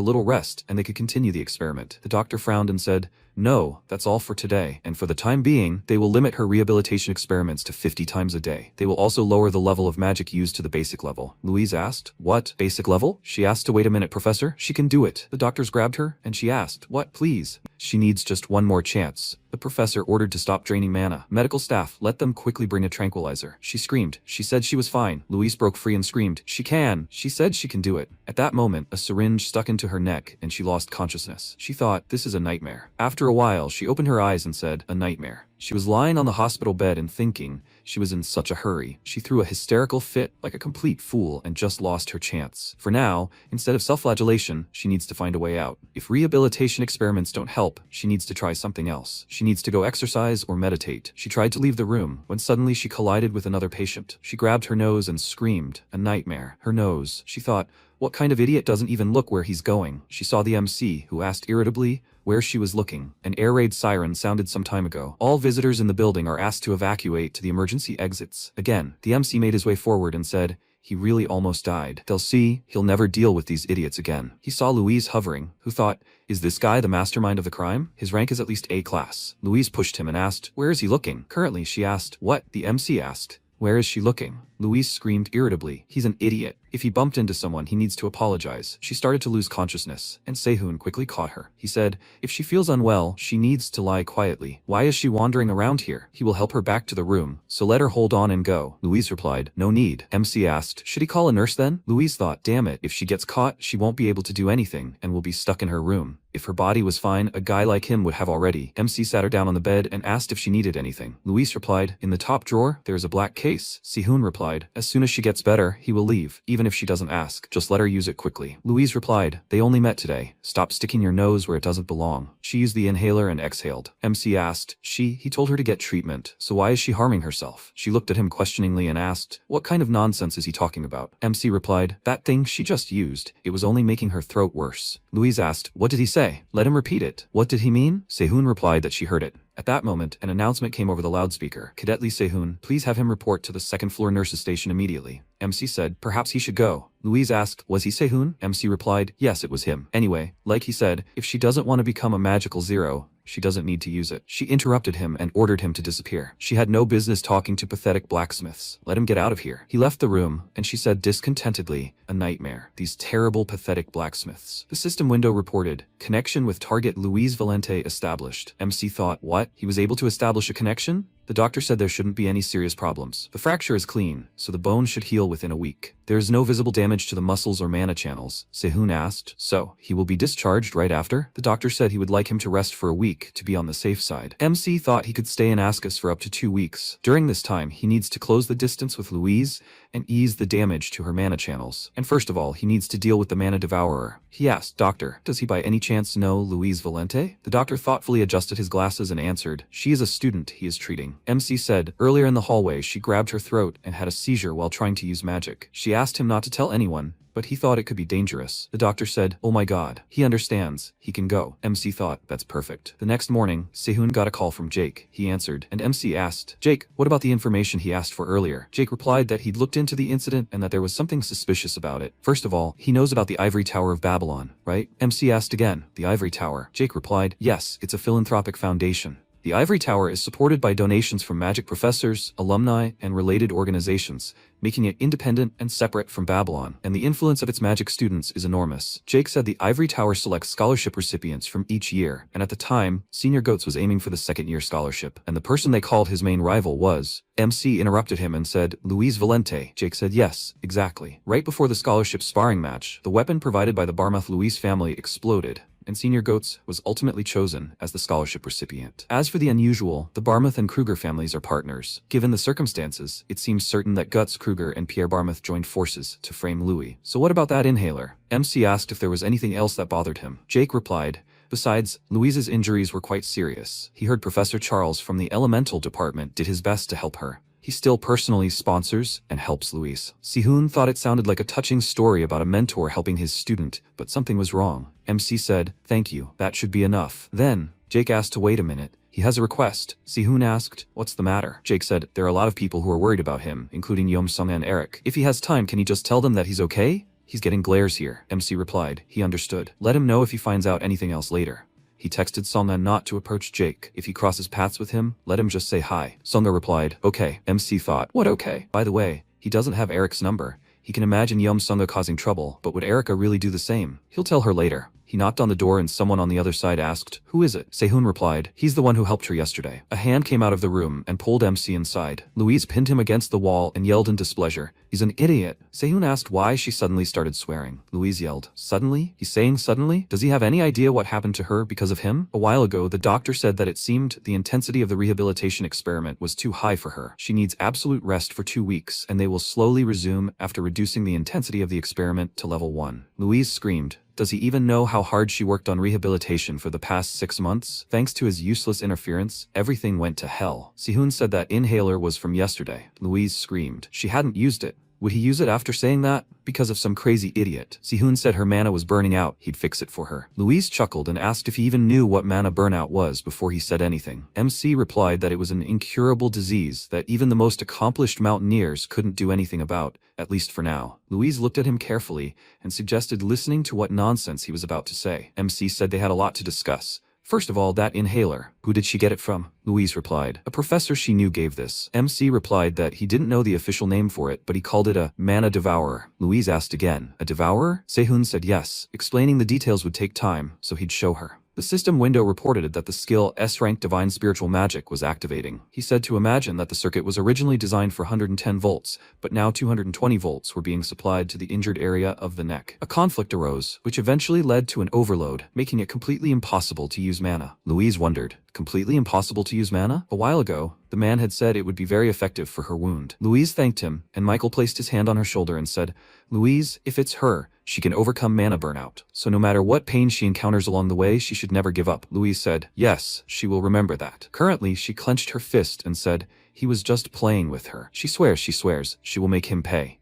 little rest and they could continue the experiment. The doctor frowned and said, no, that's all for today. And for the time being, they will limit her rehabilitation experiments to 50 times a day. They will also lower the level of magic used to the basic level. Louise asked, what, basic level? She asked to wait a minute, professor. She can do it. The doctors grabbed her and she asked, what, please? She needs just one more chance. The professor ordered to stop draining mana. Medical staff, let them quickly bring a tranquilizer. She screamed. She said she was fine. Louise broke free and screamed, she can. She said she can do it. At that moment, a syringe stuck into her neck and she lost consciousness. She thought, this is a nightmare. After a while, she opened her eyes and said, a nightmare. She was lying on the hospital bed and thinking, she was in such a hurry. She threw a hysterical fit like a complete fool and just lost her chance. For now, instead of self-flagellation, she needs to find a way out. If rehabilitation experiments don't help, she needs to try something else. She needs to go exercise or meditate. She tried to leave the room when suddenly she collided with another patient. She grabbed her nose and screamed, a nightmare. Her nose. She thought, what kind of idiot doesn't even look where he's going? She saw the MC, who asked irritably where she was looking. An air raid siren sounded some time ago. All visitors in the building are asked to evacuate to the emergency exits. Again, the MC made his way forward and said, he really almost died. They'll see, he'll never deal with these idiots again. He saw Louise hovering, who thought, is this guy the mastermind of the crime? His rank is at least A class. Louise pushed him and asked, where is he looking? Currently, she asked, what? The MC asked. Where is she looking? Louise screamed irritably. He's an idiot. If he bumped into someone, he needs to apologize. She started to lose consciousness, and Sehun quickly caught her. He said, if she feels unwell, she needs to lie quietly. Why is she wandering around here? He will help her back to the room, so let her hold on and go. Louise replied, no need. MC asked, should he call a nurse then? Louise thought, damn it, if she gets caught, she won't be able to do anything, and will be stuck in her room. If her body was fine, a guy like him would have already. MC sat her down on the bed and asked if she needed anything. Louise replied, in the top drawer, there is a black case. Sehun replied, replied. As soon as she gets better, he will leave, even if she doesn't ask. Just let her use it quickly. Louise replied, they only met today. Stop sticking your nose where it doesn't belong. She used the inhaler and exhaled. MC asked, he told her to get treatment, so why is she harming herself? She looked at him questioningly and asked, what kind of nonsense is he talking about? MC replied, that thing she just used. It was only making her throat worse. Louise asked, what did he say? Let him repeat it. What did he mean? Sehun replied that she heard it. At that moment, an announcement came over the loudspeaker. Cadet Lee Sehun, please have him report to the second-floor nurses station immediately. MC said, perhaps he should go. Louise asked, was he Sehun? MC replied, yes, it was him. Anyway, like he said, if she doesn't want to become a magical zero, she doesn't need to use it. She interrupted him and ordered him to disappear. She had no business talking to pathetic blacksmiths. Let him get out of here. He left the room, and she said discontentedly, a nightmare. These terrible, pathetic blacksmiths. The system window reported, connection with target Luis Valente established. MC thought, what? He was able to establish a connection? The doctor said there shouldn't be any serious problems. The fracture is clean, so the bone should heal within a week. There is no visible damage to the muscles or mana channels. Sehun asked, so, he will be discharged right after? The doctor said he would like him to rest for a week to be on the safe side. MC thought he could stay in Ascus for up to 2 weeks. During this time, he needs to close the distance with Louise and ease the damage to her mana channels. And first of all, he needs to deal with the mana devourer. He asked, doctor, does he by any chance know Louise Valente? The doctor thoughtfully adjusted his glasses and answered, she is a student he is treating. MC said, earlier in the hallway she grabbed her throat and had a seizure while trying to use magic. She asked him not to tell anyone, but he thought it could be dangerous. The doctor said, oh my god, he understands, he can go. MC thought, that's perfect. The next morning, Sehun got a call from Jake. He answered, and MC asked, Jake, what about the information he asked for earlier? Jake replied that he'd looked into the incident and that there was something suspicious about it. First of all, he knows about the Ivory Tower of Babylon, right? MC asked again, the Ivory Tower. Jake replied, yes, it's a philanthropic foundation. The Ivory Tower is supported by donations from magic professors, alumni, and related organizations, making it independent and separate from Babylon, and the influence of its magic students is enormous. Jake said the Ivory Tower selects scholarship recipients from each year, and at the time, Senior Goats was aiming for the second-year scholarship, and the person they called his main rival was. MC interrupted him and said, Luis Valente. Jake said, yes, exactly. Right before the scholarship sparring match, the weapon provided by the Barmouth Luis family exploded, and Senior Goats was ultimately chosen as the scholarship recipient. As for the unusual, the Barmouth and Kruger families are partners. Given the circumstances, it seems certain that Guts Kruger and Pierre Barmouth joined forces to frame Louis. So what about that inhaler? MC asked if there was anything else that bothered him. Jake replied, besides, Louise's injuries were quite serious. He heard Professor Charles from the Elemental Department did his best to help her. He still personally sponsors and helps Louise. Sehun thought it sounded like a touching story about a mentor helping his student, but something was wrong. MC said, thank you, that should be enough. Then, Jake asked to wait a minute. He has a request. Sehun asked, what's the matter? Jake said, there are a lot of people who are worried about him, including Yom Sung and Eric. If he has time, can he just tell them that he's okay? He's getting glares here. MC replied, he understood. Let him know if he finds out anything else later. He texted Songa not to approach Jake. If he crosses paths with him, let him just say hi. Songa replied, okay. MC thought, what okay? By the way, he doesn't have Eric's number. He can imagine Yum Songa causing trouble, but would Erica really do the same? He'll tell her later. He knocked on the door and someone on the other side asked, who is it? Sehun replied, he's the one who helped her yesterday. A hand came out of the room and pulled MC inside. Louise pinned him against the wall and yelled in displeasure, he's an idiot. Sehun asked why she suddenly started swearing. Louise yelled, suddenly? He's saying suddenly? Does he have any idea what happened to her because of him? A while ago, the doctor said that it seemed the intensity of the rehabilitation experiment was too high for her. She needs absolute rest for 2 weeks, and they will slowly resume after reducing the intensity of the experiment to level 1. Louise screamed. Does he even know how hard she worked on rehabilitation for the past 6 months? Thanks to his useless interference, everything went to hell. Sehun said that inhaler was from yesterday. Louise screamed. She hadn't used it. Would he use it after saying that? Because of some crazy idiot. Sehun said her mana was burning out, he'd fix it for her. Louise chuckled and asked if he even knew what mana burnout was before he said anything. MC replied that it was an incurable disease that even the most accomplished mountaineers couldn't do anything about, at least for now. Louise looked at him carefully and suggested listening to what nonsense he was about to say. MC said they had a lot to discuss. First of all, that inhaler. Who did she get it from? Louise replied. A professor she knew gave this. MC replied that he didn't know the official name for it, but he called it a mana devourer. Louise asked again, a devourer? Sehun said yes. Explaining the details would take time, so he'd show her. The system window reported that the skill S-rank Divine Spiritual Magic was activating. He said to imagine that the circuit was originally designed for 110 volts, but now 220 volts were being supplied to the injured area of the neck. A conflict arose, which eventually led to an overload, making it completely impossible to use mana. Louise wondered, completely impossible to use mana? A while ago, The man had said it would be very effective for her wound. Louise thanked him, and Michael placed his hand on her shoulder and said, "Louise, if it's her, she can overcome mana burnout. So no matter what pain she encounters along the way, she should never give up." Louise said, "Yes, she will remember that." Currently, she clenched her fist and said, "He was just playing with her. She swears, she will make him pay."